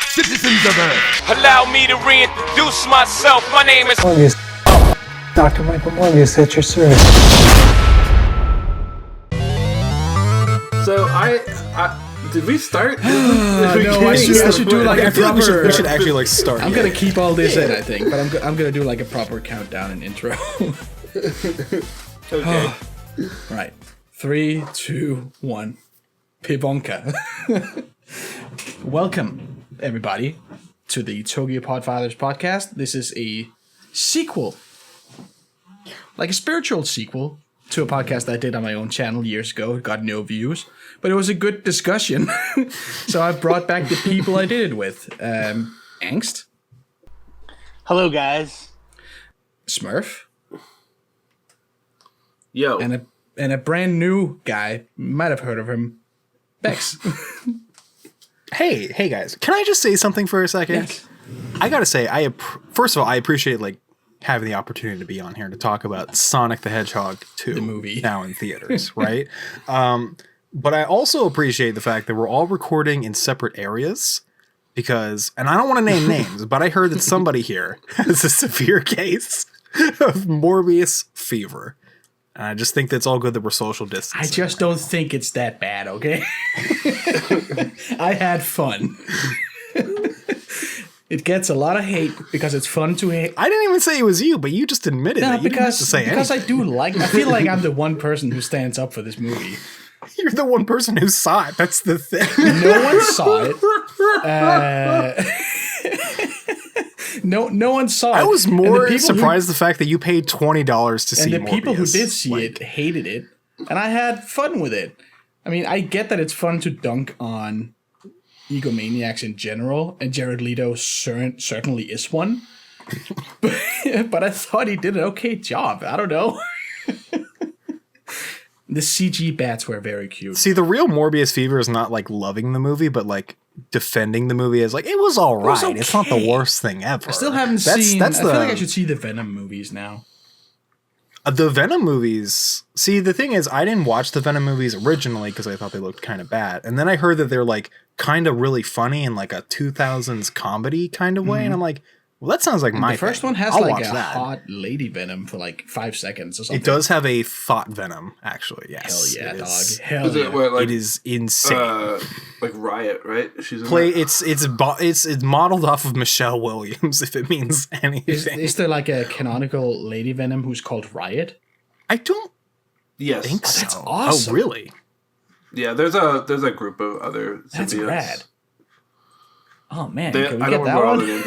Citizens of Earth, allow me to reintroduce myself. My name is Morbius. Dr. Michael Morbius at your service. So did we start? No, I should do like a proper. We should actually like start. I'm gonna keep all this in, I think, but I'm gonna do like a proper countdown and intro. Okay. Right, 3, 2, 1. Pibonka. Welcome, everybody, to the Tokyo Podfathers podcast. This is a sequel, like a spiritual sequel to a podcast I did on my own channel years ago. It got no views, but it was a good discussion. So I brought back the people I did it with. Angst. Hello, guys. Smurf. Yo. And a brand new guy, might have heard of him, Bex. Hey guys, can I just say something for a second? Yes. I gotta say, first of all, I appreciate like having the opportunity to be on here to talk about Sonic the Hedgehog 2, the movie, now in theaters, right? But I also appreciate the fact that we're all recording in separate areas because, and I don't want to name names, but I heard that somebody here has a severe case of Morbius fever. And I just think that's all good that we're social distancing. I just don't think it's that bad, okay? I had fun. It gets a lot of hate because it's fun to hate. I didn't even say it was you, but you just admitted that. You didn't have to say because anything. I feel like I'm the one person who stands up for this movie. You're the one person who saw it. That's the thing. No one saw it. No one saw it. I was more surprised the fact that you paid $20 to see Morbius. And the people who did see it hated it, and I had fun with it. I mean, I get that it's fun to dunk on egomaniacs in general, and Jared Leto certainly is one. But I thought he did an okay job. I don't know. The CG bats were very cute. See, the real Morbius fever is not like loving the movie, but like defending the movie as like, it was all right. Okay. It's not the worst thing ever. I still haven't seen. I feel like I should see the Venom movies now. The Venom movies. See, the thing is, I didn't watch the Venom movies originally because I thought they looked kind of bad. And then I heard that they're like kind of really funny in like a 2000s comedy kind of way. And I'm like, well, that sounds like my The first one has I'll like a hot lady Venom for like 5 seconds or something. It does have a thought Venom, actually. Yes. Hell yeah, dog. Hell yeah. It is insane. Like Riot, right? She's It's modeled off of Michelle Williams, if it means anything. Is there like a canonical lady Venom who's called Riot? I don't think so. That's awesome. Oh, really? Yeah, there's a group of other symbiotes. That's rad. Oh man, can we I get don't that remember all one? the names.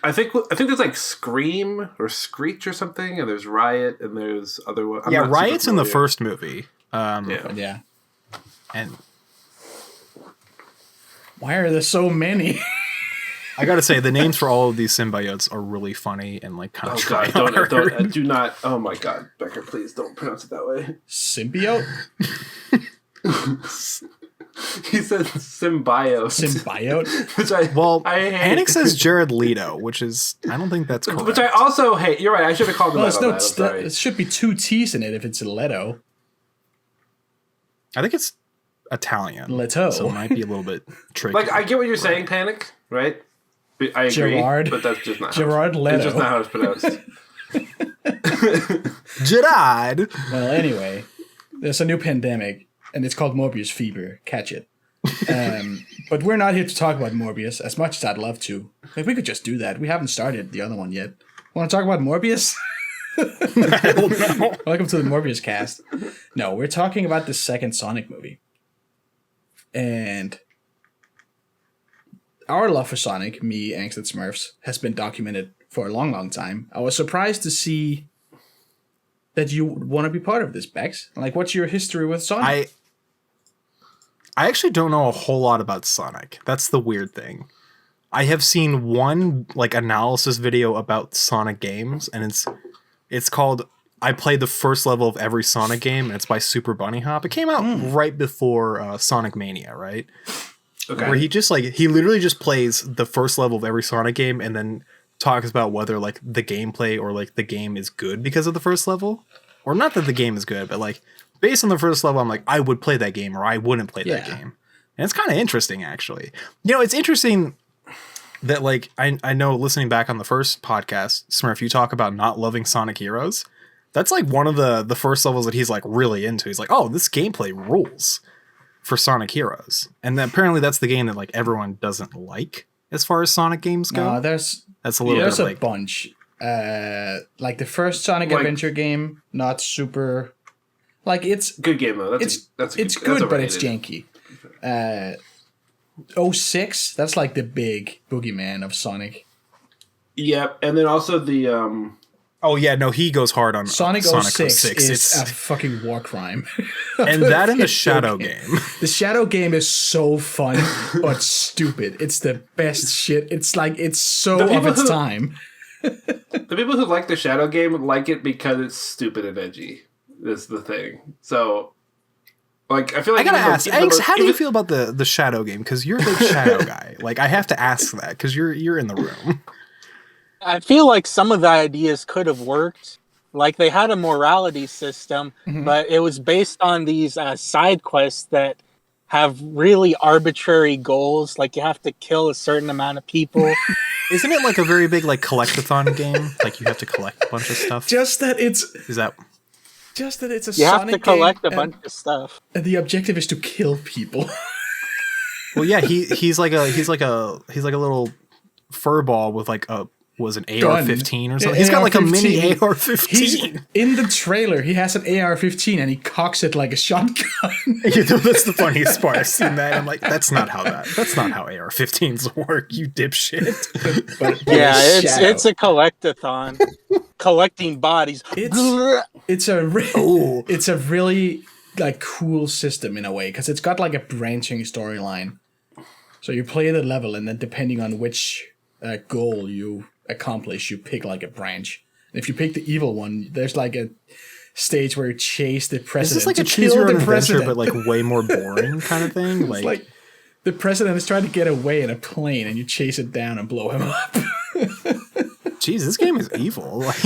I think there's like Scream or Screech or something, and there's Riot, and there's other ones. Yeah, Riot's in the first movie. Yeah. And why are there so many? I gotta say, the names for all of these symbiotes are really funny and like kind of do not. Oh my god, Becker, please don't pronounce it that way. Symbiote. He said symbiote. Symbiote? Which I hate. Panic says Jared Leto, which is, I don't think that's correct. Which I also hate. You're right, I should have called him out on that. I'm sorry. It should be 2 T's in it if it's a Leto. I think it's Italian. Leto. So it might be a little bit tricky. Like, I get what you're saying, Panic, right? I agree, Gerard. but that's just not Gerard Leto. It's just not how it's pronounced. Gerard! Well, anyway, there's a new pandemic, and it's called Morbius fever. Catch it. But we're not here to talk about Morbius, as much as I'd love to. Like, we could just do that. We haven't started the other one yet. Want to talk about Morbius? I don't know. Welcome to the Morbius cast. No, we're talking about the second Sonic movie. And our love for Sonic, me, Angst, and Smurfs, has been documented for a long, long time. I was surprised to see that you want to be part of this, Bex. Like, what's your history with Sonic? I actually don't know a whole lot about Sonic. That's the weird thing. I have seen one like analysis video about Sonic games, and it's called I played the first level of every Sonic game, and it's by Super Bunny Hop. It came out right before Sonic Mania, right? Okay. Where he literally just plays the first level of every Sonic game and then talks about whether like the gameplay or like the game is good because of the first level. Or not that the game is good, but like based on the first level, I'm like, I would play that game or I wouldn't play that game. And it's kind of interesting, actually. It's interesting that, like, I know listening back on the first podcast, Smurf, you talk about not loving Sonic Heroes. That's like one of the first levels that he's like really into. He's like, oh, this gameplay rules for Sonic Heroes. And then apparently that's the game that like everyone doesn't like as far as Sonic games go. No, there's a little bit a like bunch. Like the first Sonic Adventure game, not super. Like it's Good game though. it's good, but it's janky. 06, that's like the big boogeyman of Sonic. Yep, and then also the oh yeah, no, he goes hard on Sonic 06 06. is a fucking war crime. And that in the Shadow game. The Shadow game is so fun, but stupid. It's the best shit. It's like, it's so of its time. the people who like the Shadow game like it because it's stupid and edgy. Is the thing. So, like, I feel like I gotta ask, Angst, how do you feel about the Shadow game? Because you're a big Shadow guy. Like, I have to ask that because you're in the room. I feel like some of the ideas could have worked. Like they had a morality system, but it was based on these side quests that have really arbitrary goals. Like you have to kill a certain amount of people. Isn't it like a very big like collectathon game? Like you have to collect a bunch of stuff. Just that it's a you Sonic have to collect a bunch of stuff. and the objective is to kill people. Well, yeah, he's like a little fur ball with like a an AR-15 or something. He's got like a mini AR-15. In the trailer, he has an AR-15 and he cocks it like a shotgun. That's the funniest part. I've seen that. I'm like, that's not how AR-15s work, you dipshit. But Yeah, it's a collectathon. Collecting bodies. It's a really like cool system in a way because it's got like a branching storyline. So you play the level and then depending on which goal you accomplish, you pick like a branch. And if you pick the evil one, there's like a stage where you chase the president. Is this like a choose your own adventure, but like way more boring kind of thing? It's like the president is trying to get away in a plane, and you chase it down and blow him up. Jeez, this game is evil. Like,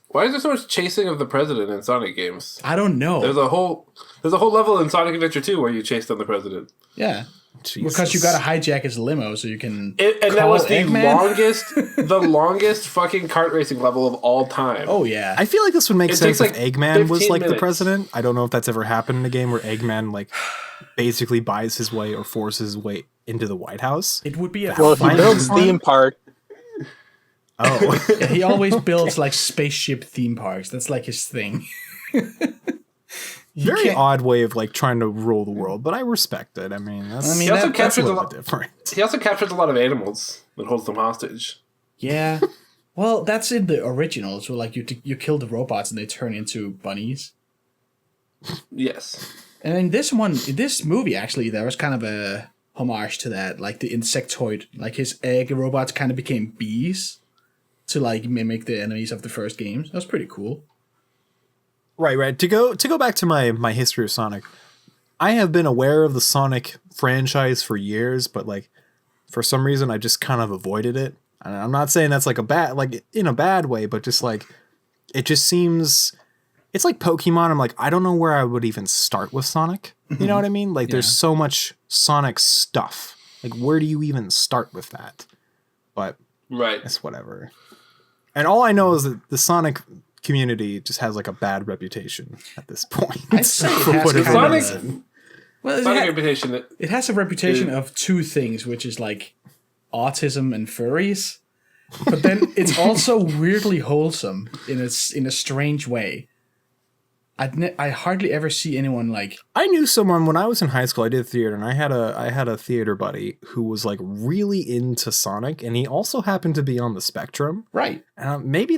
Why is there so much chasing of the president in Sonic games? I don't know. There's a whole level in Sonic Adventure 2 where you chase down the president. Yeah. Jesus. Because you gotta hijack his limo so you can. And that was the longest fucking kart racing level of all time. Oh yeah. I feel like this would make sense if Eggman was like the minutes. president. I don't know if that's ever happened in a game where Eggman like basically buys his way or forces his way into the White House. It would be a Well, if he builds theme park. Oh, Yeah, he always builds like spaceship theme parks. That's like his thing. very odd way of like trying to rule the world, but I respect it. I mean, that's He also that's captures a a little lot. bit different. He also captures a lot of animals and holds them hostage. Yeah. Well, that's in the originals where like you kill the robots and they turn into bunnies. Yes. And in this movie, actually, there was kind of a homage to that. Like the insectoid, like his egg robots kind of became bees to like mimic the enemies of the first games. That was pretty cool. Right. To go back to my history of Sonic, I have been aware of the Sonic franchise for years, but like for some reason I just kind of avoided it. And I'm not saying that's like in a bad way, but just like it just seems it's like Pokemon. I'm like, I don't know where I would even start with Sonic. You know what I mean? Like there's so much Sonic stuff. Like where do you even start with that? But Right. it's whatever. And all I know is that the Sonic community just has like a bad reputation at this point. I'd say it has Whatever kind it of is. well, Sonic reputation. it has a reputation of two things, which is like autism and furries. But then it's also weirdly wholesome in a strange way. I hardly ever see anyone like. I knew someone when I was in high school. I did theater, and I had a theater buddy who was like really into Sonic, and he also happened to be on the spectrum. Right. Maybe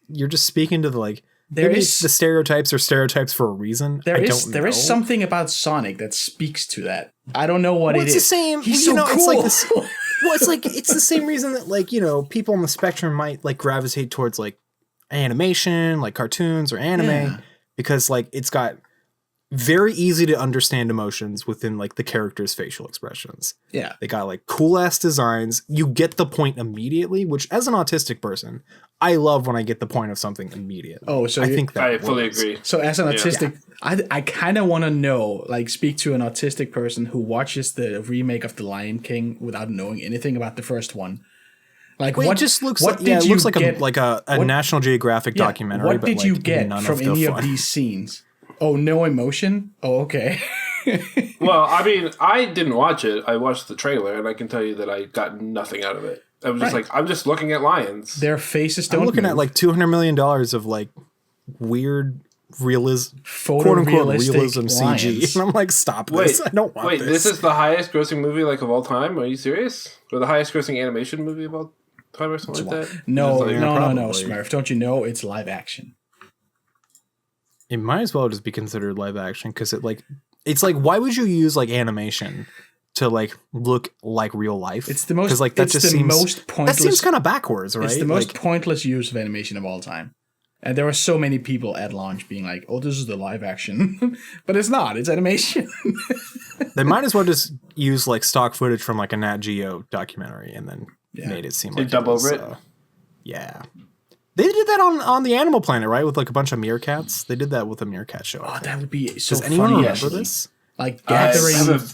you're just speaking to the like. There maybe is- the stereotypes are stereotypes for a reason. There I is don't there know. is something about Sonic that speaks to that. I don't know what Well, it it's is. the same. He's you so know, cool. it's like this. Well, it's the same reason that like people on the spectrum might like gravitate towards like animation, like cartoons or anime, Yeah. because like it's got very easy to understand emotions within like the character's facial expressions. Yeah. They got like cool ass designs. You get the point immediately, which as an autistic person, I love when I get the point of something immediately. Oh, so I think that I fully works. agree. So as an autistic, I kind of want to know, like, speak to an autistic person who watches the remake of The Lion King without knowing anything about the first one. Like, Well, what it just looks what like did it you looks like get- a National Geographic yeah, documentary. What but did like, you get none from the any of fun. these scenes? Oh, no emotion. Oh, okay. Well, I mean, I didn't watch it. I watched the trailer, and I can tell you that I got nothing out of it. I was just Right. like, I'm just looking at lions. Their faces don't. I'm looking move. at like $200 million of like weird quote unquote Photorealistic realism CG, lions. and I'm like, stop Wait, this! I don't want wait, this. this is the highest grossing movie like of all time? Are you serious? Or the highest grossing animation movie of all time or something like that? No, It's like- no, probably. Smurf. Don't you know it's live action? It might as well just be considered live action because it's like why would you use like animation to like look like real life? It's the most. 'Cause, like that it's just the seems most pointless. that seems kind of backwards, right? It's the most Like, pointless use of animation of all time. And there were so many people at launch being like, "Oh, this is the live action," but it's not. It's animation. they might as well just use like stock footage from like a Nat Geo documentary and then made it seem They like dub it was, over it? Yeah. They did that on the Animal Planet, right? With like a bunch of meerkats. They did that with a meerkat show. I Oh, think. that would be so Does anyone funny. remember Actually. this? Like I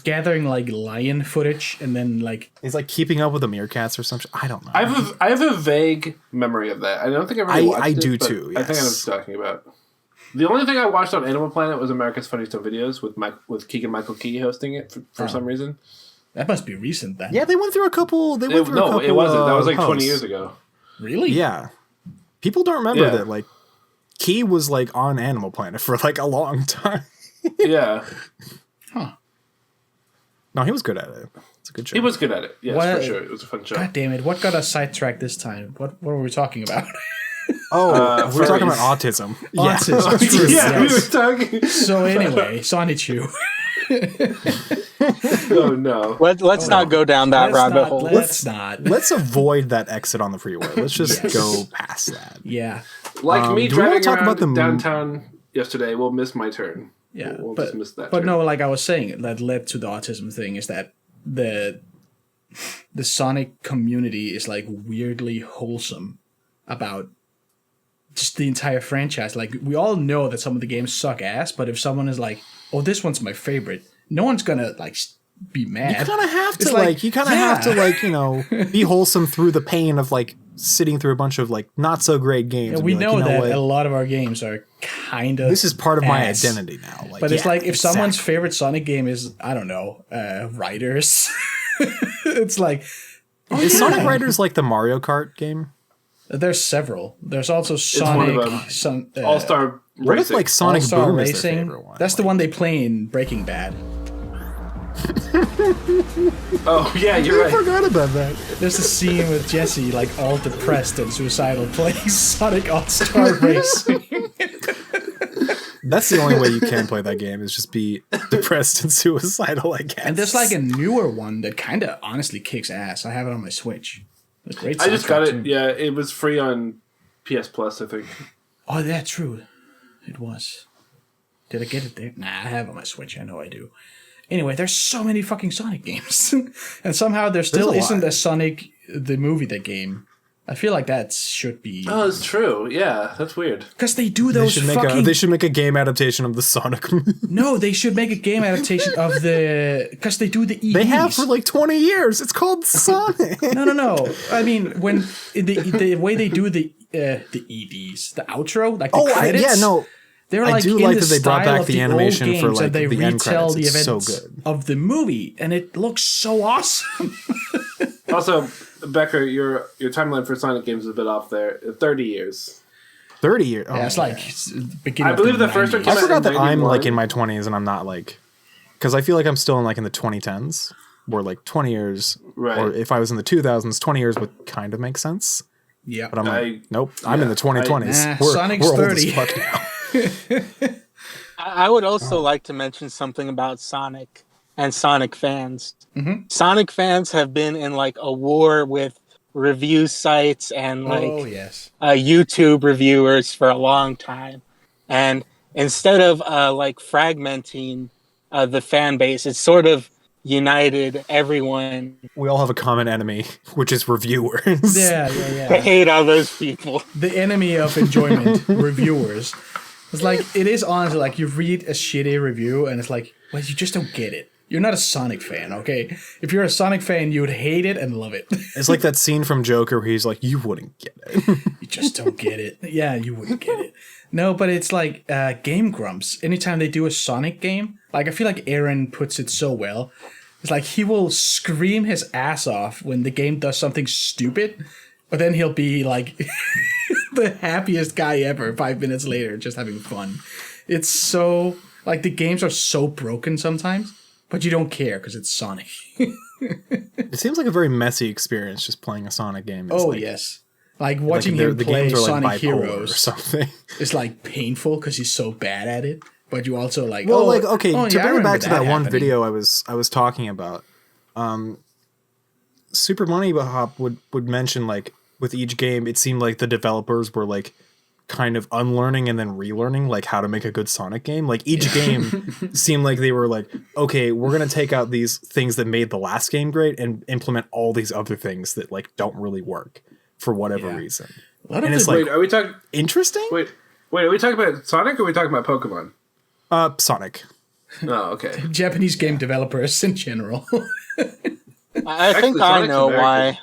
gathering like lion footage and then like He's like keeping up with the meerkats or something. I don't know. I have a vague memory of that. I don't think I've really watched I it. do but too, I think I know what yes. you're talking about. The only thing I watched on Animal Planet was America's Funniest Home Videos with Keegan Michael Key hosting it for some reason. that must be recent then. Yeah, they went through a couple. They went through a No, couple. it wasn't. That was like 20 hosts. years ago. Really? Yeah, people don't remember Yeah. that. Like, Key was like on Animal Planet for like a long time. Yeah, No, he was good at it. It's a good show. he was good at it. Yes, What- for sure. It was a fun show. God damn it! What got us sidetracked this time? What were we talking about? Oh, we were talking furries. about autism. Autism. True, Yeah, we were yes. talking. So anyway, Sonichu. Oh no. Let's not go down that rabbit hole. Let's not. Let's avoid that exit on the freeway. Let's just Yes. go past that. Yeah. Like me do we wanna driving talk around about the downtown yesterday will miss my turn. Yeah, We'll but just miss that but turn. no, like I was saying, that led to the autism thing is that the Sonic community is like weirdly wholesome about just the entire franchise. Like we all know that some of the games suck ass, but if someone is like, "Oh, this one's my favorite," no one's gonna like be mad. You kind of have It's to like, you kind of have to like, you know, be wholesome through the pain of like sitting through a bunch of like not so great games. Yeah, and we be like, know you that what? a lot of our games are kind of This is part of my ass. identity now. Like, But it's yeah, like if someone's exactly. favorite Sonic game is, I don't know, Riders, it's like Is Sonic Riders like the Mario Kart game? there's several. There's also one of Sonic them. All Star What if Racing. like Sonic All-Star Boom is their Racing. favorite one? That's the Like, one they play in Breaking Bad. Oh yeah, you're I right. forgot about that. There's a scene with Jesse like all depressed and suicidal playing Sonic All-Star Racing. That's the only way you can play that game is just be depressed and suicidal, I guess. And there's like a newer one that kind of honestly kicks ass. I have it on my Switch. A great I just got soundtrack, it. too. Yeah, it was free on PS Plus, I think. Oh, that's true. It was. Did I get it there? Nah, I have it on my Switch. I know I do. Anyway, there's so many fucking Sonic games. And somehow there still There's a isn't lot. a Sonic the movie, the game. I feel like that should be... Oh, it's true. Yeah, that's weird. Because they do they those should make fucking... they should make a game adaptation of the Sonic movie. No, they should make a game adaptation of the... Because they do the EDs. They have for like 20 years. It's called Sonic. No. I mean, when... The way they do the EDs, the outro, like the Oh, credits... yeah, no. They're I like do in like the that they brought style back of the old animation for, games, like, and they the end retell the credits. It's events so good. of the movie, and it looks so awesome. Also, Becker, your timeline for Sonic games is a bit off there. 30 years. 30 years. Oh, Yeah, it's like it's the beginning. I of believe the first one 90s. came I out forgot in that I'm 91. like in my 20s and I'm not like, because I feel like I'm still in like in the 2010s, where like 20 years, Right. or if I was in the 2000s, 20 years would kind of make sense. Yeah, But I'm I- like, nope, I'm in the 2020s. Nah, we're Sonic's we're 30. old as fuck now. I would also like to mention something about Sonic and Sonic fans. Mm-hmm. Sonic fans have been in like a war with review sites and like oh yes. YouTube reviewers for a long time. And instead of like fragmenting the fan base, it's sort of united everyone. We all have a common enemy, which is reviewers. Yeah. I hate all those people. The enemy of enjoyment, reviewers. It's like, it is honestly like you read a shitty review and it's like, well, you just don't get it. You're not a Sonic fan, okay? If you're a Sonic fan, you would hate it and love it. It's like that scene from Joker where he's like, you wouldn't get it. You just don't get it. Yeah, you wouldn't get it. No, but it's like Game Grumps. Anytime they do a Sonic game, like I feel like Aaron puts it so well. It's like he will scream his ass off when the game does something stupid, but then he'll be like the happiest guy ever 5 minutes later, just having fun. It's so, like, the games are so broken sometimes, but you don't care because it's Sonic. It seems like a very messy experience just playing a Sonic game. It's like, Yes. Like watching him the play games are like Sonic bipolar Heroes or something. is like painful because he's so bad at it. But you also like, Well, I to bring it remember back to that one happening. video I was talking about, Super Money Hop would mention, like, with each game, it seemed like the developers were like kind of unlearning and then relearning like how to make a good Sonic game. Like each game seemed like they were like, okay, we're gonna take out these things that made the last game great and implement all these other things that like don't really work for whatever reason. And it's like, Wait, are we talking? interesting? Wait, are we talking about Sonic or are we talking about Pokemon? Sonic. Oh, okay. Japanese game developers in general. I think I Sonic's know American. why.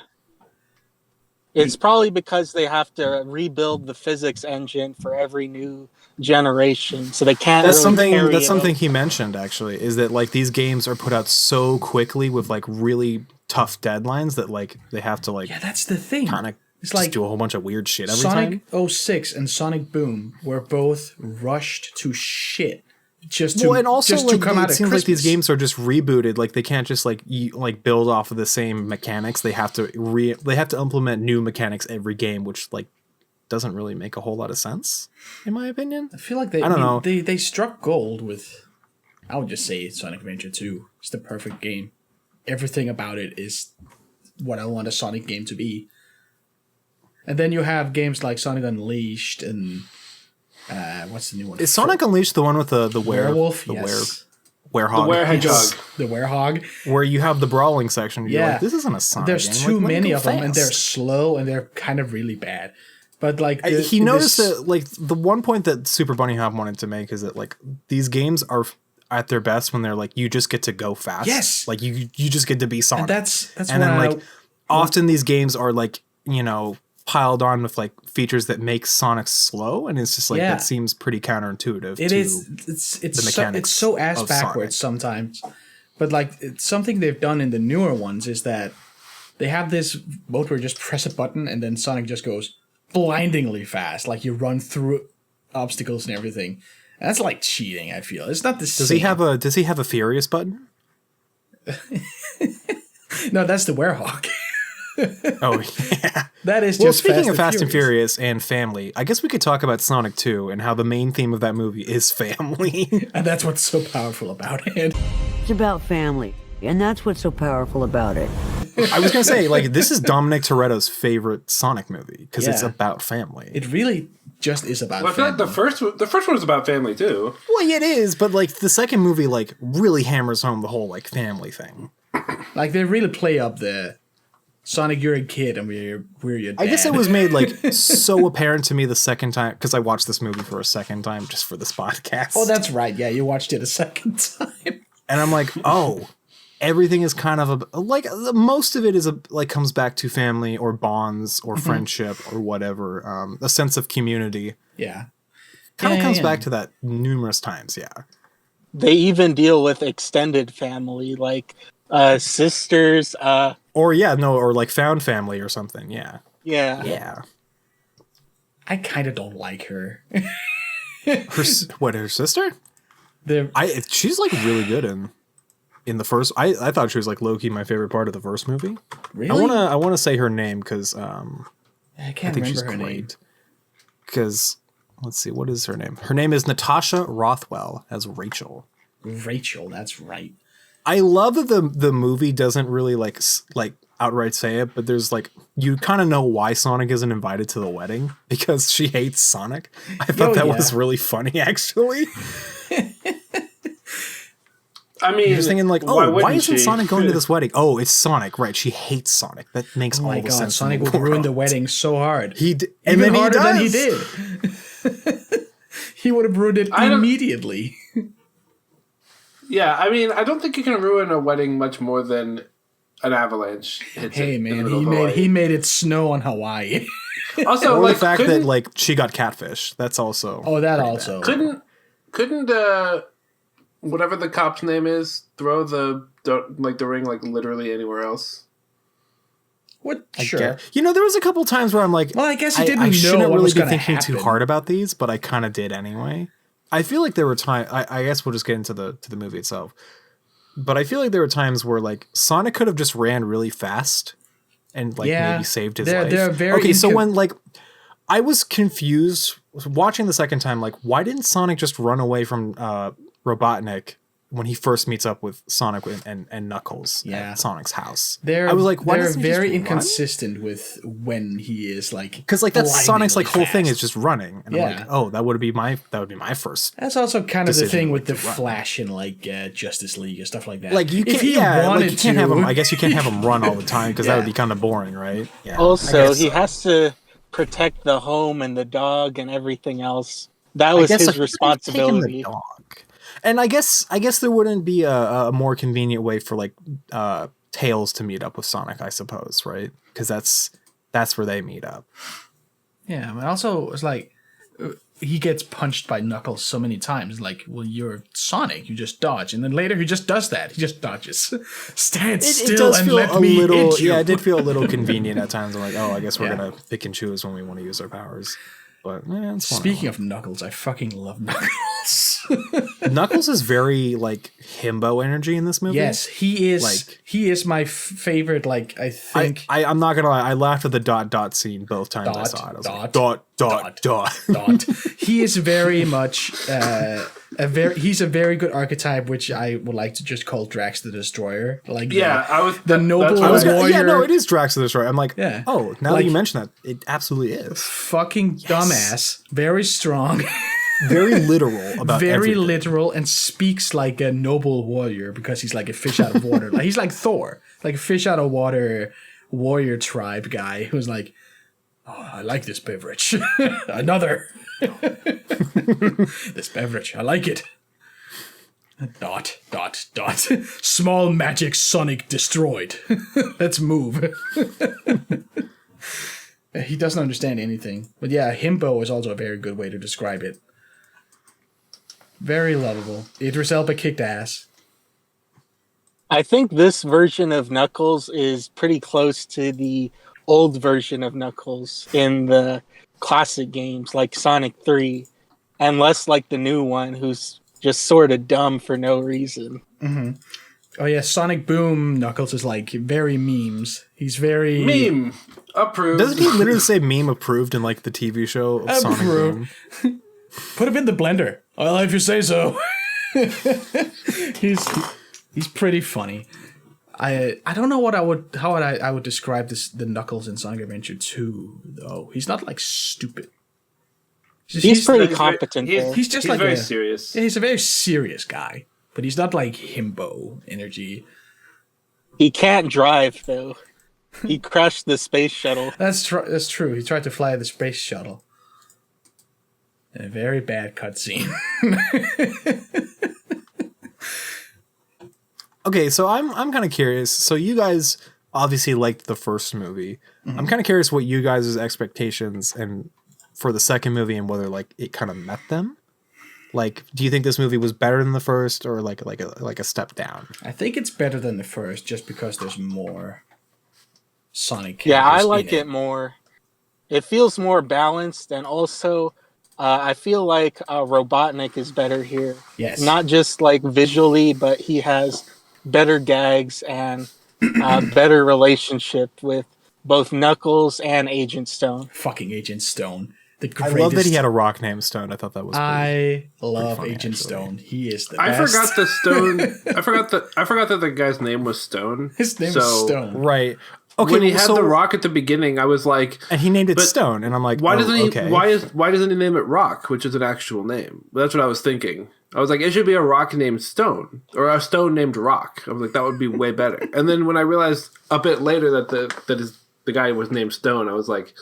It's probably because they have to rebuild the physics engine for every new generation, so they can't. That's really something. carry That's it something over. he mentioned actually. Is that like these games are put out so quickly with like really tough deadlines that like they have to like Yeah, that's the thing. kind of It's just like do a whole bunch of weird shit every Sonic time. 06 and Sonic Boom were both rushed to shit just to Well, and also just like to come out it of seems like these Christmas. games are just rebooted. Like they can't just like build off of the same mechanics. They have to implement new mechanics every game, which like doesn't really make a whole lot of sense, in my opinion. I feel like they I don't know. they struck gold with, I would just say Sonic Adventure 2. It's the perfect game. Everything about it is what I want a Sonic game to be. And then you have games like Sonic Unleashed and what's the new one? Is Sonic Unleashed the one with the Werewolf? the Yes. werehog? The Hedgehog. The Werehog. Where you have the brawling section. You're Yeah. like, this isn't a Sonic There's game. too Like, let me many go of them, and they're fast. slow and they're kind of really bad. But like He noticed that like the one point that Super Bunny Hop wanted to make is that like these games are at their best when they're like you just get to go fast. Yes. Like you just get to be Sonic. and that's and what then I, like often these games are like, you know, piled on with like features that make Sonic slow, and it's just like Yeah. that seems pretty counterintuitive it to is it's the so, mechanics it's so ass of backwards sometimes. But like it's something they've done in the newer ones is that they have this mode where you just press a button and then Sonic just goes blindingly fast, like you run through obstacles and everything. And that's like cheating, I feel. It's not the same. Does he have a Furious button? No, that's the Werehog. Oh yeah. That is Well, just speaking of Fast and Furious and family, I guess we could talk about Sonic 2 and how the main theme of that movie is family. And that's what's so powerful about it. It's about family, and that's what's so powerful about it. I was gonna say, like, this is Dominic Toretto's favorite Sonic movie because it's Yeah. about family. It really just is about Well, I feel like family. the first one was about family too. Well, yeah, it is, but like the second movie, like, really hammers home the whole like family thing. Like they really play up the Sonic, you're a kid and we're your dad. I guess it was made like so apparent to me the second time because I watched this movie for a second time just for this podcast. Oh, that's right. Yeah, you watched it a second time. And I'm like, oh, everything is kind of like most of it is like comes back to family or bonds or friendship or whatever, a sense of community. Yeah. Kind of Yeah, comes yeah. back to that numerous times. Yeah. They even deal with extended family, like sisters. Or or like found family or something. Yeah. Yeah. Yeah. I kind of don't like her. Her sister? The She's like really good in the first. I thought she was like low-key my favorite part of the first movie. really? I wanna say her name because I I can't think she's remember her name. great. Because let's see, what is her name? Her name is Natasha Rothwell as Rachel. Rachel, that's right. I love that the movie doesn't really like outright say it, but there's like you kind of know why Sonic isn't invited to the wedding because she hates Sonic. I thought that was really funny, actually. I mean, you're just thinking like, why isn't she? Sonic going to this wedding? Oh, it's Sonic, right? She hates Sonic. That makes all the sense. Sonic would ruin the wedding so hard. And then harder he than he did. He would have ruined it immediately. Yeah, I mean, I don't think you can ruin a wedding much more than an avalanche hits it. Hey man, he made it snow on Hawaii. Also, or like, the fact that like she got catfish. That's also also bad. Couldn't whatever the cop's name is throw the ring like literally anywhere else? What? Sure. There was a couple times where I'm like, well, I guess he didn't I know shouldn't what really was be going to thinking happen. too hard about these, but I kind of did anyway. I feel like there were times. I guess we'll just get into the movie itself. But I feel like there were times where like Sonic could have just ran really fast and like maybe saved his life. They're very so when like I was confused watching the second time, like why didn't Sonic just run away from Robotnik when he first meets up with Sonic and Knuckles at Sonic's house? I was like, why they're doesn't he very just inconsistent with when he is like, because like that's Sonic's like whole thing fast. is just running, and I'm like, oh, that would be my first. That's also kind of the decision thing with the run. Flash and like Justice League and stuff like that. Like you can't, you can't have him. I guess you can't have him run all the time because that would be kind of boring, right? Yeah. Also, he has to protect the home and the dog and everything else. That was his responsibility. And I guess there wouldn't be a more convenient way for like Tails to meet up with Sonic, I suppose, right? Because that's where they meet up. Yeah, but also it's like he gets punched by Knuckles so many times. Like, well, you're Sonic, you just dodge, and then later he just does that. He just dodges. Stand still and let me hit you. Yeah, it did feel a little convenient at times. I'm like, oh, I guess we're gonna pick and choose when we want to use our powers. But speaking of Knuckles, I fucking love Knuckles. Knuckles is very like himbo energy in this movie. Yes, he is. Like, he is my favorite. Like, I think I'm not gonna lie. I laughed at the dot scene both times I saw it. I was like, dot. He is very much he's a very good archetype, which I would like to just call Drax the Destroyer. Like, the noble warrior. Yeah, no, it is Drax the Destroyer. I'm like, yeah. Oh, now that you mention that, it absolutely is. Fucking dumbass, very strong. Very literal about very everything. Literal and speaks like a noble warrior because he's like a fish out of water. Like, he's like Thor, like a fish out of water warrior tribe guy who's like, oh, I like this beverage. Another. This beverage, I like it. ... Small magic Sonic destroyed. Let's move. He doesn't understand anything. But yeah, himbo is also a very good way to describe it. Very lovable. Idris Elba kicked ass. I think this version of Knuckles is pretty close to the old version of Knuckles in the classic games, like Sonic 3, and less like the new one, who's just sort of dumb for no reason. Mm-hmm. Oh yeah, Sonic Boom Knuckles is like very memes. He's very... Meme. Approved. Doesn't he literally say meme approved in like the TV show of Sonic Boom? Put him in the blender. Well, if you say so. He's pretty funny. I don't know how I would describe the Knuckles in Sonic Adventure 2 though. He's not like stupid. He's pretty competent. He's just like very serious. Yeah, he's a very serious guy, but he's not like himbo energy. He can't drive though. He crashed the space shuttle. That's true. He tried to fly the space shuttle. A very bad cutscene. Okay, so I'm kind of curious. So you guys obviously liked the first movie. Mm-hmm. I'm kind of curious what you guys' expectations and for the second movie and whether like it kind of met them. Like, do you think this movie was better than the first or like a step down? I think it's better than the first just because there's more Sonic characters. Yeah, I like it more. It feels more balanced, and also I feel like Robotnik is better here. Yes. Not just like visually, but he has better gags and better relationship with both Knuckles and Agent Stone. Fucking Agent Stone. The I greatest. love that he had a rock named Stone. I thought that was I love funny, Agent actually. Stone. He is the I best. forgot the Stone. I forgot that the guy's name was Stone. His name is Stone. right. Okay, When he well, had so- the rock at the beginning, I was like, and he named it But Stone, and I'm like, why doesn't he? Okay. Why doesn't he name it Rock, which is an actual name? That's what I was thinking. I was like, it should be a rock named Stone or a stone named Rock. I was like, that would be way better. And then when I realized a bit later that the guy was named Stone, I was like,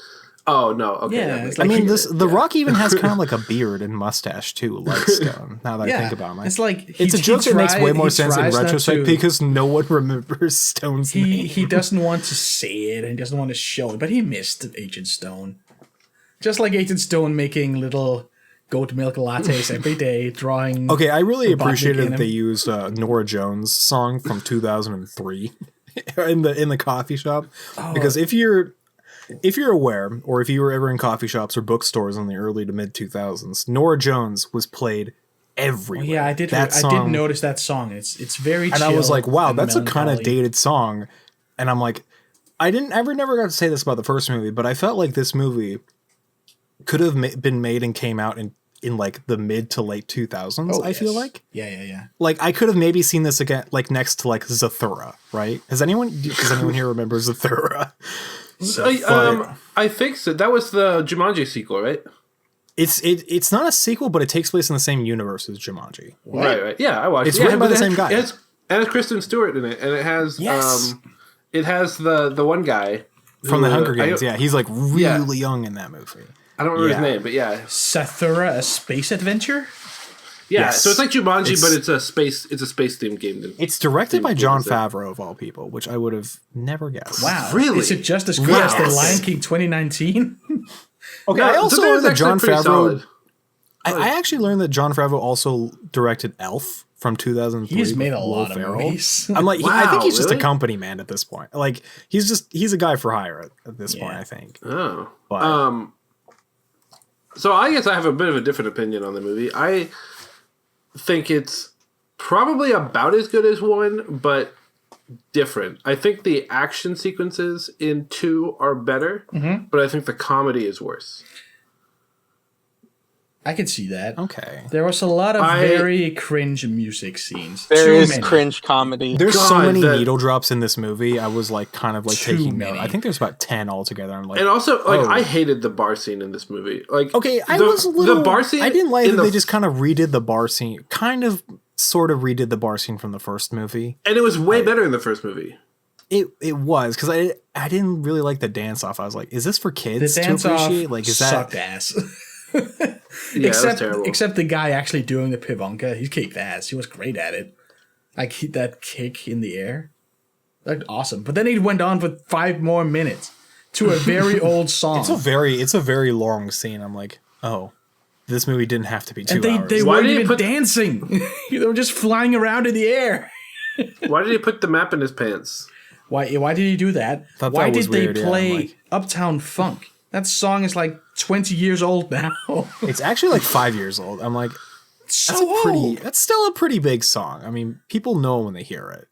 oh no, okay. Yeah, that it's makes I like mean, sense. The Rock even has kind of like a beard and mustache too, like Stone. Now that I think about it, it's like it's a joke that makes way more sense in tries not retrospect to- because no one remembers Stone's name. he doesn't want to say it and he doesn't want to show it, but he missed Agent Stone. Just like Agent Stone making little goat milk lattes every day, drawing. Okay, I really Robotnik appreciated in that they him. used Nora Jones' song from 2003 in the coffee shop because if you're aware, or if you were ever in coffee shops or bookstores in the early to mid 2000s, Nora Jones was played everywhere. Yeah, I did. That I song, did notice that song. It's very. and I was chill like, wow, and that's a kind of melancholy. dated song. And I'm like, never got to say this about the first movie, but I felt like this movie could have been made and came out in like the mid to late 2000s. Oh, I feel yes. like. Yeah. Like I could have maybe seen this again, like next to like Zathura, right? Does anyone here remember Zathura? I think so. That was the Jumanji sequel, right? It's not a sequel, but it takes place in the same universe as Jumanji. Right. Yeah, I watched. It's it. written by but the it same has- guy. It has Kristen Stewart in it, and it has Yes. it has the one guy From the who, Hunger Games, yeah, he's like really young in that movie. I don't remember Yeah. his name, but yeah, Sathura, a space adventure. yeah. Yes. So it's like Jumanji, It's- but it's a space themed game. It's directed by Same Jon thing as Favreau of all people, which I would have never guessed. Wow, Really? Is it just as good as the Yes. Lion King 2019? Okay, No, I also Zathura learned is that actually Jon pretty Favreau. solid. I actually learned that Jon Favreau also directed Elf from 2003. He's made a with Will lot of Ferrell. movies. I'm like, I think Wow, he's just a really? company man at this point. Like, he's a guy for hire at this point, Yeah. I think. Oh, But so I guess I have a bit of a different opinion on the movie. I think it's probably about as good as one, but different. I think the action sequences in 2 are better, but I think the comedy is worse. I can see that. okay. There was a lot of I- very cringe music scenes. There Too is many. cringe comedy. There's so God, many the- needle drops in this movie. I was like kind of like Too taking note. many. I think there's about 10 altogether. I'm like, And also, like, Oh. I hated the bar scene in this movie. Like, okay, I the, was a little. the bar scene. I didn't like in that the- they just kind of redid the bar scene. Kind of, sort of redid the bar scene from the first movie. and it was way better in the first movie. It was because I didn't really like the dance off. I was like, is this for The kids to dance off appreciate? Like, is sucked that ass. Yeah, that was terrible. Except the guy actually doing the pivonka, he kicked ass. He was great at it. Like that kick in the air, like awesome. But then he went on for 5 more minutes to a very old song. it's a very long scene. I'm like, oh, this movie didn't have to be 2 and hours. they Why weren't did he even put- dancing. They were just flying around in the air. Why did he put the map in his pants? Why did he do that? Thought Why that was did they weird, yeah, I'm play like- Uptown Funk? That song is like 20 years old now. It's actually like 5 years old. I'm like, so that's still a pretty big song. I mean, people know when they hear it.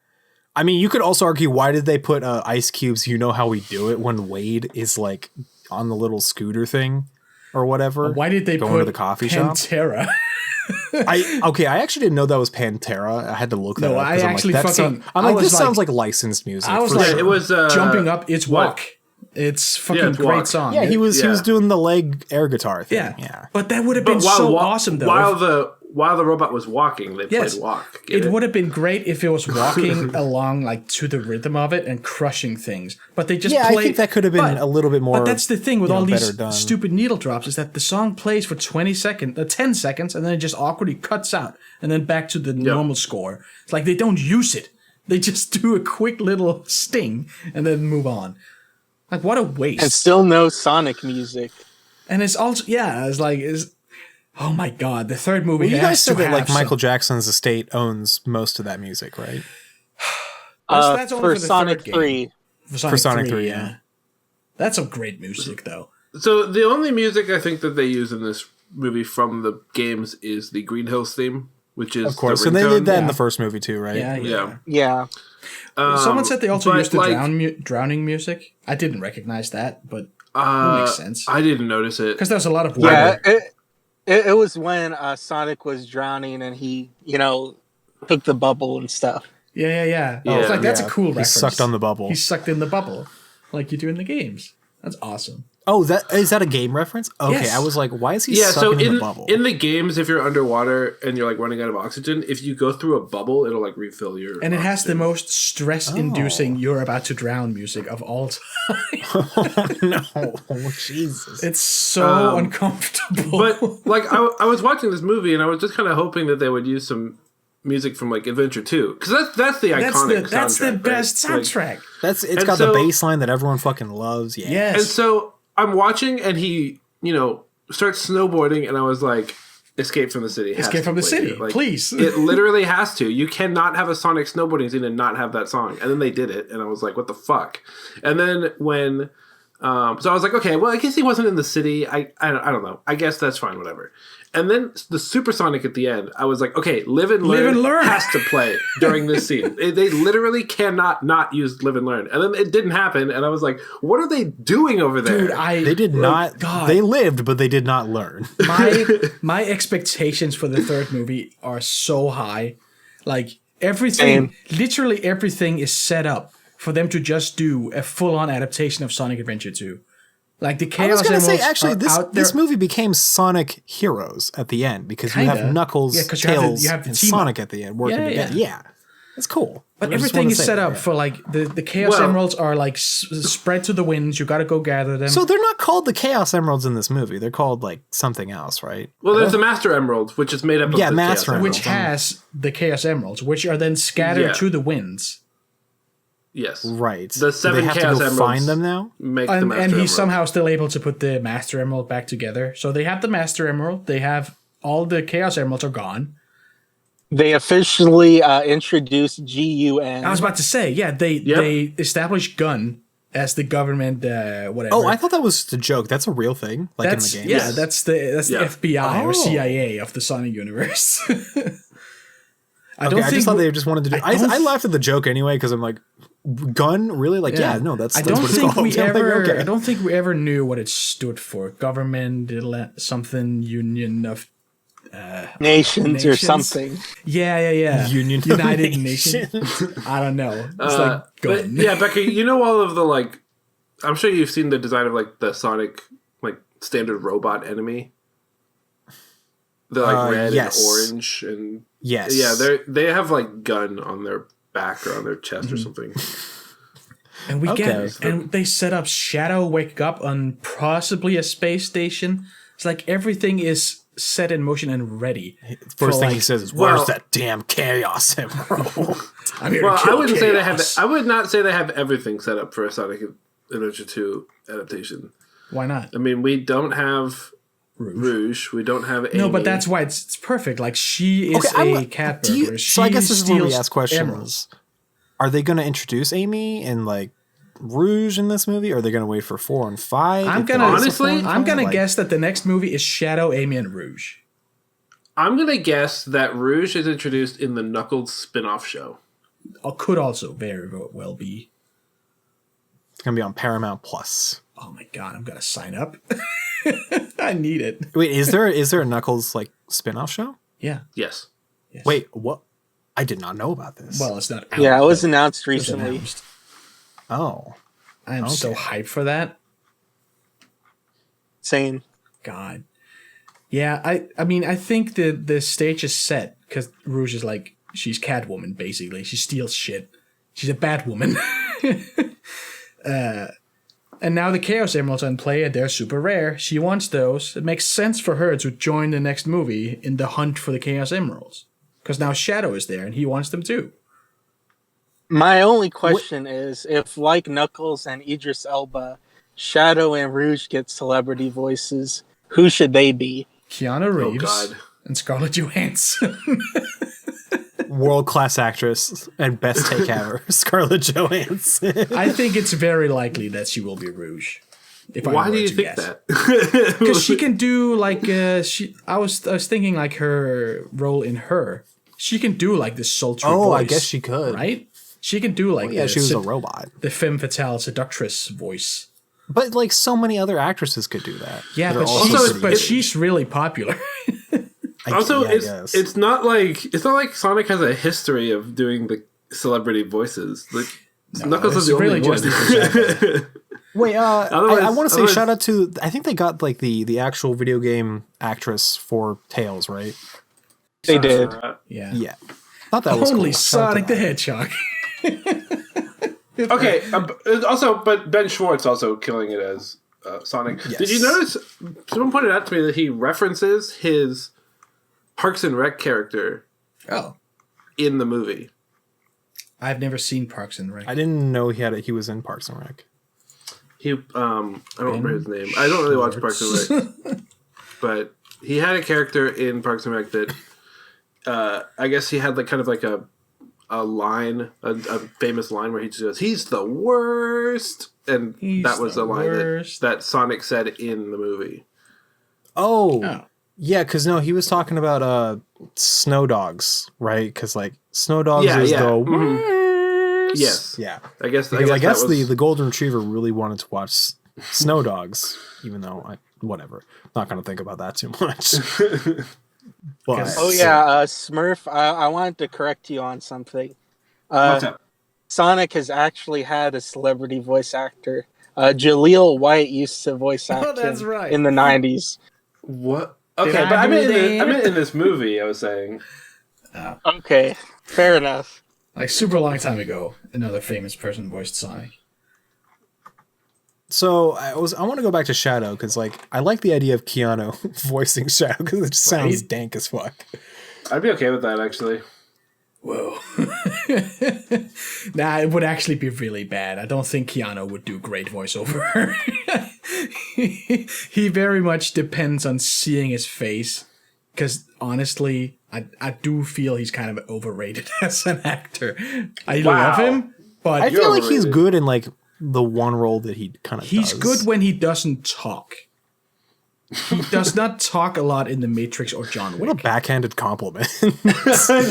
I mean, you could also argue, why did they put Ice Cube's "You Know How We Do It" when Wade is like on the little scooter thing or whatever? Why did they going put to the coffee shop? Pantera? I actually didn't know that was Pantera. I had to look that No, up. I 'cause I'm actually like, that fucking- I'm I like, was this like- sounds like licensed music. I was for like, sure. It was Jumping Up, It's what? Walk. It's fucking it's great Walk. song. yeah, he was Yeah. doing the leg air guitar thing. Yeah. Yeah. But that would have But been so awesome, though. While the robot was walking, they Yes. played walk. Get It would have been great if it was walking along like to the rhythm of it and crushing things. But they just Yeah, play. I think that could have been a little bit more. But that's the thing with you know, all these better done. stupid needle drops is that the song plays for 10 seconds, and then it just awkwardly cuts out, and then back to the normal score. It's like they don't use it; they just do a quick little sting and then move on. Like what a waste! And still no Sonic music. And it's also oh my god, the third movie. Well, you guys has to said that have like Michael some- Jackson's estate owns most of that music, right? That's only For the Sonic third game. 3. For Sonic 3, 3, yeah. That's some great music, though. So the only music I think that they use in this movie from the games is the Green Hills theme, which is Of course. the And they ringtone. did that in Yeah. the first movie too, right? Yeah. Yeah. Someone said they also but, used the like- drowning music. I didn't recognize that, but That makes sense. I didn't notice it. Because there's a lot of water. Yeah, it was when Sonic was drowning and he, took the bubble and stuff. Yeah. It's like, that's a cool reference. He sucked on the bubble. He sucked in the bubble, like you do in the games. That's awesome. Oh, is that a game reference? Okay, Yes. I was like, why is he Yeah, so sucking in the bubble? in the games, if you're underwater and you're like running out of oxygen, if you go through a bubble, it'll like refill your. And it has the oxygen. most stress-inducing "you're about to drown" music of all time. No, Jesus. It's so uncomfortable. But like, I was watching this movie and I was just kind of hoping that they would use some music from like Adventure 2 because that's the iconic. That's the soundtrack, best right? soundtrack. It's got the bass line that everyone fucking loves. Yeah. Yes. And so I'm watching and he, starts snowboarding and I was like, Escape from the City. Escape from the City, please. It literally has to. You cannot have a Sonic snowboarding scene and not have that song. And then they did it and I was like, what the fuck? And then when so I was like, okay, well, I guess he wasn't in the city. I don't know. I guess that's fine, whatever. And then the Supersonic at the end, I was like, okay, Live and Learn has to play during this scene. They literally cannot not use Live and Learn. And then it didn't happen. And I was like, what are they doing over there? Dude, They did not. God. They lived, but they did not learn. My expectations for the third movie are so high. Like everything, literally everything is set up for them to just do a full-on adaptation of Sonic Adventure 2. Like the I Chaos was going to say, Emeralds actually, are out there. this movie became Sonic Heroes at the end because you Kinda. have Knuckles, Yeah, 'cause Tails, you have the and team up. Sonic at the end working together. Yeah. That's cool. But I just everything wanna is say set that, up yeah. for like the Chaos Emeralds are like spread to the winds. You got to go gather them. So they're not called the Chaos Emeralds in this movie. They're called like something else, right? Well, there's the Master Emerald, which is made up of Yeah, the Master Chaos Emerald. which has the Chaos Emeralds, which are then scattered to the winds. Yes. Right. The Do 7 they have Chaos to go Emeralds find them now? Make the And Master he's Emerald. somehow still able to put the Master Emerald back together. So they have the Master Emerald. They have all the Chaos Emeralds are gone. They officially introduced GUN. I was about to say, yeah, they established Gun as the government, whatever. Oh, I thought that was just a joke. That's a real thing, like that's in the game. yeah, that's the FBI or CIA of the Sonic universe. I just thought they just wanted to do. I laughed at the joke anyway because I'm like, gun really? Like, yeah, no, that's I what don't it's think called. we I'm like, ever. okay. I don't think we ever knew what it stood for. Government something union of Nations or something. Yeah. Union of United Nations. Nations. I don't know. It's But, gun. yeah, Becca, you know all of the like. I'm sure you've seen the design of like the Sonic like standard robot enemy. They're like red yes. and orange and Yes. yeah, they have like gun on their back or on their chest or something. And we Okay. and they set up Shadow wake up on possibly a space station. It's like everything is set in motion and ready. First thing he like, says is, "Where's well- that damn Chaos Emerald?" I'm here Well, to kill I wouldn't say they have. chaos. I would not say they have everything set up for a Sonic Adventure 2 adaptation. Why not? I mean, we don't have Rouge. We don't have Amy. No, but that's why it's perfect. Like she is a cat burglar. So I guess this is where we steals ask questions. emeralds. Are they going to introduce Amy and like Rouge in this movie? Or are they going to wait for 4 and 5? I'm If there gonna is a honestly, 4 and I'm 5? gonna Like, guess that the next movie is Shadow, Amy, and Rouge. I'm gonna guess that Rouge is introduced in the Knuckles spin-off show. Or could also very well be. It's going to be on Paramount Plus. Oh my god, I'm gonna sign up. I need it. Wait, is there a Knuckles like spin-off show? Yeah. Yes. Yes. Wait, what? I did not know about this. Well, it's not out. Yeah, it was but announced it was recently. announced. Oh. I am so hyped for that. Same. God. Yeah, I mean, I think the stage is set because Rouge is like, she's Catwoman, basically. She steals shit. She's a bad woman. And now the Chaos Emeralds are in play and they're super rare. She wants those. It makes sense for her to join the next movie in the hunt for the Chaos Emeralds. Because now Shadow is there and he wants them too. My only question is if, like Knuckles and Idris Elba, Shadow and Rouge get celebrity voices, who should they be? Keanu Reeves God. and Scarlett Johansson. World-class actress and best take ever, Scarlett Johansson. I think it's very likely that she will be Rouge. Why do you think that? Because she can do like I was thinking like her role in Her. She can do like this sultry voice. Oh, I guess she could. Right? She can do like Yeah, she was a robot. the femme fatale seductress voice. But like so many other actresses could do that. Yeah, that are but also she's, pretty but good. she's really popular. Also, I guess. it's not like Sonic has a history of doing the celebrity voices. Like Knuckles is it's the really only just one. Wait, I Otherwise- want to say otherwise- shout out to. I think they got like the actual video game actress for Tails, right? They did. Yeah. Yeah, thought that was Only cool. Shout out to Sonic the that. Hedgehog. Okay, but Ben Schwartz also killing it as Sonic. Yes. Did you notice? Someone pointed out to me that he references his Parks and Rec character Oh. in the movie. I've never seen Parks and Rec. I didn't know he was in Parks and Rec. He, I don't remember his name. I don't really watch Parks and Rec, but he had a character in Parks and Rec that, I guess he had like kind of like a line, a famous line where he just goes, "He's the worst," and He's that was the the line worst. that Sonic said in the movie. Oh. Yeah, because no, he was talking about Snow Dogs, right? Because like Snow Dogs is the worst. Yes, Yeah, I guess because I guess that was, the golden retriever really wanted to watch Snow Dogs, even though whatever, not gonna think about that too much. But Oh yeah, Smurf. I wanted to correct you on something. What's up? Sonic has actually had a celebrity voice actor. Jaleel White used to voice act that's him right. in the 90s. What? Okay, Did but I I meant, do I that? meant in this movie. I was saying. Okay, fair enough. Like super long time ago, another famous person voiced Sonic. so I want to go back to Shadow because like I like the idea of Keanu voicing Shadow because it just sounds Right? dank as fuck. I'd be okay with that actually. Whoa. Nah, it would actually be really bad. I don't think Keanu would do great voiceover. He very much depends on seeing his face. Because honestly, I do feel he's kind of overrated as an actor. I love him, but I feel like he's overrated. good in like the one role that he kind of he's does. good when he doesn't talk. He does not talk a lot in The Matrix or John What a Wick. backhanded compliment.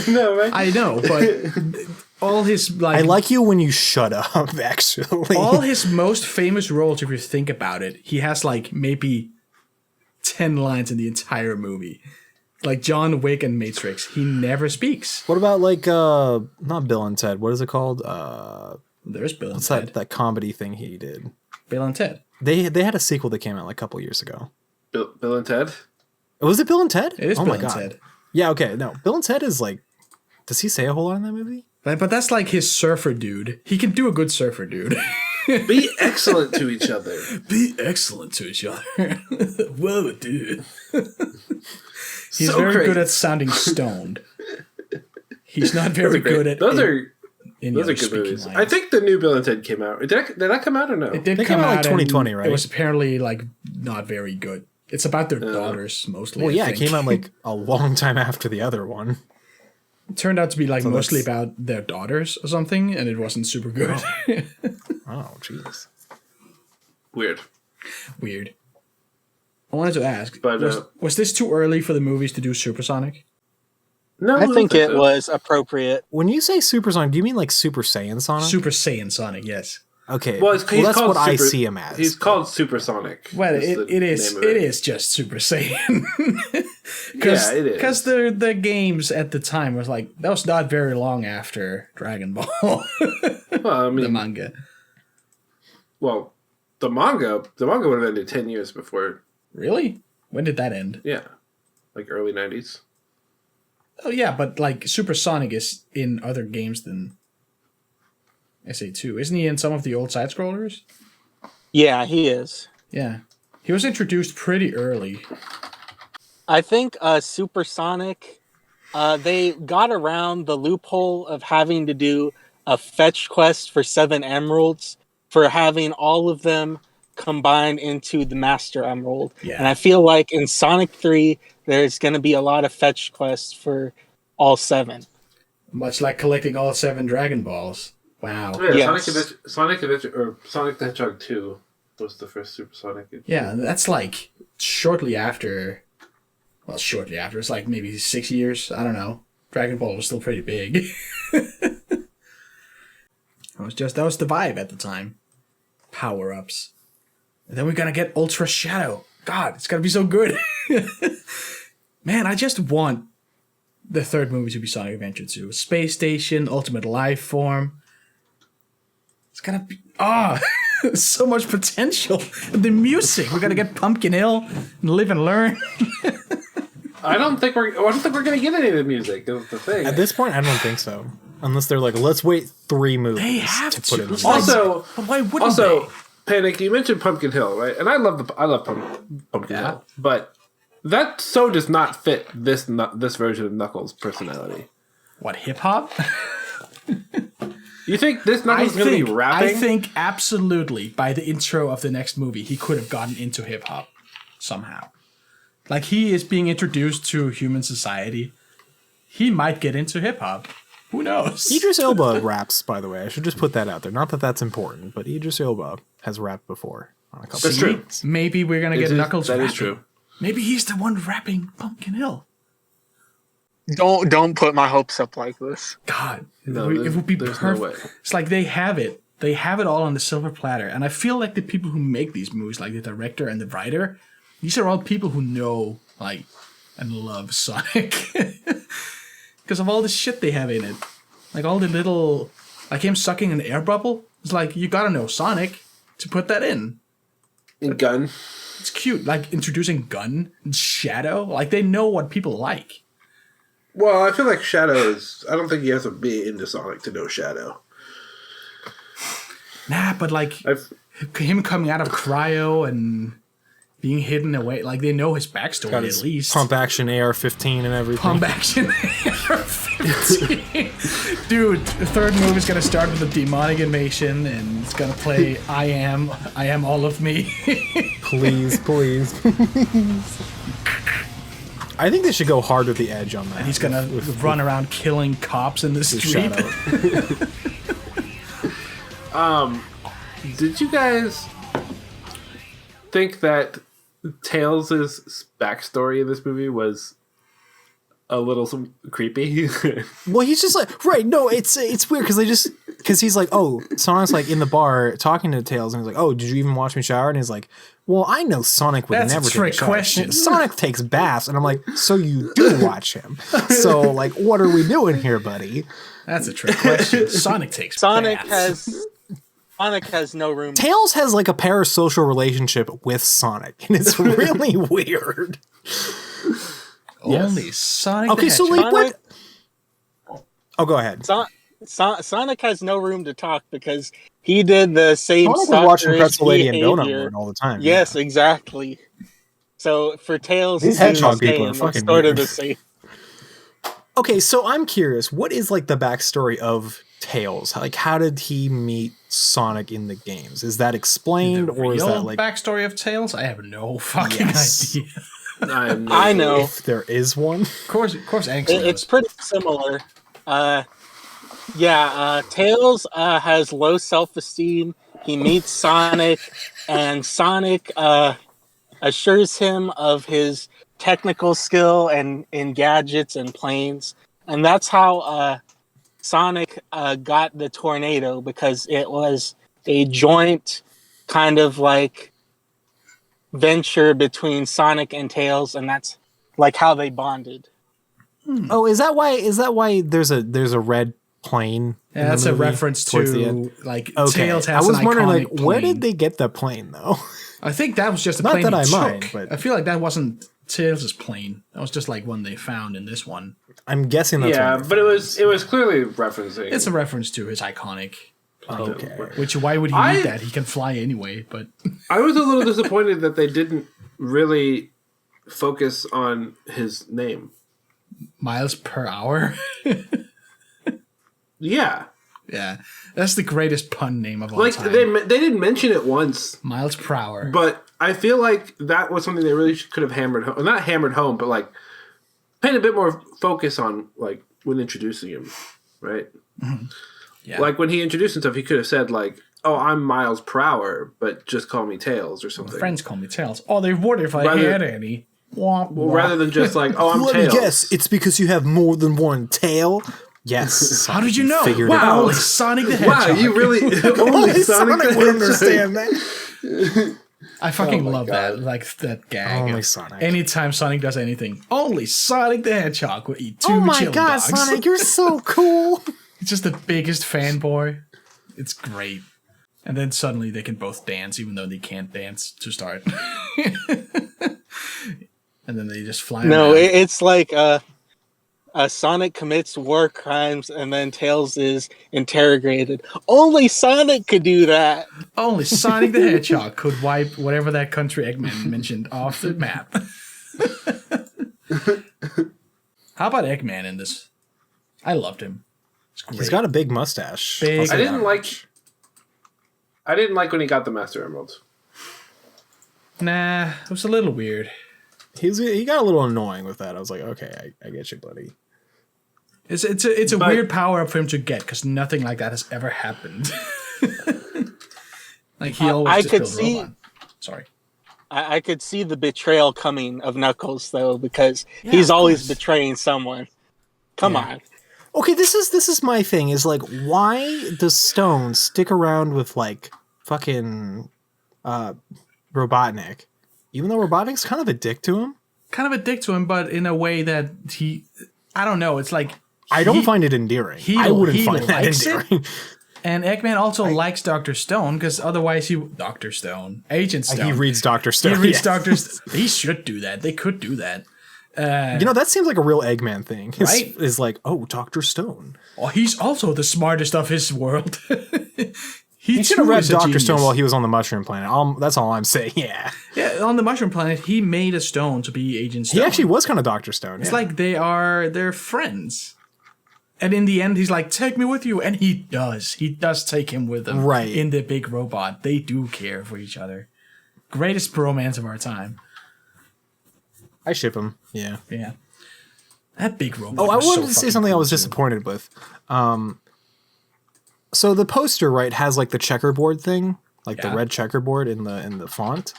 No, right? I know, but all his I like you when you shut up. Actually, all his most famous roles, if you think about it, he has like maybe 10 lines in the entire movie. Like John Wick and Matrix, he never speaks. What about like not Bill and Ted? What is it called? There's Bill and What's Ted. that comedy thing he did? Bill and Ted. They had a sequel that came out like a couple years ago. Bill and Ted. Was it Bill and Ted? It is oh Bill my and god. Ted. Yeah, okay. No, Bill and Ted is like. Does he say a whole lot in that movie? But that's like his surfer dude. He can do a good surfer dude. Be excellent to each other. Be excellent to each other. Whoa, dude. He's So very great. good at sounding stoned. He's not very good at those are any those other are good speaking movies. lines. I think the new Bill and Ted came out. Did that come out or no? It did They come came out like and 2020, right? It was apparently like not very good. It's about their daughters mostly. Well, I yeah, it think. came out like a long time after the other one. It turned out to be like So mostly that's- about their daughters or something, and it wasn't super good. Oh, jeez. Weird. Weird. I wanted to ask, But, was this too early for the movies to do Supersonic? No, I think it so. was appropriate. When you say Super Sonic, do you mean like Super Saiyan Sonic? Super Saiyan Sonic, yes. Okay. Well, Well, he's that's called what I Super- see him as. He's called Supersonic. Well, is the it is name of it is just Super Saiyan. Yeah, it is. Because the games at the time was like that was not very long after Dragon Ball, Well, I the mean, manga. well, the manga would have ended 10 years before. Really? When did that end? Yeah, like early 90s. Oh yeah, but like Supersonic is in other games than SA2. Isn't he in some of the old side scrollers? Yeah, he is. Yeah. He was introduced pretty early. I think Supersonic, they got around the loophole of having to do a fetch quest for 7 emeralds for having all of them combined into the Master Emerald. Yeah. And I feel like in Sonic 3, there's going to be a lot of fetch quests for all 7. Much like collecting all 7 Dragon Balls. Wow. Yeah, Yes. Sonic Adventure, or Sonic the Hedgehog 2 was the first Supersonic. Yeah, that's like shortly after. Well, shortly after. It's like maybe 6 years. I don't know. Dragon Ball was still pretty big. That was the vibe at the time. Power-ups. And then we're gonna get Ultra Shadow. God, it's gonna be so good. Man, I just want the third movie to be Sonic Adventure 2. Space Station, Ultimate Life Form. It's gonna be so much potential. And the music, we're gonna get Pumpkin Hill and Live and Learn. I don't think we're gonna get any of the music. Is the thing. At this point, I don't think so. Unless they're like, let's wait 3 movies They have to put it in. to. The Also, But why wouldn't also, Panic. You mentioned Pumpkin Hill, right? And I love Pumpkin Hill, but that so does not fit this version of Knuckles' personality. What, hip hop? You think this Knuckles is going to be rapping? I think absolutely by the intro of the next movie, he could have gotten into hip hop somehow. Like, he is being introduced to human society. He might get into hip hop. Who knows? Idris Elba raps, by the way. I should just put that out there. Not that that's important, but Idris Elba has rapped before on a couple That's of true. movies. Maybe we're gonna get Knuckles. That rapping. is true. Maybe he's the one rapping Pumpkin Hill. Don't put my hopes up like this. God, No, it would be there's no perfect. way. It's like they have it. They have it all on the silver platter. And I feel like the people who make these movies, like the director and the writer, these are all people who know, like, and love Sonic. Because of all the shit they have in it. Like all the little, like him sucking an air bubble. It's like, you gotta know Sonic to put that in. In Gun. It's cute. Like introducing Gun and Shadow. Like they know what people like. Well, I feel like Shadow is... I don't think you have to be into Sonic to know Shadow. Nah, but like him coming out of cryo and being hidden away, like they know his backstory Got at his least. pump action AR-15 and everything. Pump action. AR-15. Dude, the third movie is gonna start with a demonic invasion, and it's gonna play I am all of me. Please. I think they should go hard with the edge on that. He's gonna run around killing cops in the street. Did you guys think that Tails' backstory in this movie was a little creepy? Well, he's just like, right, no, it's weird because he's like, oh, Sonic's like in the bar talking to Tails and he's like, oh, did you even watch me shower? And he's like, well, I know Sonic would That's never a trick take a shower. question. Sonic takes baths. And I'm like, so you do watch him. So like, what are we doing here, buddy? That's a trick question. Sonic takes Sonic baths. has no room. Tails has like a parasocial relationship with Sonic, and it's really weird. Only Sonic. Okay, the so Hedgehog. like what? Oh, go ahead. Sonic has no room to talk because he did the same Sonic was watching stalkerish Pretzel Lady and Donut behavior. Lord all the time. Yes, exactly. So for Tails, These to do hedgehog the people are same, fucking it's sort weird. of the same. Okay, so I'm curious. What is like the backstory of Tails? Like, how did he meet Sonic in the games? Is that explained, The or is real that like backstory of Tails? I have no fucking Yes. idea. I know. if there is one? Of course, Angst It's knows. pretty similar. Tails has low self-esteem. He meets Sonic, and Sonic assures him of his technical skill and in gadgets and planes, and that's how Sonic got the tornado, because it was a joint kind of like venture between Sonic and Tails, and that's like how they bonded. Oh, is that why there's a red plane? Yeah, in the that's a movie reference towards the to end? like Okay, Tails I has was an wondering like iconic where plane. did they get the plane though? I think that was just a Not plane that he I took. mind, but- I feel like that wasn't Tails' plane. That was just like one they found in this one. I'm guessing that's Yeah, what but it was clearly referencing. It's a reference to his iconic plane. Okay. Which, why would he need that? He can fly anyway, but... I was a little disappointed that they didn't really focus on his name. miles per hour? Yeah, Yeah. That's the greatest pun name of all like time. they didn't mention it once, Miles per hour. but I feel like that was something they really could have hammered home. Not hammered home, but like paint a bit more focus on, like when introducing him, right? Yeah. Like when he introduced himself, he could have said like, "Oh, I'm miles per hour, but just call me Tails" or something. Friends call me Tails. Oh, they would if I Rather- had any. Womp, Well, womp. rather than just like, "Oh, I'm Let me Tails." guess, it's because you have more than one tail. Yes. How did you know? Figured Wow. it out. Only Sonic the Wow, Hedgehog. you really only Sonic the would Hedgehog. understand that. I fucking Oh my love God. that, like that gag. Only of Sonic. Anytime Sonic does anything, only Sonic the Hedgehog will eat two Oh my chili god, dogs. Sonic, you're so cool. He's just the biggest fanboy. It's great. And then suddenly they can both dance, even though they can't dance to start. And then they just fly No, around. it's like Sonic commits war crimes, and then Tails is interrogated. Only Sonic could do that. Only Sonic the Hedgehog could wipe whatever that country Eggman mentioned off the map. How about Eggman in this? I loved him. It's great. He's got a big mustache. Big- I'll say I didn't that like. much. I didn't like when he got the Master Emeralds. Nah, it was a little weird. He got a little annoying with that. I was like, okay, I get you, buddy. It's a But- weird power up for him to get because nothing like that has ever happened. Like he always I just could built a see- robot. Sorry. I could see the betrayal coming of Knuckles though, because Yeah, he's of always course. betraying someone. Come on. Okay, this is my thing. Is like, why does Stone stick around with like fucking Robotnik, even though Robotnik's kind of a dick to him? Kind of a dick to him, but in a way that I don't know. It's like I don't find it endearing. I wouldn't find that likes it. endearing. And Eggman also likes Dr. Stone because otherwise Agent Stone. He reads Dr. Stone. He reads yeah. Dr. He should do that. They could do that. You know, that seems like a real Eggman thing. Right? Is like, oh, Dr. Stone. Oh, he's also the smartest of his world. He should have too read is a Dr. Stone genius. while he was on the Mushroom Planet. That's all I'm saying. Yeah. Yeah, on the Mushroom Planet, he made a stone to be Agent Stone. He actually was kind of Dr. Stone. It's yeah. like they're friends. And in the end, he's like, take me with you. And he does. He does take him with him. Right. In the big robot. They do care for each other. Greatest bromance of our time. I ship him. Yeah. Yeah. That big robot. Oh, I was wanted so to say fucking something I cool, was too. disappointed with. So the poster, right, has like the checkerboard thing, like Yeah. the red checkerboard in the font,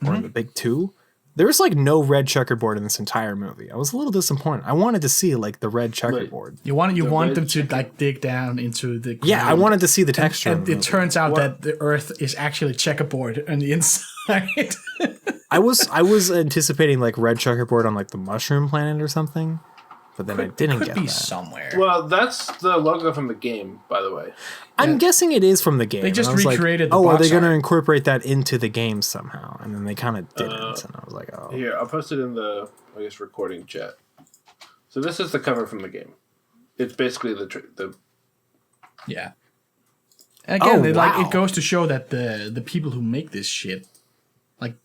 or in the big two. There's like no red checkerboard in this entire movie. I was a little disappointed. I wanted to see like the red checkerboard. You want red them to like dig down into the Yeah, I ground. wanted to see the texture. And of the it movie. turns out that the Earth is actually checkerboard on the inside. I was anticipating like red checkerboard on like the Mushroom Planet or something, but then I didn't Could get be that. somewhere. Well, that's the logo from the game, by the way. I'm guessing it is from the game. They just And I was like, recreated the oh, are box they going to art. incorporate that into the game somehow? And then they kind of didn't. And I was like, oh. Here, I'll post it in the, I guess, recording chat. So this is the cover from the game. It's basically the Yeah. And again, Oh, wow. it goes to show that the people who make this shit, like,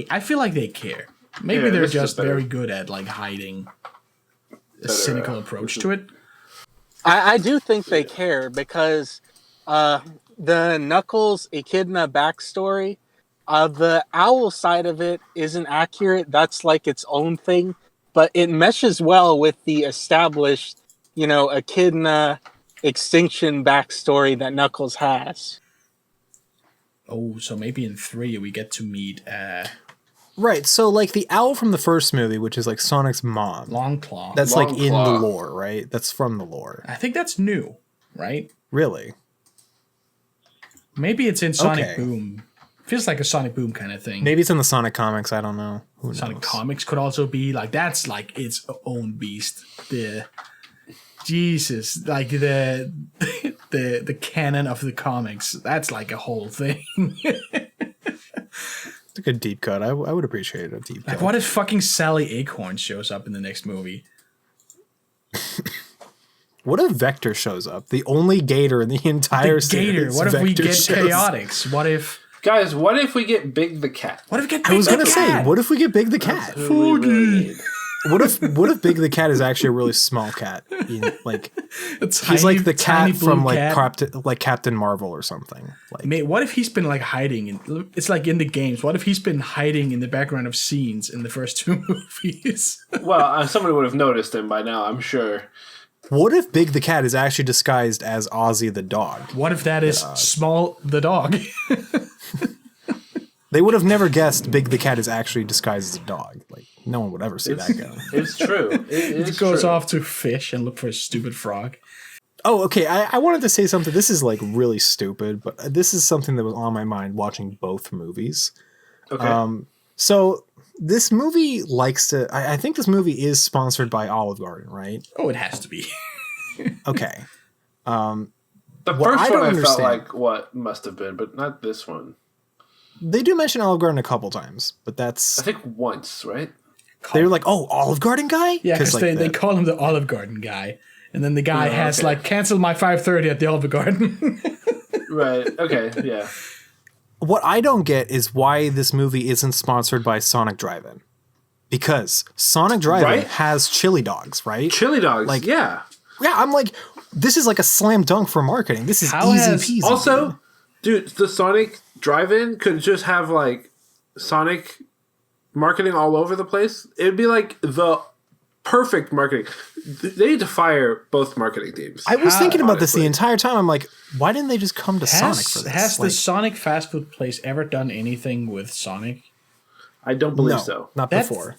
I feel like they care. Maybe Yeah, they're this is just better. very good at like hiding a cynical approach to it. I do think they care because the Knuckles Echidna backstory, the owl side of it isn't accurate. That's like its own thing, but it meshes well with the established, Echidna extinction backstory that Knuckles has. Oh, so maybe in 3 we get to meet Right, so like the owl from the first movie, which is like Sonic's mom. Longclaw. That's like in the Longclaw. lore, right? That's from the lore. I think that's new, right? Really? Maybe it's in Sonic Okay. Boom. Feels like a Sonic Boom kind of thing. Maybe it's in the Sonic comics. I don't know. Who Sonic knows? Comics could also be like that's like its own beast. The Jesus, like the the canon of the comics. That's like a whole thing. It's a good deep cut. I would appreciate a deep cut. Like, what if fucking Sally Acorn shows up in the next movie? What if Vector shows up? The only gator in the entire The Gator. series. What if we Vector get shows- Chaotix? What if guys. What if we get Big the Cat? we get? I was Big gonna the say, Cat? what if we get Big the Cat? Who we really need. What if Big the Cat is actually a really small cat? Like A he's tiny- like the tiny cat blue from cat? like Captain Marvel or something. Like What if he's been like hiding in? It's like in the games. What if he's been hiding in the background of scenes in the first 2 movies? Well, somebody would have noticed him by now, I'm sure. what if Big the Cat is actually disguised as Ozzy the dog? What if that is Small the dog? They would have never guessed Big the Cat is actually disguised as a dog. Like no one would ever see that guy. It's true. It He is goes true. off to fish and look for a stupid frog. Oh, okay. I wanted to say something. This is like really stupid, but this is something that was on my mind watching both movies. Okay. So this movie likes to. I think this movie is sponsored by Olive Garden, right? Oh, it has to be. Okay. The what first I don't one I felt understand- like what must have been, but not this one. They do mention Olive Garden a couple times, but that's I think once, right? they're like, oh, Olive Garden guy? Yeah, because like they call him the Olive Garden guy. And then the guy Oh, has okay. like, cancel my 5:30 at the Olive Garden. Right. Okay. Yeah. What I don't get is why this movie isn't sponsored by Sonic Drive-In. Because Sonic Drive-In Right? has chili dogs, right? Chili dogs. Like- yeah. Yeah, I'm like, this is like a slam dunk for marketing. This is How easy has- peasy. Also, dude, the Sonic Drive-In could just have like Sonic marketing all over the place. It'd be like the perfect marketing. They need to fire both marketing teams. I was thinking about this the honestly. entire time. I'm like, why didn't they just come to Sonic for this? Has the Like, Sonic fast food place ever done anything with Sonic? I don't believe no, so. not That before.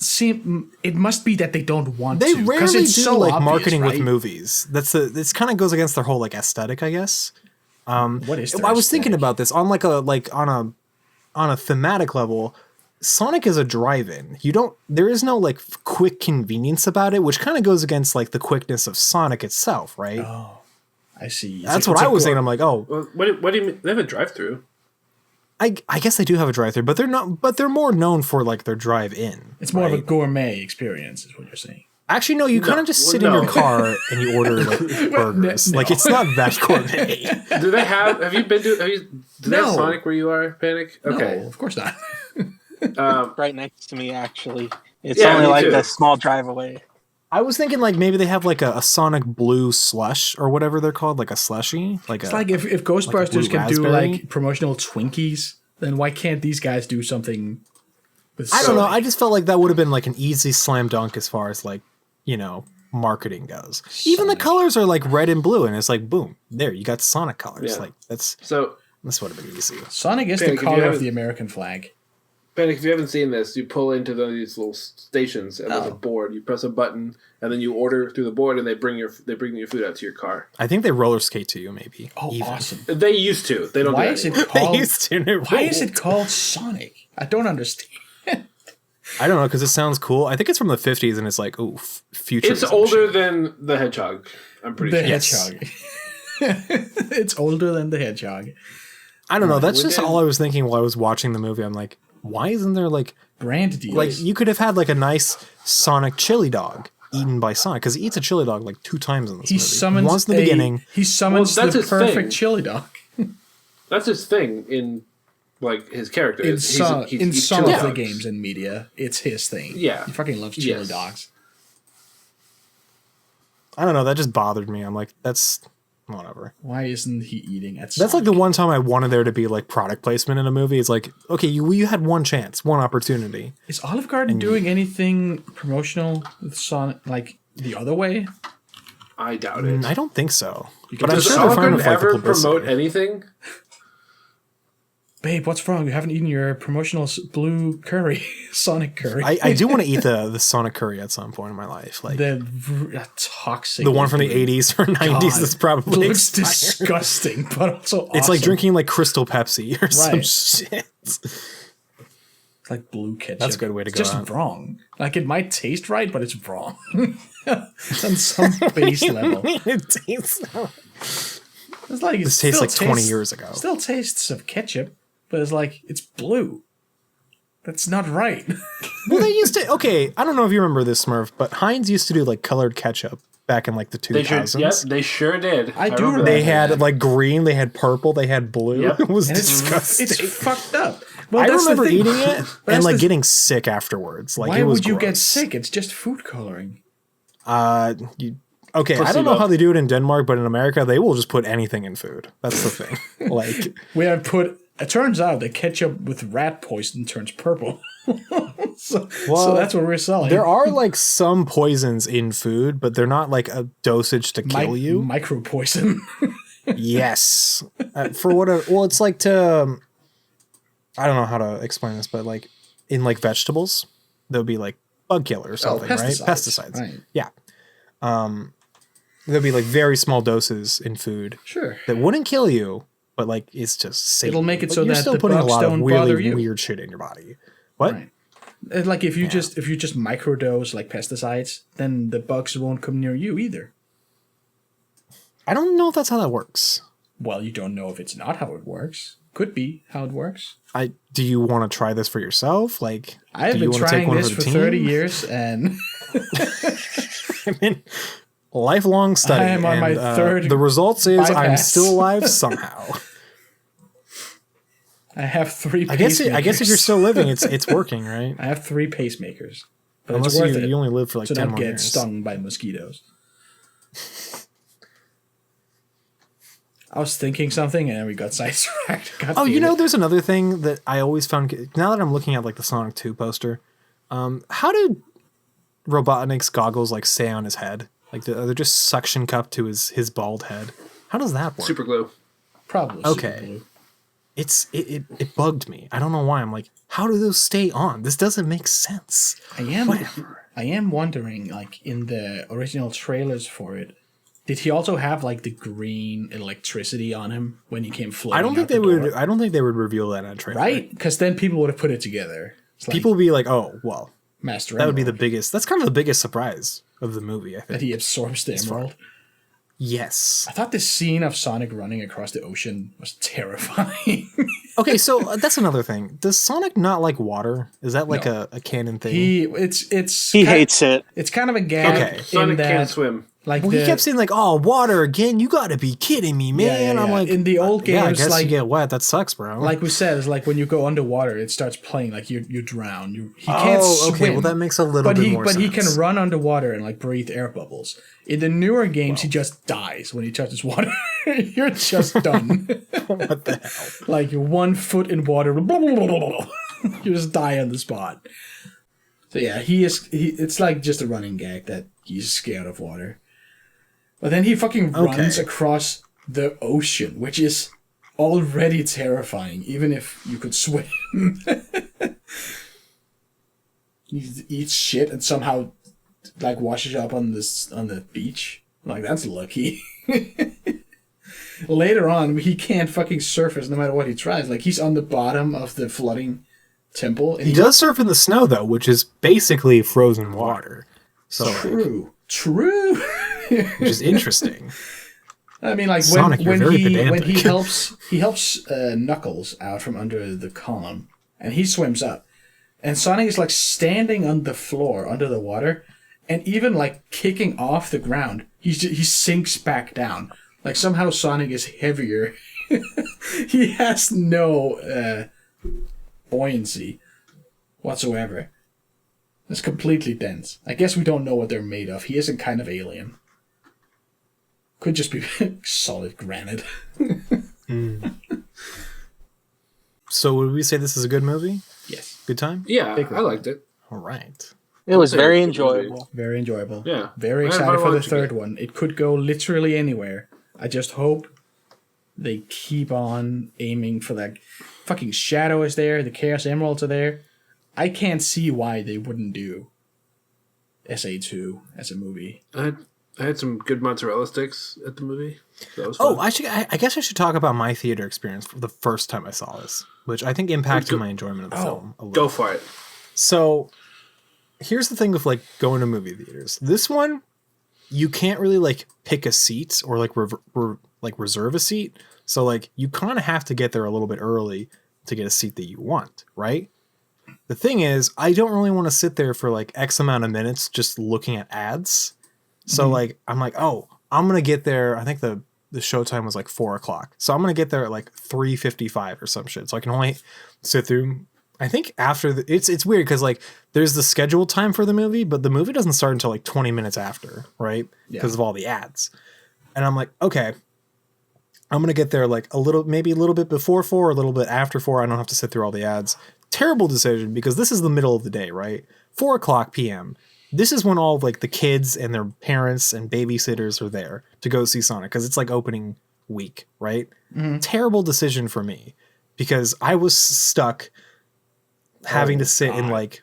it must be that they don't want They to. 'cause rarely it's do so like obvious, marketing with right? movies. This kind of goes against their whole like aesthetic, I guess. What is their I was thinking aesthetic? about this on on a thematic level. Sonic is a drive-in. There is no like quick convenience about it, which kind of goes against like the quickness of Sonic itself, right? Oh, I see. That's what I was saying. I'm like, oh, Well, what do you mean? They have a drive-through. I guess they do have a drive-through, but they're not. But they're more known for like their drive-in. It's more of a right? gourmet experience, is what you're saying. Actually, no. You kind of just sit in no. your car and you order like burgers. no. Like it's not that gourmet. Do they have? Have you been to? Do they have No. Sonic where you are? Panic. Okay. No, of course not. Right next to me, actually. It's Yeah, only me like too. a small drive away. I was thinking like maybe they have like a Sonic Blue slush or whatever they're called, like a slushy. It's like if Ghostbusters blue can do raspberry? like promotional Twinkies, then why can't these guys do something with I don't know. Sonic? I just felt like that would have been like an easy slam dunk as far as like, marketing goes. Even the Sonic. colors are like red and blue, and it's like boom, there you got Sonic colors. Yeah. Like this So, would have been easy. Sonic is Panic, the if you color of haven't- the American flag. Panic, if you haven't seen this, you pull into these little stations and there's a board. You press a button and then you order through the board, and they bring your food out to your car. I think they roller skate to you, maybe. Oh, even. awesome! They used to. They don't. Why do is that it anymore. They called? used to, and it Why is ruled. it called Sonic? I don't understand. I don't know because it sounds cool. I think it's from the 50s, and it's like future. It's older than the Hedgehog. I'm pretty The sure. Yes. Hedgehog. It's older than the Hedgehog. I don't know. That's we just did- all I was thinking while I was watching the movie. I'm like, why isn't there like Brand deals. like you could have had like a nice Sonic chili dog eaten by Sonic because he eats a chili dog like 2 times in this he movie. summons Once in the beginning. He summons Well, that's the his perfect thing. chili dog. That's his thing in like his character. In He's some he's of chili the dogs. games and media, it's his thing. Yeah. He fucking loves chili Yes. dogs. I don't know. That just bothered me. I'm like, that's whatever. Why isn't he eating at That's like Sonic? the one time I wanted there to be like product placement in a movie. It's like, okay, you had one chance, one opportunity. Is Olive Garden doing anything promotional with Sonic like the other way? I doubt it. I don't think so. But I'm Does sure they're Olive fine Garden with like the ever publicity. promote anything? Babe, what's wrong? You haven't eaten your promotional blue curry, Sonic curry. I do want to eat the Sonic curry at some point in my life. Like the toxic. the one from the 80s or 90s is probably looks expired. disgusting, but also It's like awesome. drinking like Crystal Pepsi or some Right. shit. It's like blue ketchup. That's a good way to It's go just out. wrong. Like it might taste right, but it's wrong on some base level. It tastes. It's like This tastes like 20 years ago. Still tastes of ketchup, but it's like it's blue. That's not right. Well, they used to. Okay, I don't know if you remember this, Smurf, but Heinz used to do like colored ketchup back in like the 2000s. They sure, yep, they sure did. I do remember They that. had like green, they had purple, they had blue. Yep. It was And disgusting. it's fucked up. Well, I that's the remember thing. eating it That's and like the- getting sick afterwards. Like Why it was would you get gross. sick? It's just food coloring. Okay, I don't know Placebo. how they do it in Denmark, but in America, they will just put anything in food. That's the thing. Like, We have put. It turns out that ketchup with rat poison turns purple. so that's what we're selling. there are like some poisons in food, but they're not like a dosage to kill you. Micro poison. Yes. For what? Well, it's like to. I don't know how to explain this, but like in like vegetables, there'll be like bug killer or something, right? Pesticides. Right. Yeah. there'd be like very small doses in food Sure. that wouldn't kill you, but like it's just safe. It'll make it But so you're that still the putting a bugs lot of don't bother really you. weird shit in your body. What? Right. Like if you just microdose like pesticides, then the bugs won't come near you either. I don't know if that's how that works. Well, you don't know if it's not how it works. Could be how it works. Do you want to try this for yourself? Like, I have do you been wanna take trying one this the for team? 30 years, and I mean, lifelong study. I am on my third The results is I'm bypass. still alive somehow. I have 3 I guess if you're pacemakers. still living, it's working, right? I have 3 pacemakers. But Unless it's worth it you only live for like to 10 not more get years. stung by mosquitoes. I was thinking something, and then we got sidetracked. Oh, you know, there's another thing that I always found. Now that I'm looking at like the Sonic 2 poster, how did Robotnik's goggles like stay on his head? Like they're just suction cupped to his bald head. How does that work? Super glue. Probably Okay. super glue. It bugged me. I don't know why. I'm like, how do those stay on? This doesn't make sense. I am wondering, like in the original trailers for it, did he also have like the green electricity on him when he came floating? I don't think out the they would. door? I don't think they would reveal that in a trailer. Right? Because then people would have put it together. It's like People would be like, oh, well, Master that would be the Emerald, biggest. That's kind of the biggest surprise of the movie, I think. that he absorbs the emerald. Yes. I thought the scene of Sonic running across the ocean was terrifying. Okay, so that's another thing. Does Sonic not like water? Is that like a canon thing? He He hates it. It's kind of a gag. Okay. in Sonic that, can't swim. Like Well, he kept saying like, "Oh, water again? You got to be kidding me, man!" I'm like, in the old yeah, I games, guess like you get wet. That sucks, bro. like we said, it's like when you go underwater, it starts playing like you drown. He can't swim. okay. Well, that makes a little bit more sense. He can run underwater and like breathe air bubbles. In the newer games, he just dies when he touches water. You're just done. What the hell? Like 1 foot in water, you just die on the spot. So yeah, it's like just a running gag that he's scared of water. But then he fucking runs across the ocean, which is already terrifying, even if you could swim. He eats shit and somehow like washes up on the beach. Like, that's lucky. Later on, he can't fucking surface no matter what he tries. Like, he's on the bottom of the flooding temple. And He does surf in the snow though, which is basically frozen water. So True. which is interesting. I mean, like Sonic, you're when very he pedantic. helps Knuckles out from under the column, and he swims up, and Sonic is like standing on the floor under the water, and even like kicking off the ground, he sinks back down. Like somehow Sonic is heavier. He has no buoyancy whatsoever. It's completely dense. I guess we don't know what they're made of. He is a kind of alien. Could just be solid granite. So would we say this is a good movie? Yes. Good time? Yeah, I liked it. All right. It was very Yeah. enjoyable. Very enjoyable. Yeah. Very I had excited fun for the watching third it. one. It could go literally anywhere. I just hope they keep on aiming for that. Fucking Shadow is there. The Chaos Emeralds are there. I can't see why they wouldn't do SA2 as a movie. I had some good mozzarella sticks at the movie. That was Oh, fun. I guess I should talk about my theater experience for the first time I saw this, which I think impacted my enjoyment of the film a little. Go for it. So, here's the thing with like going to movie theaters. This one, you can't really like pick a seat or like reserve a seat. So like you kind of have to get there a little bit early to get a seat that you want, right? The thing is, I don't really want to sit there for like X amount of minutes just looking at ads. So like I'm like, oh, I'm gonna get there. I think the showtime was like 4:00, so I'm gonna get there at like 3:55 or some shit. So I can only sit through. I think after it's weird because like there's the scheduled time for the movie, but the movie doesn't start until like 20 minutes after, right? Because of all the ads. And I'm like, okay, I'm gonna get there like maybe a little bit before 4, a little bit after 4. I don't have to sit through all the ads. Terrible decision because this is the middle of the day, right? 4:00 p.m. This is when all of like the kids and their parents and babysitters are there to go see Sonic because it's like opening week, right? Terrible decision for me because I was stuck having to sit in like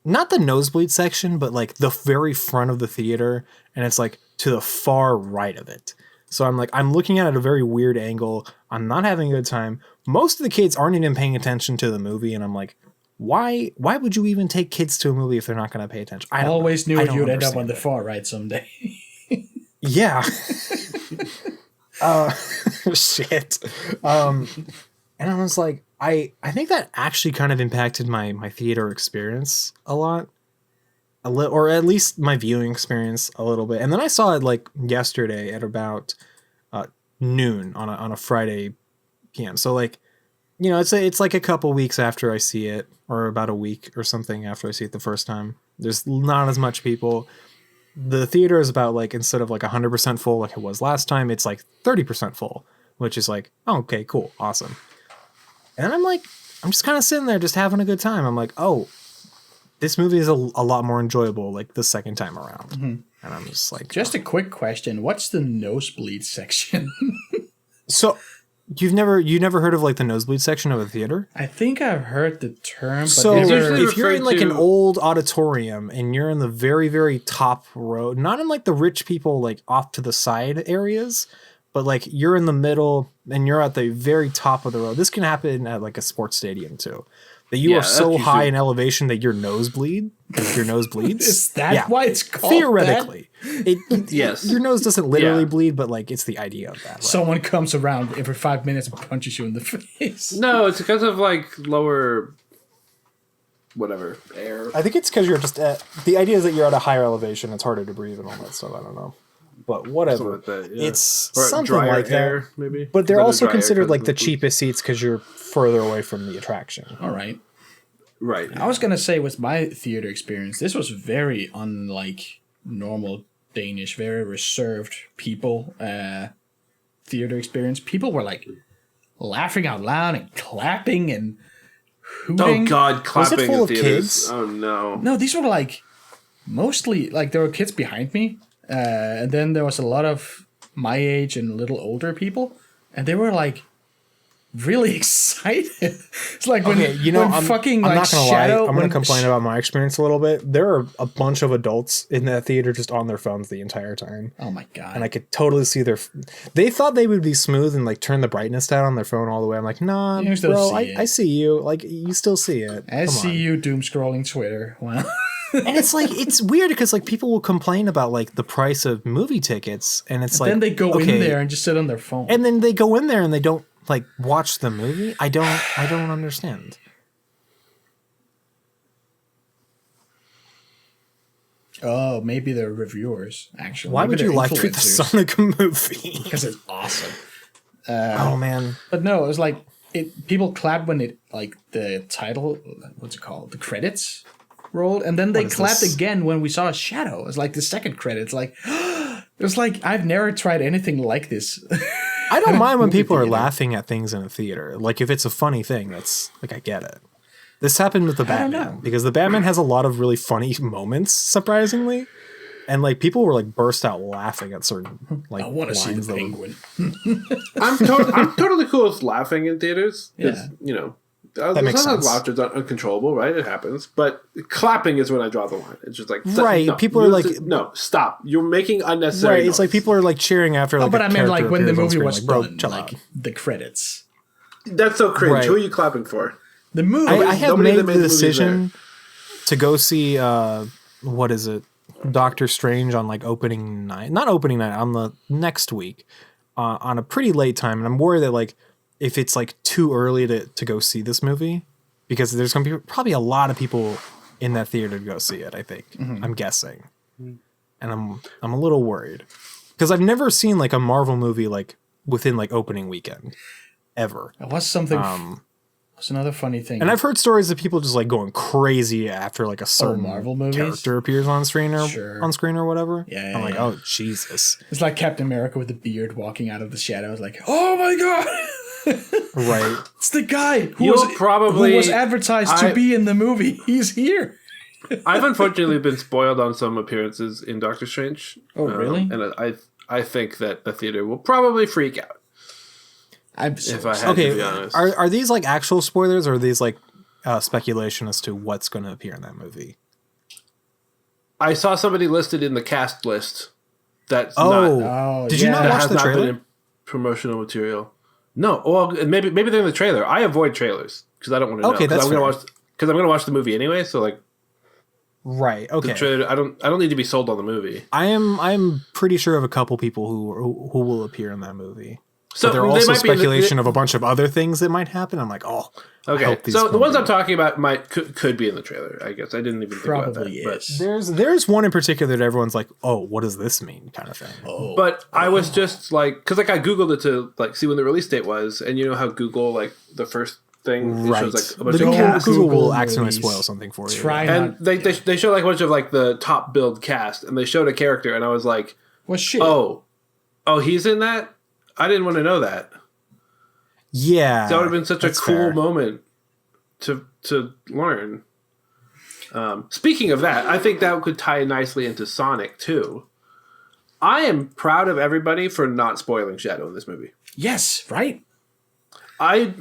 not the nosebleed section, but like the very front of the theater, and it's like to the far right of it. So I'm looking at it at a very weird angle. I'm not having a good time. Most of the kids aren't even paying attention to the movie, and I'm like, why would you even take kids to a movie if they're not going to pay attention? I always knew you'd end up on the far right someday. Yeah. Shit. And I was like, I think that actually kind of impacted my theater experience a lot. Or at least my viewing experience a little bit. And then I saw it like yesterday at about noon on a Friday PM. So like, you know, it's like a couple weeks after I see it, or about a week or something after I see it the first time. There's not as much people. The theater is about like, instead of like 100% full like it was last time, it's like 30% full, which is like, oh, okay, cool, awesome. And I'm like, I'm just kind of sitting there just having a good time. I'm like, oh, this movie is a lot more enjoyable like the second time around. Mm-hmm. And I'm just like... Just a quick question. What's the nosebleed section? So, you never heard of like the nosebleed section of a theater? I think I've heard the term, but so if you're in like to... an old auditorium and you're in the very, very top row, not in like the rich people like off to the side areas, but like you're in the middle and you're at the very top of the row. This can happen at like a sports stadium too. That you are so high in elevation that your nose bleeds. Is that why it's called theoretically? Yes. Your nose doesn't literally bleed, but like it's the idea of that. Right? Someone comes around every 5 minutes and punches you in the face. No, it's because of like lower, whatever, air. I think it's because you're just the idea is that you're at a higher elevation. It's harder to breathe and all that stuff. I don't know. But whatever. Like that, yeah. It's or something like air, that. Maybe. But they're also considered like the cheapest seats because you're further away from the attraction. All right. Right. I was going to say with my theater experience, this was very unlike normal Danish, very reserved people theater experience. People were like laughing out loud and clapping and hooting. Oh God, clapping was it full in of theaters. kids? Oh no. No, these were like mostly like there were kids behind me. And then there was a lot of my age and a little older people. And they were like really excited. It's like when, I'm fucking I'm not gonna lie. I'm gonna complain about my experience a little bit. There are a bunch of adults in that theater just on their phones the entire time. Oh my God. And I could totally see they thought they would be smooth and like turn the brightness down on their phone all the way. I'm like, nah, bro, I see you. Like you still see it. I see you doom scrolling Twitter. Wow. And it's like, it's weird because like people will complain about like the price of movie tickets, and it's like, then they go in there and just sit on their phone. And then they go in there and they don't like watch the movie. I don't understand. Oh, maybe they're reviewers, actually. Why maybe would you live tweet the Sonic movie? Because it's awesome. Oh man. But no, it was like people clapped when it like the title, what's it called? The credits rolled, and then they clapped again when we saw a shadow. It was like the second credits. Like it was like I've never tried anything like this. I don't mind when people are laughing at things in a theater. Like if it's a funny thing, that's like I get it. This happened with the Batman because the Batman has a lot of really funny moments, surprisingly, and like people were like burst out laughing at certain like. I want to see the Penguin. I'm totally cool with laughing in theaters. Yeah, you know. That makes sense. Laughter is uncontrollable, right? It happens. But clapping is when I draw the line. It's just like... Right. No, people are like... No, stop. You're making unnecessary Right. Noise. It's like people are like cheering after like but I mean like when the movie was like, done, like the credits. That's so cringe. Right. Who are you clapping for? The movie. I have made the decision to go see... what is it? Doctor Strange on like opening night. Not opening night. On the next week. On a pretty late time. And I'm worried that like... if it's like too early to go see this movie, because there's going to be probably a lot of people in that theater to go see it, I think. Mm-hmm. I'm guessing. And I'm a little worried because I've never seen like a Marvel movie like within like opening weekend ever. It was something. That's another funny thing. And I've heard stories of people just like going crazy after like a certain Marvel movies? character appears on screen or whatever. Yeah, I'm like, oh Jesus. It's like Captain America with the beard walking out of the shadows like, oh my God. Right. It's the guy who was advertised to be in the movie. He's here. I've unfortunately been spoiled on some appearances in Doctor Strange. Oh, really? And I think that the theater will probably freak out. If I had to be honest. Are these like actual spoilers, or are these like speculation as to what's going to appear in that movie? I saw somebody listed in the cast list That's Oh, not, did you not that watch has the not been trailer? in promotional material. No, well, maybe they're in the trailer. I avoid trailers because I don't want to know. Okay, that's I'm gonna watch the movie anyway. So like, Right. Okay. the trailer, I don't need to be sold on the movie. I'm pretty sure of a couple people who will appear in that movie. So But there are they also might be in the- speculation of a bunch of other things that might happen. I'm like, oh, I Okay, hope these so the won't ones be. I'm talking about could be in the trailer. I guess I didn't even think about Probably that. is. There's one in particular that everyone's like, oh, what does this mean, kind of thing. But I was just like, because like I googled it to like see when the release date was, and you know how Google like the first thing it Right. shows like a bunch The of cast, Google will Google accidentally movies. spoil something for you. Try and not. they show like a bunch of like the top build cast, and they showed a character, and I was like, Well, shit. oh, he's in that. I didn't want to know that. Yeah. That would have been such a that's cool fair. moment to learn. Speaking of that, I think that could tie nicely into Sonic too. I am proud of everybody for not spoiling Shadow in this movie. Yes, right? I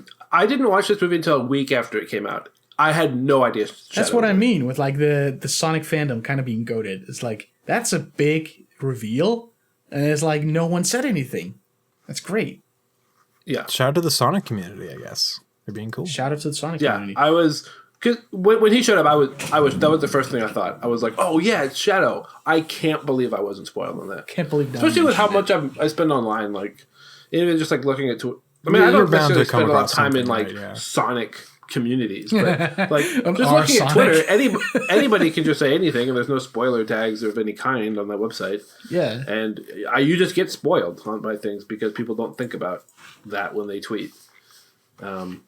didn't watch this movie until a week after it came out. I had no idea. That's Shadow what I was in it. mean with like the Sonic fandom kind of being goated. It's like, that's a big reveal, and it's like no one said anything. That's great. Yeah, Shout out to the Sonic community, I guess. They're being cool. Shout out to the Sonic yeah. community. I was because when he showed up, I was that was the first thing I thought. I was like, oh yeah, it's Shadow. I can't believe I wasn't spoiled on that. Can't believe that. Especially with how much I spend online, like even just like looking at. I mean, You're I don't bound to necessarily come spend a lot of across time in something, like right, yeah. Sonic communities, but like just our looking at Sonic. Twitter, anybody can just say anything, and there's no spoiler tags of any kind on that website. Yeah. And you just get spoiled by things because people don't think about that when they tweet. And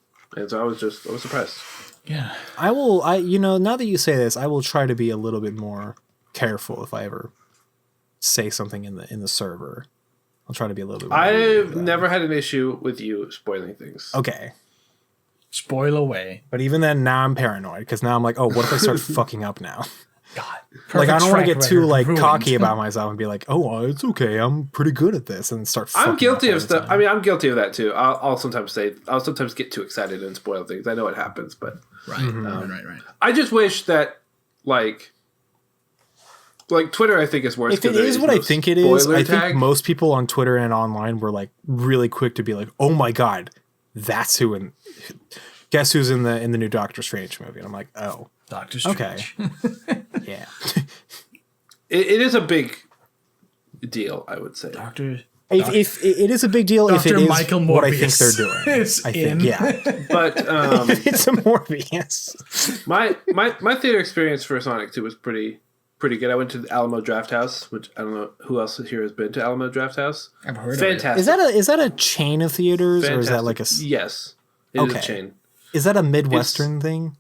so I was surprised. Yeah. Now that you say this, I will try to be a little bit more careful if I ever say something in the server. I'll try to be a little bit more I've never had an issue with you spoiling things. Okay. Spoil away. But even then, now I'm paranoid because now I'm like, oh, what if I start fucking up now? God. Like, I don't want to get too like ruined. cocky about myself and be like, oh, it's okay, I'm pretty good at this, and start. I'm fucking guilty up all of the stuff. time. I mean, I'm guilty of that too. I'll sometimes get too excited and spoil things. I know it happens, but Right. Right. I just wish that like Twitter, I think is worse. If it 'cause there is what I no think it is, spoiler I tag. think most people on Twitter and online were like really quick to be like, "Oh my god, that's who!" And guess who's in the new Doctor Strange movie? And I'm like, "Oh, Doctor Strange. okay, yeah." it is a big deal. I would say. Doctor. If it is a big deal, if it Dr. is Michael what I think Morbius they're doing, is I in. think yeah, But it's a Morbius. my theater experience for Sonic 2 was pretty good. I went to the Alamo Drafthouse, which I don't know who else here has been to Alamo Drafthouse. I've heard Fantastic. Is that a chain of theaters, or is that like a Yes, it is a chain. Is that a Midwestern thing?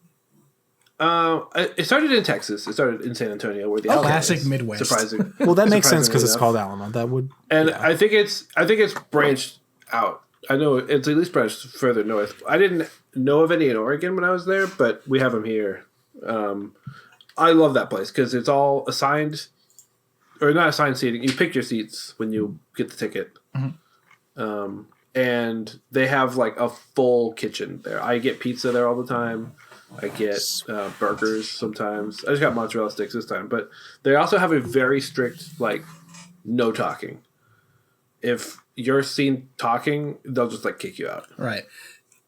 It started in Texas. It started in San Antonio, where the Alamo classic is. Midwest. Surprising. Well, that makes sense because Surprisingly it's enough. called Alamo. That would, And yeah. I think it's branched out. I know it's at least branched further north. I didn't know of any in Oregon when I was there, but we have them here. I love that place because it's all assigned, or not assigned seating. You pick your seats when you get the ticket. And they have like a full kitchen there. I get pizza there all the time. I get burgers sometimes. I just got mozzarella sticks this time. But they also have a very strict, like, no talking. If you're seen talking, they'll just, like, kick you out. Right.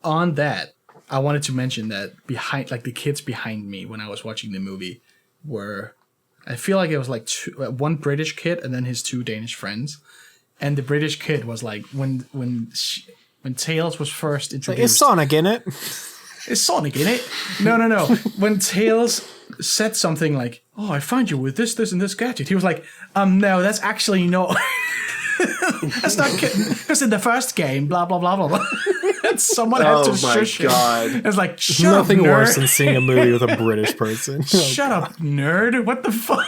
On that, I wanted to mention that behind, like the kids behind me when I was watching the movie were, I feel like it was like one British kid and then his two Danish friends. And the British kid was like, when Tails was first introduced. Is Sonic in it? Is Sonic in it? No. When Tails said something like, "Oh, I find you with this, and this gadget," he was like, no, that's actually not. That's not because in the first game, blah blah blah blah blah." And someone had to shush him. God. It's like, shut Nothing up, nerd. worse than seeing a movie with a British person. Shut up, nerd. What the fuck?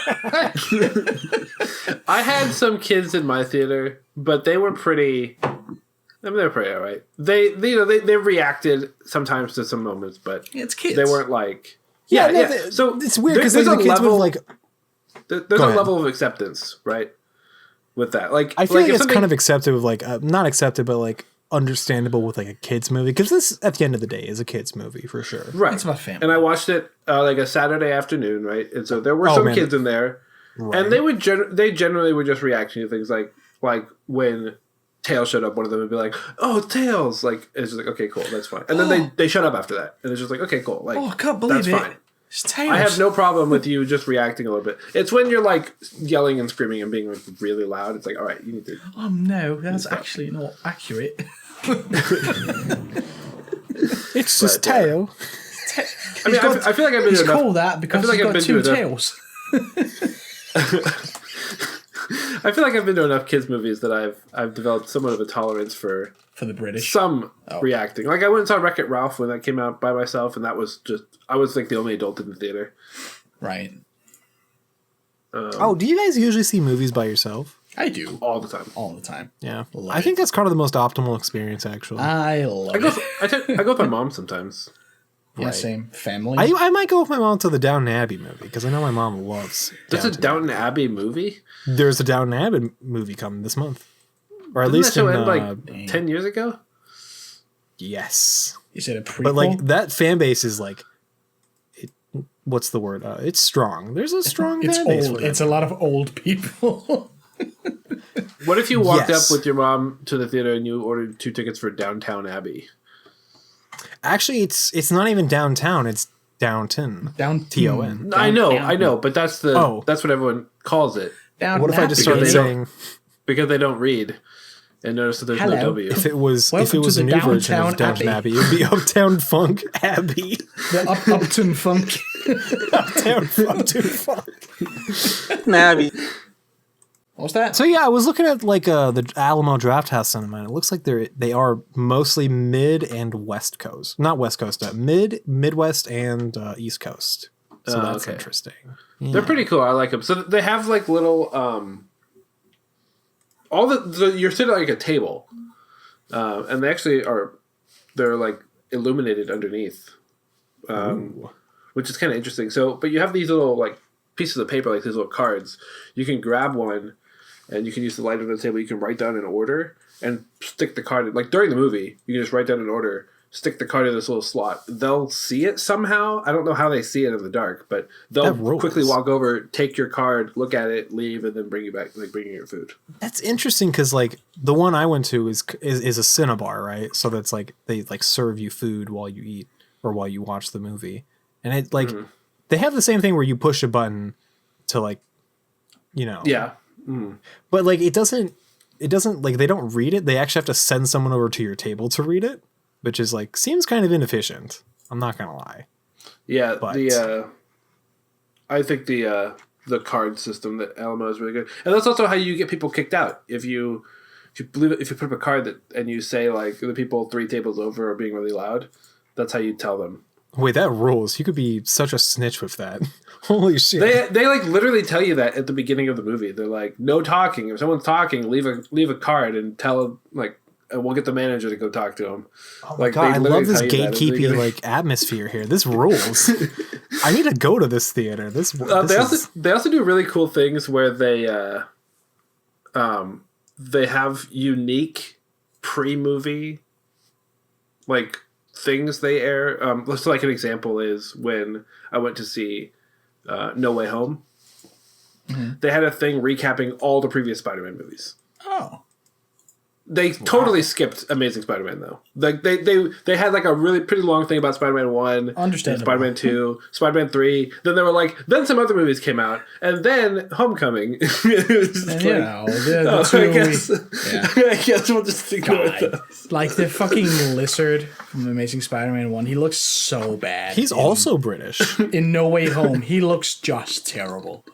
I had some kids in my theater, but they were pretty. I mean, they're pretty alright. They reacted sometimes to some moments, but It's kids. they weren't like. So it's weird because there's the a kids level with like. there's Go a ahead. level of acceptance, right? With that, like I feel like if it's something- kind of accepted with like not accepted, but like understandable with like a kids movie because this at the end of the day is a kids movie for sure. right. It's about family. And I watched it like a Saturday afternoon, right? And so there were some man. kids in there, And they generally were just reacting to things like when Tails showed up, one of them would be like, "Oh, Tails!" Like it's just like, okay, cool, that's fine. And then they shut up after that, and it's just like, okay, cool, like I can't believe that's fine. It's Tails. I have no problem with you just reacting a little bit. It's when you're like yelling and screaming and being like really loud. It's like, all right, you need to. Oh no, that's actually not accurate. It's just tail. I mean, I feel like I've been. He's called that because he's got two tails. I feel like I've been to enough kids movies that I've developed somewhat of a tolerance for the British some reacting. Like I went and saw Wreck-It Ralph when that came out by myself, and that was just I was like the only adult in the theater. Right. Do you guys usually see movies by yourself? I do all the time. All the time. Yeah, I think that's kind of the most optimal experience. Actually, I love it. I go with my mom sometimes. Yeah, same. Family. I might go with my mom to the Downton Abbey movie because I know my mom loves. There's a Downton Abbey movie? There's a Downton Abbey movie coming this month, or at Didn't least that show in end like 10 years ago. Yes. Is it a prequel? But like that fan base is like, what's the word? It's strong. There's a strong fan base. It's a lot of old people. What if you walked up with your mom to the theater and you ordered 2 tickets for Downtown Abbey? Actually, it's not even downtown. It's Downton. T-O-N. I know, but that's that's what everyone calls it. What if I just started saying because they don't read and notice that there's no W? If it was a new version of Downton Abbey, it would be Uptown Funk Abbey. The Upton Funk. Uptown Funk. Abbey. What's that? So yeah, I was looking at like the Alamo Drafthouse Cinema, and it looks like they are mostly mid and west coast, not west coast, Midwest and East Coast. So that's interesting. Yeah. They're pretty cool. I like them. So they have like little all you're sitting at like a table, and they actually they're like illuminated underneath, which is kind of interesting. So, but you have these little like pieces of paper, like these little cards. You can grab one. And you can use the light on the table. You can write down an order and stick the card in. Like during the movie, you can just write down an order, stick the card in this little slot. They'll see it somehow. I don't know how they see it in the dark, but they'll quickly walk over, take your card, look at it, leave, and then bring you back, like bring you your food. That's interesting because like the one I went to is a Cinebar, right? So that's like they like serve you food while you eat or while you watch the movie, and it like they have the same thing where you push a button to like, yeah. But like it doesn't like they don't read it. They actually have to send someone over to your table to read it, which is like seems kind of inefficient. I'm not gonna lie. Yeah, but I think the card system that Alamo is really good, and that's also how you get people kicked out. If you put up a card and you say like the people 3 tables over are being really loud, that's how you tell them. Wait, that rules. You could be such a snitch with that. Holy shit. They like literally tell you that at the beginning of the movie. They're like, no talking. If someone's talking, leave a card and tell them, like, and we'll get the manager to go talk to them. Oh my God, I love this gatekeeping like atmosphere here. This rules. I need to go to this theater. They also do really cool things where they have unique pre-movie like things they air. So like an example is when I went to see No Way Home. Mm-hmm. They had a thing recapping all the previous Spider-Man movies. Oh. They totally skipped Amazing Spider-Man though. Like they had like a really pretty long thing about Spider-Man 1, understandable, Spider-Man 2, Spider-Man 3. Then they were like, then some other movies came out, and then Homecoming. I guess we'll just ignore those. Like the fucking lizard from Amazing Spider-Man 1. He looks so bad. He's also British. In No Way Home, he looks just terrible.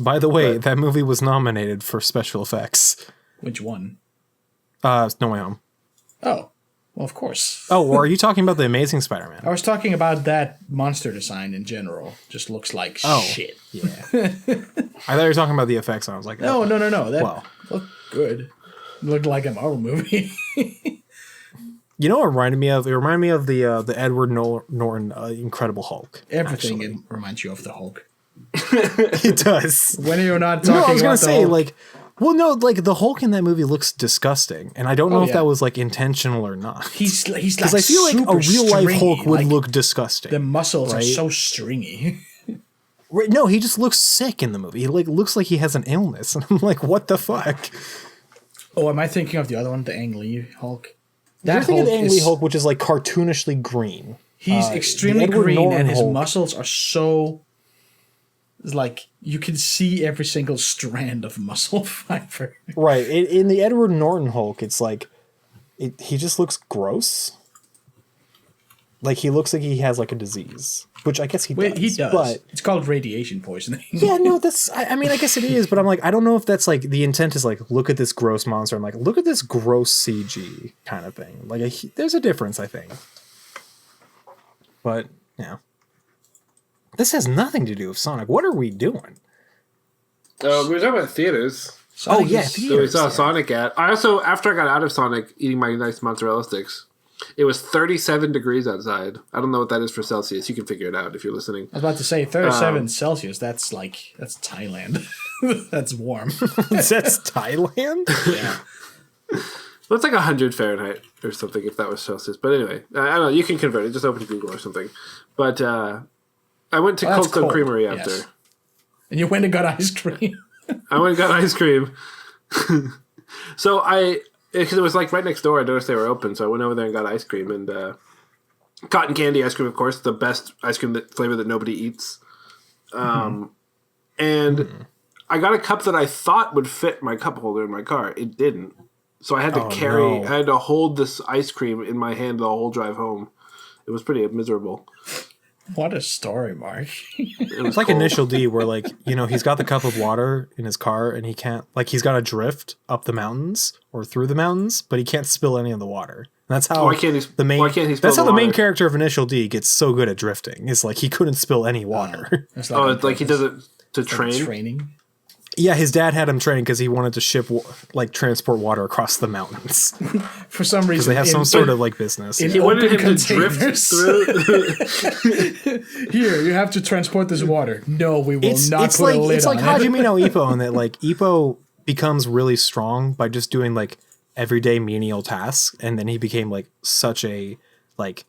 By the way, that movie was nominated for special effects. Which one? No Way Home. Oh, well, of course. Oh, or are you talking about the Amazing Spider-Man? I was talking about that monster design in general. Just looks like shit. Yeah. I thought you were talking about the effects, and I was like, no. That looked good. It looked like a Marvel movie. You know what it reminded me of? It reminded me of the Edward Norton Incredible Hulk. Everything reminds you of the Hulk. It does. When you're not talking about I was gonna say, Hulk. like, well, no, like the Hulk in that movie looks disgusting, and I don't know if that was like intentional or not. He's like, because I feel like a real life Hulk would look disgusting. The muscles are so stringy. Right, no, he just looks sick in the movie. He like looks like he has an illness, and I'm like, what the fuck? Oh, am I thinking of the other one, the Ang Lee Hulk? You're thinking of the Ang Lee is- Hulk, which is like cartoonishly green. He's extremely the Edward green, Norton and his Hulk- muscles are so like you can see every single strand of muscle fiber. Right. In the Edward Norton Hulk, it's like he just looks gross. Like he looks like he has like a disease, which I guess he does. He does. But It's called radiation poisoning. yeah, no, that's. I mean, I guess it is, but I'm like, I don't know if that's like the intent is like, look at this gross monster. I'm like, look at this gross CG kind of thing. Like, there's a difference, I think. But yeah, this has nothing to do with Sonic. What are we doing? We were talking about theaters. Sonic yeah, is- So we saw yeah. Sonic at. I also, after I got out of Sonic, eating my nice mozzarella sticks. It was 37 degrees outside. I don't know what that is for Celsius. You can figure it out if you're listening. I was about to say 37 Celsius. That's Thailand. That's warm. That's Thailand. Yeah. Well, it's like 100 Fahrenheit or something if that was Celsius. But anyway, I don't know. You can convert it. Just open Google or something. But I went to Well, Cold that's Stone cold, Creamery yes. after. And you went and got ice cream. I went and got ice cream. So because it was like right next door, I noticed they were open. So I went over there and got ice cream and cotton candy ice cream, of course, the best ice cream flavor that nobody eats. And I got a cup that I thought would fit my cup holder in my car. It didn't. So I had to no. I had to hold this ice cream in my hand the whole drive home. It was pretty miserable. What a story, Mark. It was It's like cold. Initial D, where like he's got the cup of water in his car, and he can't he's got to drift up the mountains or through the mountains, but he can't spill any of the water. And that's how Why can't he- the main. why can't he spill that's how the the main water? character of Initial D gets so good at drifting. Is like he couldn't spill any water. It's Oh, on it's like he purpose. does it to train. Training. Yeah, his dad had him train because he wanted to transport water across the mountains For some because reason. they have some sort of business. in He wanted open him to drift containers. through. Here, you have to transport this water. No, we will It's not put like a lid it's like on it. Hajime no Ippo, and that like Ippo becomes really strong by just doing like everyday menial tasks, and then he became like such a like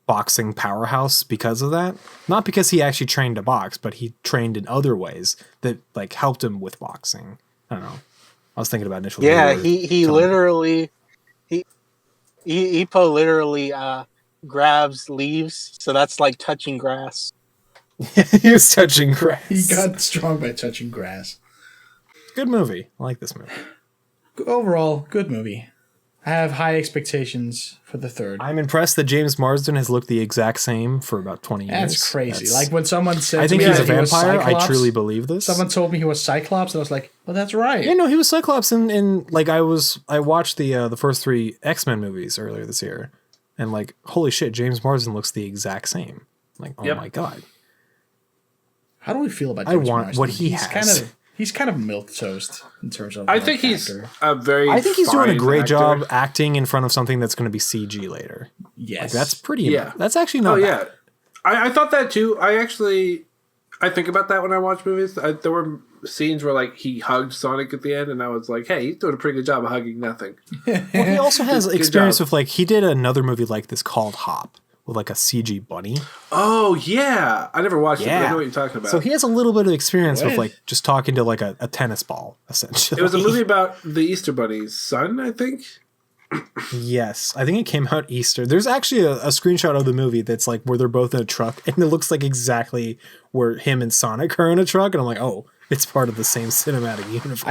boxing powerhouse because of that. Not because he actually trained to box, but he trained in other ways that like helped him with boxing. I don't know. I was thinking about initially. Yeah, he literally Ippo literally grabs leaves, so that's like touching grass. he was touching grass. He got strong by touching grass. Good movie. I like this movie. Overall, good movie. I have high expectations for the third. I'm impressed that James Marsden has looked the exact same for about 20 years. That's crazy. Like when someone said I think to me he's a that he was vampire. I Cyclops, truly believe this. Someone told me he was Cyclops, and I was like, well, that's right. Yeah, no, he was Cyclops in like I watched the first 3 X-Men movies earlier this year, and like holy shit, James Marsden looks the exact same. Like oh Yep. my god, How do we feel about I James want Marsden? what he has. He's kind of milquetoast in terms of. I like, think he's actor. a very. I think he's doing a fine great actor. job acting in front of something that's going to be CG later. Yes, Like, that's pretty. Yeah. That's actually Oh not. yeah, bad. I thought that too. I think about that when I watch movies. There were scenes where like he hugged Sonic at the end, and I was like, "Hey, he's doing a pretty good job of hugging nothing." Well, he also has experience job. with like he did another movie like this called Hop with like a CG bunny. Oh yeah, I never watched it, but I Yeah. know what you're talking about. So he has a little bit of experience with What? like just talking to like a tennis ball essentially. It was a movie about the Easter Bunny's son, I think. Yes, I think it came out Easter. There's actually a screenshot of the movie that's like where they're both in a truck, and it looks like exactly where him and Sonic are in a truck, and I'm like, oh, it's part of the same cinematic universe.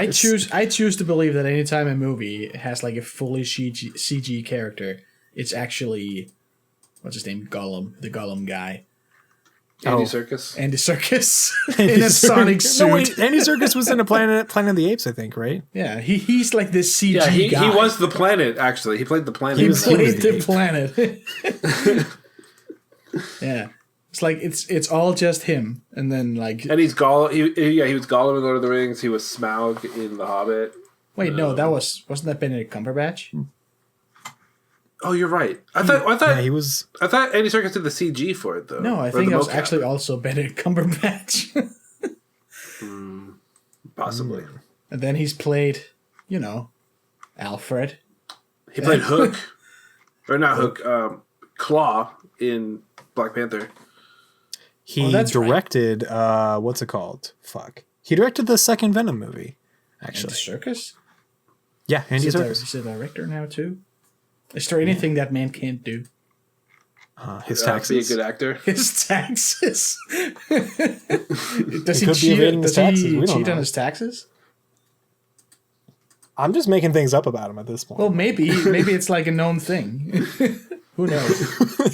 I choose to believe that anytime a movie has like a fully CG character, it's actually what's his name, Gollum, the Gollum guy, Andy Oh. Serkis. Andy Serkis in a Sonic suit. No, wait, Andy Serkis was in a Planet of the Apes, I think, right? Yeah, he's like this CG Yeah, he guy. was the planet. Actually, he played the planet. He was- played he the was planet. Yeah, it's like it's all just him, and then like And he's Gollum. He was Gollum in Lord of the Rings. He was Smaug in The Hobbit. wait, no, wasn't that Benedict Cumberbatch? Oh, you're right. I thought Yeah, he was. I thought Andy Serkis did the CG for it though. No, I Or think the that was mocap. actually also Benedict Cumberbatch. possibly. And then he's played, Alfred. He played Hook, or not Hook, Claw in Black Panther. He that's right. directed what's it called? Fuck. He directed the second Venom movie. Actually, Andy Serkis? yeah, Andy He's Serkis. a director now too. Is there anything that man can't do? His Be a taxes. good actor. His taxes. Does he could be cheat? evading his Does taxes, he we don't cheat know. on his taxes? I'm just making things up about him at this point. Well, maybe it's like a known thing. Who knows?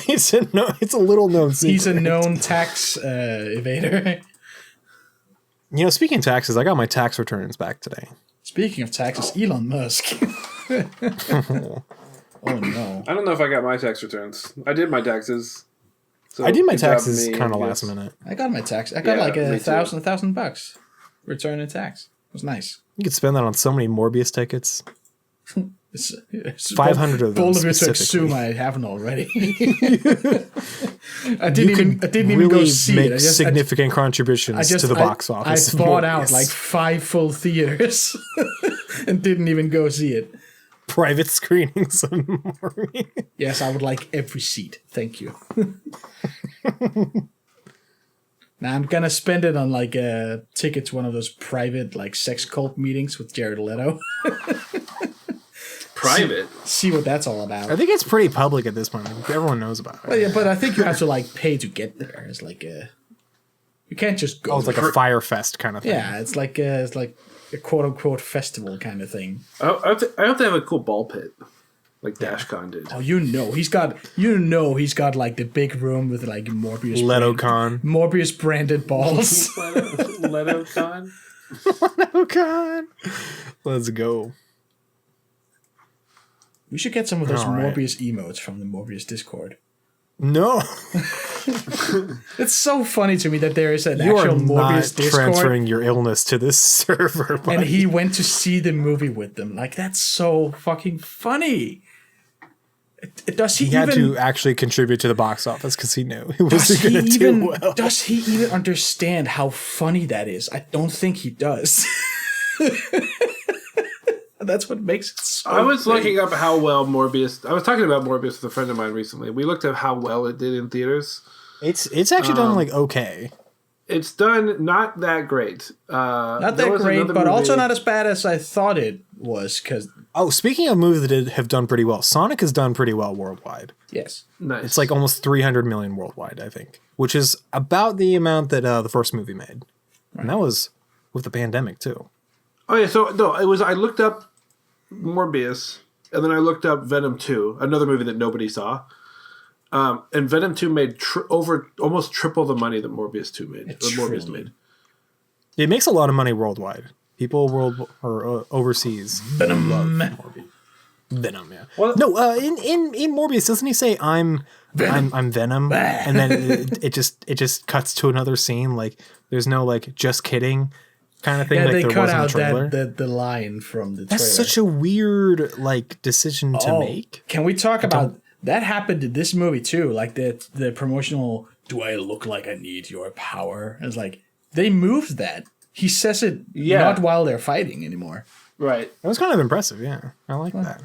it's a little known secret. He's a known tax evader. You know, speaking of taxes, I got my tax returns back today. Speaking of taxes, Elon Musk. Oh no! I don't know if I got my tax returns. I did my taxes. So I did my good job taxes me, kind I of last guess. minute. I got my tax. I got Yeah, like me too. $1,000 return in tax. It was nice. You could spend that on so many Morbius tickets. It's 500 of them bold of you to specifically. assume I haven't already. I didn't even really go see make it. significant contributions to the box office. I of bought out Morbius. like 5 full theaters and didn't even go see it. private screenings of Morbius. Yes, I would like every seat. Thank you. Now I'm gonna spend it on like a ticket to one of those private like sex cult meetings with Jared Leto. Private. See what that's all about. I think it's pretty public at this point. Everyone knows about it. But, yeah, but I think you have to like pay to get there. It's like you can't just go. Oh, it's like a Fire Fest kind of thing. Yeah, it's like a quote unquote festival kind of thing. I hope they have a cool ball pit, like DashCon did. Oh, he's got like the big room with like Morbius Morbius branded balls. LetoCon. LetoCon. Let's go. We should get some of those All right. Morbius emotes from the Morbius Discord. No, It's so funny to me that there is an you are actual not Morbius Discord, transferring your illness to this server. and buddy. he went to see the movie with them. Like that's so fucking funny. Does he He had even to actually contribute to the box office because he knew it does wasn't he going to do even well. does he even understand how funny that is? I don't think he does. That's what makes it so I was great. looking up how well Morbius. I was talking about Morbius with a friend of mine recently. We looked at how well it did in theaters. It's actually done like okay. It's done not that great. Not that great, but also not as bad as I thought it was. Because Oh, speaking of movies that have done pretty well, Sonic has done pretty well worldwide. yes, nice. It's like almost 300 million worldwide, I think, which is about the amount that the first movie made, and that was with the pandemic too. Oh yeah, so no, it was. I looked up Morbius, and then I looked up Venom 2, another movie that nobody saw. And Venom 2 made almost triple the money that Morbius 2 made. Or Morbius made. It makes a lot of money worldwide. People overseas Venom. love Morbius. Venom, yeah. Well- No, in Morbius, doesn't he say I'm Venom, and then it just cuts to another scene. Like there's no like just kidding kind of thing. Yeah, like they there cut was in the out trailer. the line from the That's trailer. such a weird like decision to make. Can we talk about that happened in this movie too? Like the promotional "Do I look like I need your power?" It's like they moved that. He says it not while they're fighting anymore. Right. That was kind of impressive. Yeah, I like that.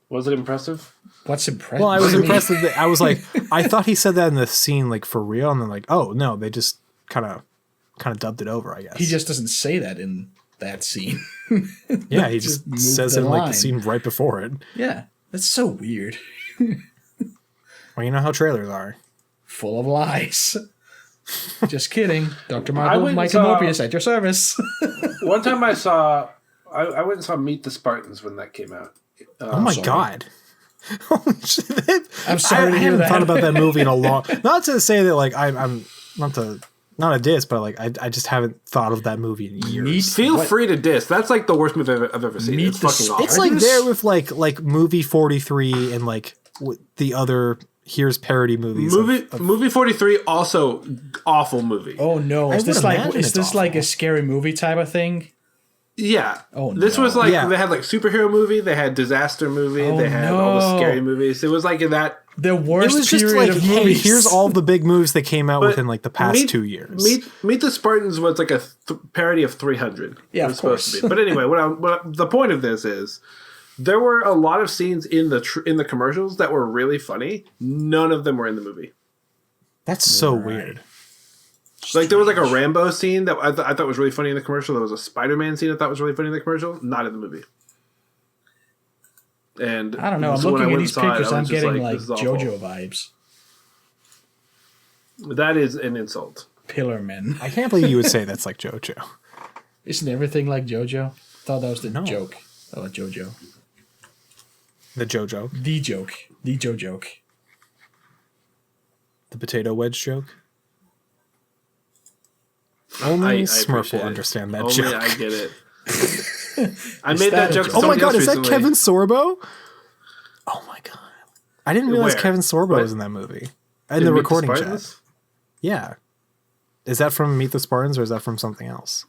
Was it impressive? What's impressive? Well, I was impressed that I was like, I thought he said that in the scene like for real, and then like, oh no, they just kind of dubbed it over. I guess He just doesn't say that in that scene. yeah, he just moved says the it in like line. the scene right before it. Yeah, that's so weird. Well, you know how trailers are. Full of lies. Just kidding. Dr. went and Michael saw- Morbius at your service. One time I went and saw Meet the Spartans when that came out. Oh my sorry. god. Holy shit. I'm sorry to I hear haven't that. thought about that movie in a long. Not to say that like I'm not a diss, but like I just haven't thought of that movie in years. Feel free to diss. That's like the worst movie I've ever seen. Meet It's the fucking awful. It's like there with like movie 43 and like the other here's parody movies. Movie 43 also awful movie. Oh no! I Is this would like imagine is it's this like awful. a scary movie type of thing? Yeah. Oh, This no. was like Yeah. they had like superhero movie, they had disaster movie, Oh, they had all the no. scary movies. It was like in that The It worst was just period like, of hey, movies. here's all the big movies that came out But within like the past 2 years. Meet the Spartans was like a parody of 300. Yeah, It of was supposed to course. be. But anyway, the point of this is there were a lot of scenes in the commercials that were really funny. None of them were in the movie. That's so weird. Like there was like a Rambo scene that I thought was really funny in the commercial. There was a Spider-Man scene I thought was really funny in the commercial. Not in the movie. And I don't know. I'm so when I looking at went these and saw it, pictures. I I'm was just getting like this is awful. JoJo vibes. That is an insult. Pillar Men. I can't believe you would say that's like JoJo. Isn't everything like JoJo? Thought that was the joke. Oh, JoJo. The JoJo. The joke. The Joe joke. The potato wedge joke. Only Smurf will appreciate it. understand that Only joke. I get it. I made that joke. To Oh my somebody god, else is that recently. Kevin Sorbo? Oh my god. I didn't realize Where? Kevin Sorbo What? was in that movie. In In the Meet recording Spartans? chat. Yeah. Is that from Meet the Spartans or is that from something else?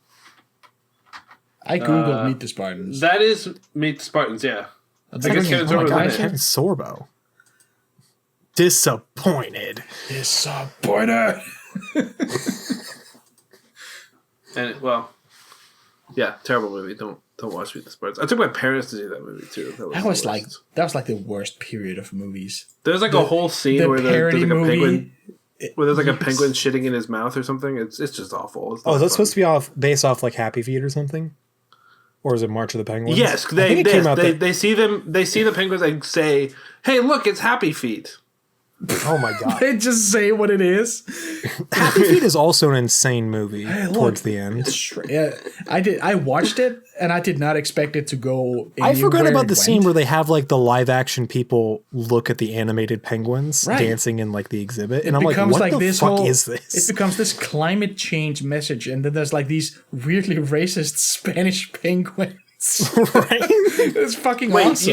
I googled Meet the Spartans. That is Meet the Spartans. Yeah. I guess Kevin Oh my Sorbo god, was in Kevin it. Sorbo. Disappointed. Disappointed. And yeah, terrible movie. Don't watch Meet the Spartans. I took my parents to see that movie too. That was like the worst period of movies. There's like a whole scene the where there's like a parody penguin. movie. Where there's like a penguin shitting in his mouth or something. It's just awful. It's Oh, not is that fun. supposed to be based off like Happy Feet or something? Or is it March of the Penguins? Yes, I think it came out they see them. They see the penguins and say, "Hey, look, it's Happy Feet." Oh my god. They just say what it is. Happy Feet is also an insane movie look, towards the end. Yeah, I watched it and I did not expect it to go. I forgot anywhere about it the scene went. where they have like the live action people look at the animated penguins Right. dancing in like the exhibit, It and I'm like, becomes what like the this fuck whole, is this? It becomes this climate change message, and then there's like these weirdly racist Spanish penguins. Right? It's fucking awesome.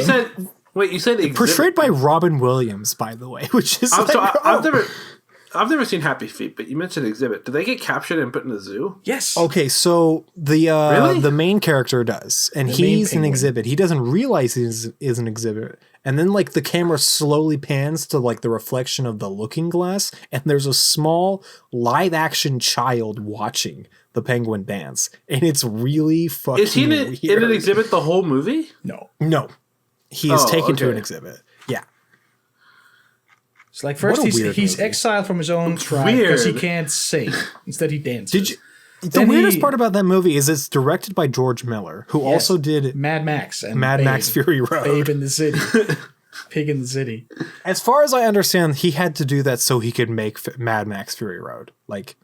You said exhibit. Portrayed by Robin Williams, by the way, which is I've never seen Happy Feet, but you mentioned exhibit. Do they get captured and put in a zoo? Yes. Okay, so the Really? the main character does, and main he's an penguin. exhibit. He doesn't realize he is an exhibit, and then like the camera slowly pans to like the reflection of the looking glass, and there's a small live action child watching the penguin dance, and it's really fucking. Is he in weird. an exhibit the whole movie? No. No, he is Oh, taken to okay. an exhibit. Yeah. It's like first What a weird he's movie. exiled from his own tribe because he weird. can't sing. Instead, he dances. Did you? The Then weirdest he- part about that movie is it's directed by George Miller, who Yes. also did Mad Max and Mad Babe. Max Fury Road. Babe in the City. Pig in the City. As far as I understand, he had to do that so he could make Mad Max Fury Road. Like,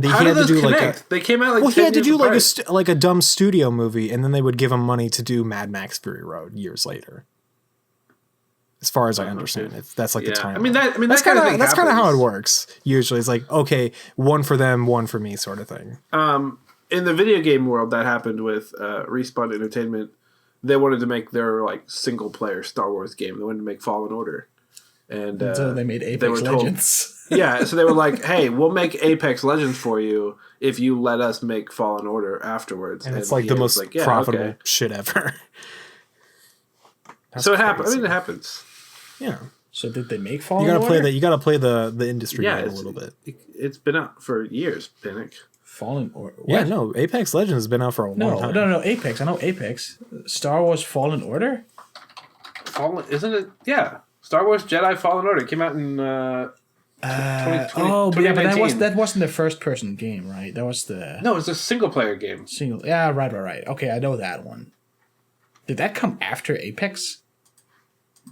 he How did those connect? They came out like well, he 10 had to years do apart. like a dumb studio movie, and then they would give him money to do Mad Max Fury Road years later. As far as I understand it, that's like the time. That's kind of thing how it happens. works. Usually, it's like, okay, one for them, one for me, sort of thing. In the video game world, that happened with Respawn Entertainment. They wanted to make their like single player Star Wars game. They wanted to make Fallen Order, and So they made they Apex were told- Legends. Yeah, so they were like, "Hey, we'll make Apex Legends for you if you let us make Fallen Order afterwards." And it's like EA the was most like, "Yeah, profitable okay." shit ever. So it happens. I crazy. mean, it happens. Yeah, So did they make Fallen you gotta Order? play that. You gotta play the industry Yeah, game a it's, little bit. it's been out for years. Panic. Fallen Order. Yeah, What? no, Apex Legends has been out for a long No, time. no, Apex. I know Apex. Star Wars Fallen Order? Fallen, isn't it? Yeah, Star Wars Jedi Fallen Order came out in 2020, Oh, but yeah, but 2019. that wasn't the first person game, right? That was the No, it's a single player game. single. Yeah, right. Okay, I know that one. Did that come after Apex?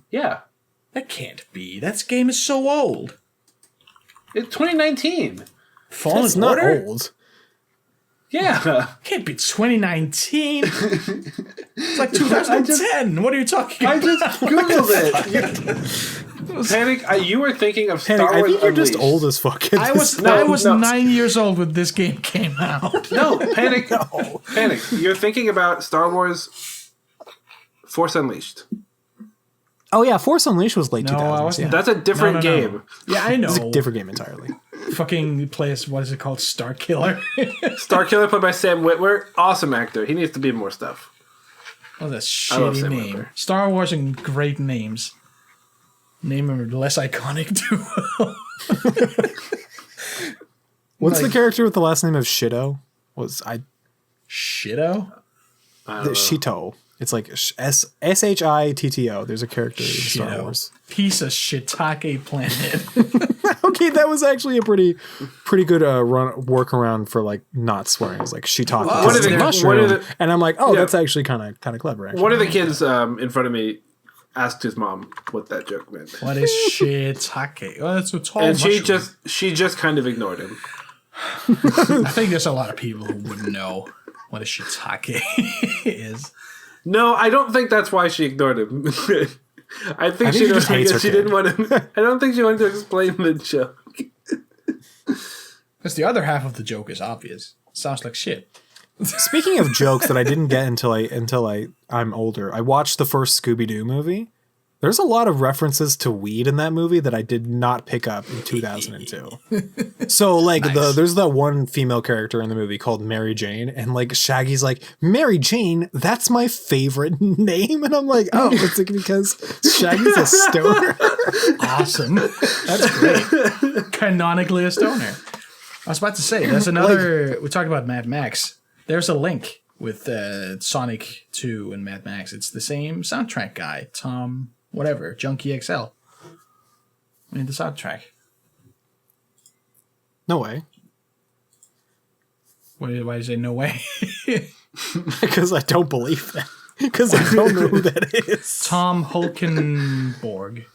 Yeah, That can't be. That game is so old. it's 2019. Fallen It's not Order old. Yeah, can't be 2019. It's like 2010. What are you talking I about? just googled it. Panic. You were thinking of Star Panic, I Wars think you're just Unleashed. old as fuck. I was No. 9 years old when this game came out. No, Panic. Panic. You're thinking about Star Wars Force Unleashed. Oh yeah, Force Unleashed was late No, 2000s. I wasn't. Yeah. That's a different No. game. Yeah, I know. It's a different game entirely. Fucking plays. What is it called? Star Killer. Star Killer, played by Sam Witwer. Awesome actor. He needs to be in more stuff. Oh, that's a I love shitty Sam name. Witwer. Star Wars and great names. Name them less iconic too. What's the character with the last name of Shido? Was I Shido? the Shito? It's like Shitto. There's a character in Star Wars. Piece of shiitake planet. Okay, that was actually a pretty good workaround for like not swearing. It was like shiitake. What are the- mushroom, and I'm like, oh, Yeah. that's actually kind of clever. Actually. One of the kids in front of me asked his mom what that joke meant. What is shiitake? Well, it's a tall And mushroom. she just kind of ignored him. I think there's a lot of people who wouldn't know what a shiitake is. No, I don't think that's why she ignored him. I think she she just hates her she kid. didn't want to. I don't think she wanted to explain the joke. Because the other half of the joke is obvious. Sounds like shit. Speaking of jokes that I didn't get until I'm older, I watched the first Scooby-Doo movie. There's a lot of references to weed in that movie that I did not pick up in 2002. So like there's that one female character in the movie called Mary Jane, and like Shaggy's like, Mary Jane, that's my favorite name, and I'm like, oh, it's like because Shaggy's a stoner. Awesome. That's great. Canonically a stoner. I was about to say, there's another. We talked about Mad Max. There's a link with Sonic 2 and Mad Max. It's the same soundtrack guy, Tom, whatever, Junkie XL. The soundtrack. No way. Why did you say no way? Because I don't believe that. Because I don't know who that is. Tom Holkenborg.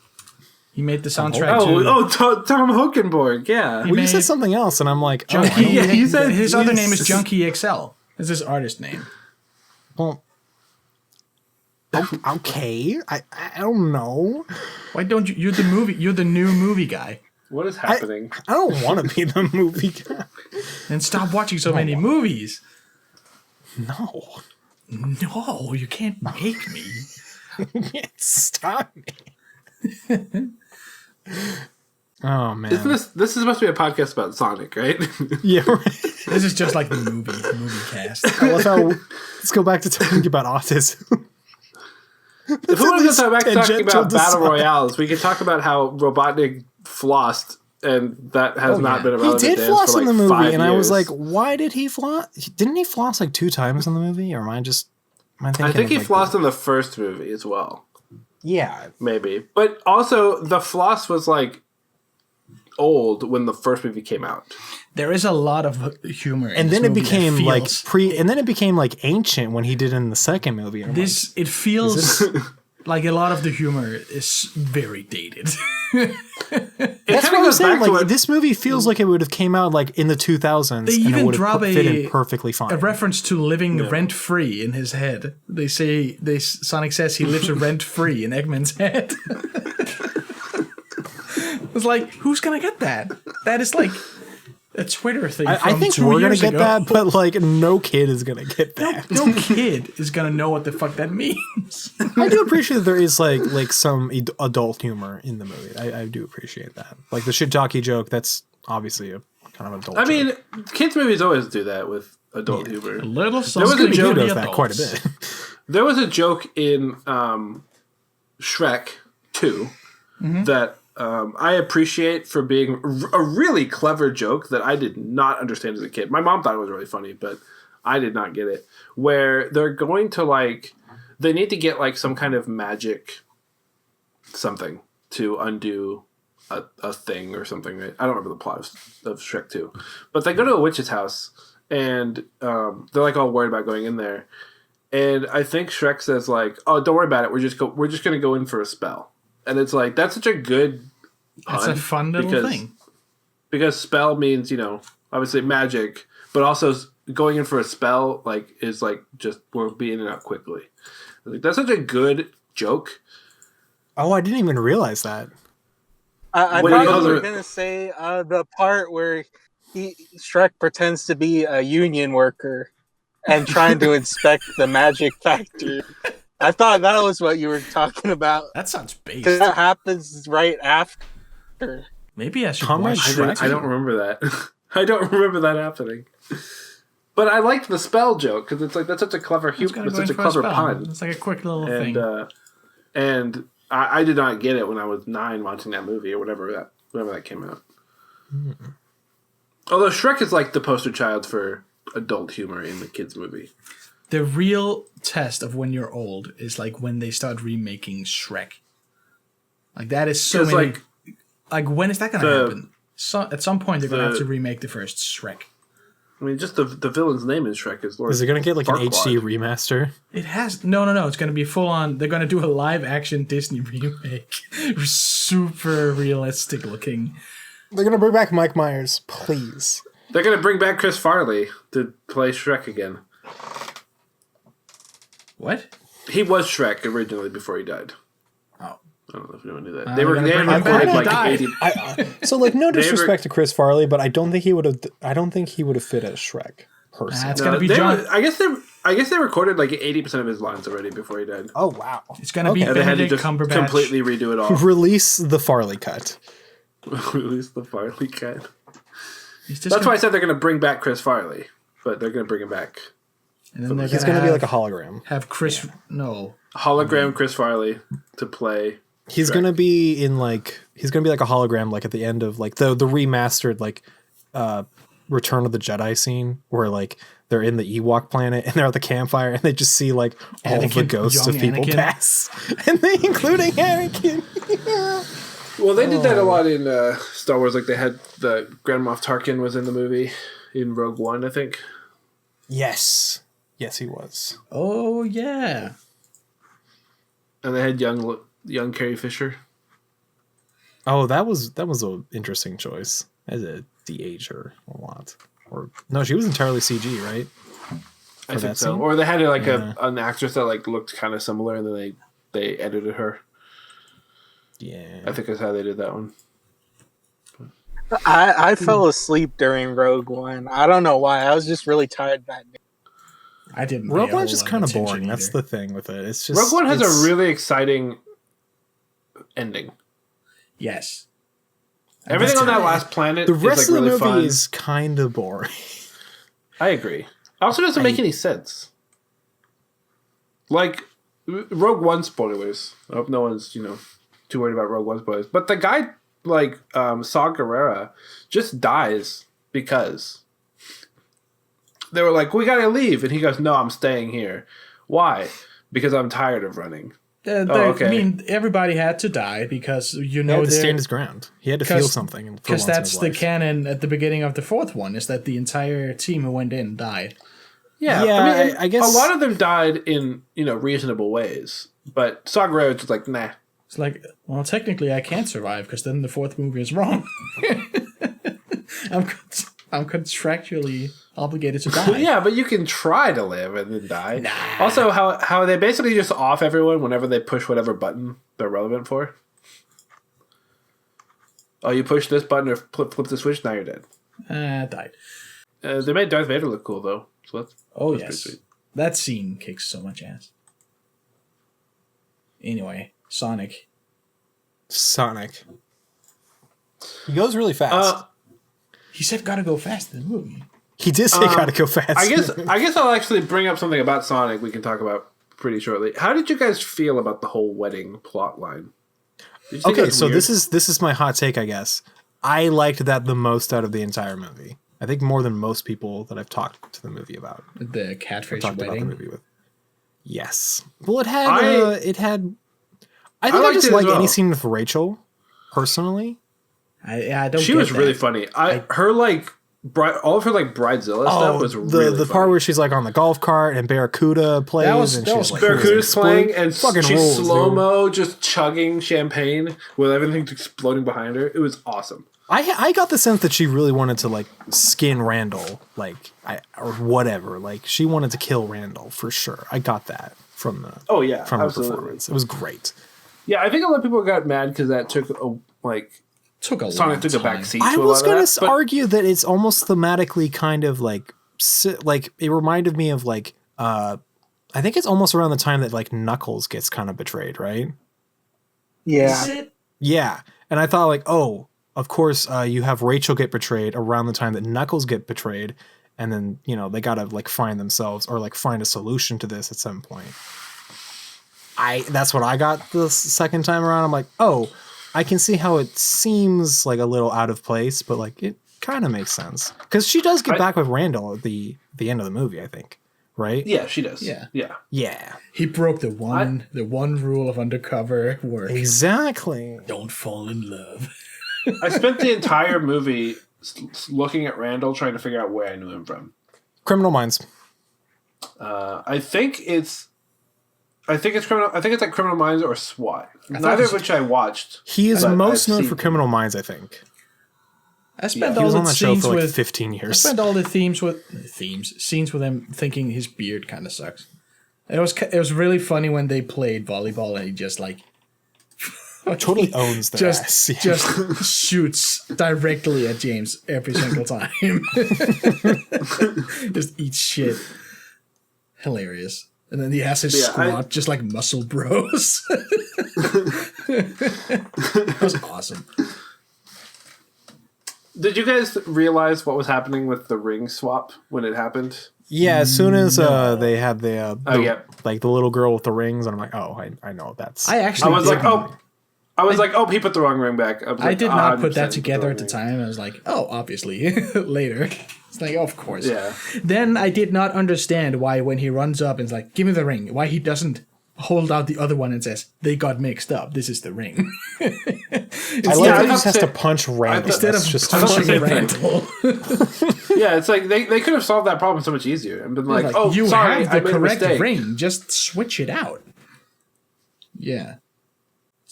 He made the soundtrack to... Tom Hokenborg, yeah. Well, you said something else, and I'm like, Junkie. Yeah, you said his other name is Junkie XL. Is his artist name? well, okay. I don't know. Why don't you? You're the new movie guy. What is happening? I don't want to be the movie guy. And stop watching so many movies. No. No, you can't make me. You can't stop me. Oh man. Isn't this is supposed to be a podcast about Sonic, right? Yeah, right. This is just like the movie cast. I love how let's go back to talking about autism. If we want to go back to talking tangential about to battle Sonic. royales, we could talk about how Robotnik flossed, and that has not been a He relevant did dance floss for in like the movie, 5 and I was years. like, why did he floss? Didn't he floss like 2 times in the movie? Or am I thinking I think he of, like, flossed in the first movie as well. Yeah. Maybe. But also, the floss was like old when the first movie came out. There is a lot of humor, in And this then it movie that became like feels- and then it became like ancient when he did it in the second movie. And I'm This it feels like a lot of the humor is very dated. That's what I'm goes saying. back to Like what- this movie feels like it would have came out like in the 2000s, They and it even would drop have fit a- in perfectly fine. A reference to living rent free in his head. Sonic says he lives rent free in Eggman's head. It's like, who's gonna get that? That is like a Twitter thing. I from think 2 we're gonna years get ago. that, but like no kid is gonna get that. No kid is gonna know what the fuck that means. I do appreciate that there is like some adult humor in the movie. I do appreciate that. Like the shiitake joke. That's obviously a kind of adult. I joke. mean, kids' movies always do that with adult humor. Little was a something joke for the does that quite a adults. bit. There was a joke in Shrek 2 that I appreciate for being a really clever joke that I did not understand as a kid. My mom thought it was really funny, but I did not get it. Where they're going to they need to get like some kind of magic something to undo a thing or something. Right? I don't remember the plot of Shrek 2. But they go to a witch's house and they're like all worried about going in there. And I think Shrek says like, "Oh, don't worry about it. We're just going to go in for a spell." And it's like that's such a good pun. It's a fun little thing. Because spell means, obviously magic, but also going in for a spell is just we'll be in and out quickly. Like, that's such a good joke. Oh, I didn't even realize that. I When thought he you goes were ar- going to say the part where Shrek pretends to be a union worker and trying to inspect the magic factory. I thought that was what you were talking about. That sounds based. 'Cause that happens right after. Maybe I should Comrade watch Shrek? Shrek. I don't remember that. I don't remember that happening. But I liked the spell joke because it's like that's such a clever It's humor. gotta It's go such in a for clever spell. pun. It's like a quick little thing. And I did not get it when I was 9 watching that movie or whenever that came out. Although Shrek is like the poster child for adult humor in the kids movie. the real test of when you're old is like when they start remaking Shrek. Like that is so many. Like when is that going to happen? So at some point they're going to have to remake the first Shrek. I mean, just the villain's name in Shrek is Lord. Is it going to get like an Farquaad. HD remaster? It has no. It's going to be full on. They're going to do a live action Disney remake, super realistic looking. They're going to bring back Mike Myers, please. They're going to bring back Chris Farley to play Shrek again. What? He was Shrek originally before he died. Oh. I don't know if anyone knew that. They they were recorded like died. 80. So like no disrespect to Chris Farley, but I don't think he would have fit as Shrek personally. It's going to be John. I guess they recorded like 80% of his lines already before he died. Oh wow. It's going to be And they had to Benedict just Cumberbatch. completely redo it all. Release the Farley cut. Release the Farley cut. He's just That's gonna, why I said they're going to bring back Chris Farley, but they're going to bring him back. and then they're He's going to be like a hologram. have Chris. No. Hologram Chris Farley to play. He's Shrek. going to be in like he's going to be like a hologram like at the end of like the remastered like Return of the Jedi scene where like they're in the Ewok planet and they're at the campfire and they just see like all of the Anakin, ghosts of young people Anakin. pass, and they including Anakin. Well, they did that a lot in Star Wars. Like they had the Grand Moff Tarkin was in the movie in Rogue One, I think. Yes, he was. Oh yeah. And they had young Carrie Fisher. Oh, that was an interesting choice. As a de-age her a lot. Or no, she was entirely CG, right? I For think that so. scene? Or they had like Yeah. an actress that like looked kind of similar, and then they edited her. Yeah. I think that's how they did that one. I fell asleep during Rogue One. I don't know why. I was just really tired that day. I didn't. Rogue pay a One's whole just lot kind of attention boring. That's either. the thing with it. It's just Rogue One has it's- a really exciting ending. Yes. Everything on that last planet. the rest is like of the really movie fun. is kind of boring. I agree. It also doesn't make any sense. Like Rogue One spoilers. I hope no one's too worried about Rogue One spoilers. But the guy like Saw Gerrera just dies because they were like, "We gotta leave," and he goes, "No, I'm staying here." Why? Because I'm tired of running. Okay. I mean, everybody had to die because He had to stand his ground. He had to feel something. Because that's the canon at the beginning of the fourth one, is that the entire team who went in died. Yeah, Yeah, I mean, I guess- a lot of them died in reasonable ways, but Saw Gerrera was just like, nah. It's like, well, technically I can't survive because then the fourth movie is wrong. I'm contractually obligated to die. Yeah, but you can try to live and then die. Also, how they basically just off everyone whenever they push whatever button they're relevant for. Oh, you push this button or flip the switch, now you're dead. Died. They made Darth Vader look cool, though. So that's Oh, pretty yes. sweet. That scene kicks so much ass. Anyway, Sonic. He goes really fast. He said gotta go fast in the movie. He did say gotta go fast. I guess I'll actually bring up something about Sonic we can talk about pretty shortly. How did you guys feel about the whole wedding plot line? Did you think it Okay, was so weird? this is my hot take, I guess. I liked that the most out of the entire movie. I think more than most people that I've talked to the movie about. The catfish Talked about the wedding. movie with. Yes. Well, it had. I think I liked just it as like well. any scene with Rachel, personally. I don't. She get was really that. funny. Her like all of her like bridezilla stuff was really the funny. part where she's like on the golf cart and Barracuda plays was- and that she's was like cool. Barracuda's playing and fucking she's rules, dude. slow mo just chugging champagne with everything exploding behind her. It was awesome. I got the sense that she really wanted to like skin Randall, or whatever. Like she wanted to kill Randall for sure. I got that from the Oh yeah, from her absolutely. performance. It was great. Yeah, I think a lot of people got mad because that took Took a Sonic long took a time. back seat. I to a was lot of gonna that, but- argue that it's almost thematically kind of like it reminded me of like I think it's almost around the time that like Knuckles gets kind of betrayed, right? Yeah. Is it? Yeah, and I thought like, oh, of course, you have Rachel get betrayed around the time that Knuckles get betrayed, and then they gotta like find themselves or like find a solution to this at some point. That's what I got the second time around. I'm like, oh, I can see how it seems like a little out of place, but like it kind of makes sense because she does get back with Randall at the end of the movie, I think, right? Yeah, she does. Yeah. Yeah. He broke the one rule of undercover work. Exactly. Don't fall in love. I spent the entire movie looking at Randall, trying to figure out where I knew him from. Criminal Minds. I think it's Criminal. I think it's like Criminal Minds or SWAT. Neither of which I watched. He is but most I've known seen for him. Criminal Minds, I think. I spent He all was the on that show scenes for like with 15 I years. spent all the scenes with him thinking his beard kind of sucks. It was really funny when they played volleyball and he just like Totally owns their ass. Yeah. just shoots directly at James every single time. Just eats shit. Hilarious. And then he has his squad just like muscle bros. That was awesome. Did you guys realize what was happening with the ring swap when it happened? Yeah, as soon as they had the yeah, the little girl with the rings, and I'm like, oh, I know that's. I was like, oh, he put the wrong ring back. I did not put that together at the time. I was like, oh, obviously, later. It's like, oh, of course. Yeah. Then I did not understand why when he runs up and is like, give me the ring, why he doesn't hold out the other one and says, they got mixed up. This is the ring. I like that he just has to punch Randall. Instead of just punching Randall. Yeah, it's like they could have solved that problem so much easier and been like, oh, you sorry, have the I made a correct mistake. ring. Just switch it out. Yeah.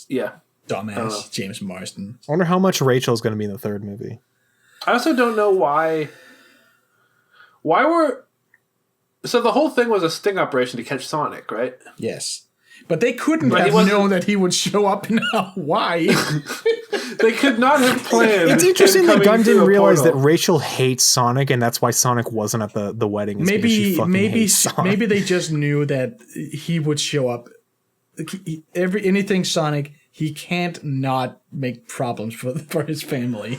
Yeah. Dumbass James Marsden. I wonder how much Rachel's going to be in the third movie. I also don't know why were... So the whole thing was a sting operation to catch Sonic, right? Yes. But they couldn't But he have wasn't- known that he would show up in Hawaii. They could not have planned. It's interesting him that coming Gunn through didn't a realize that portal. Rachel hates Sonic, and that's why Sonic wasn't at the wedding. Is because she fucking hates Sonic. Maybe they just knew that he would show up. Anything Sonic, he can't not make problems for his family.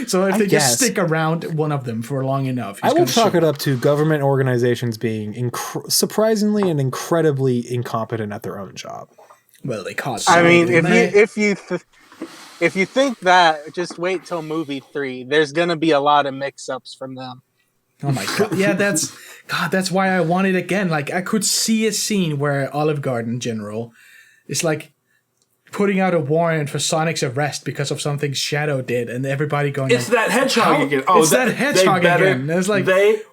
So if they just stick around one of them for long enough, I will chalk it up to government organizations being surprisingly and incredibly incompetent at their own job. Well, they caught. I mean, Sonic, if you think that, just wait till movie 3. There's gonna be a lot of mix-ups from them. oh my god! Yeah, that's why I want it again. Like I could see a scene where Olive Garden General is like putting out a warrant for Sonic's arrest because of something Shadow did, and everybody going, It's that hedgehog again. Oh, it's that hedgehog again. It's like,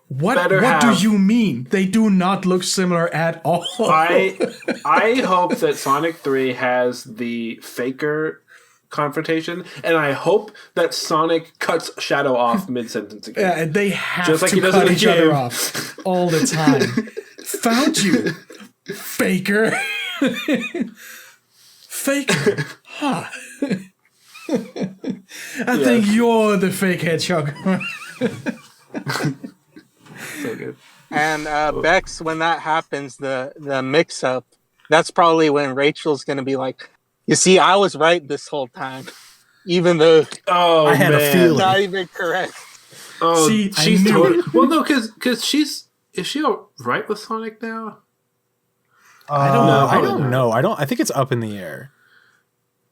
what do you mean? They do not look similar at all. I hope that Sonic 3 has the Faker confrontation, and I hope that Sonic cuts Shadow off mid-sentence again. Yeah, and they have Just like to he does cut in each other Game. off all the time. Found you, Faker. Faker. Huh. I think you're the fake hedgehog. So good. And Bex, when that happens, the mix-up, that's probably when Rachel's gonna be like, "You see, I was right this whole time, even though I had a feeling." not even correct." Oh, See, I she's knew totally, it. well, no, because is she all right with Sonic now? I don't know. I think it's up in the air.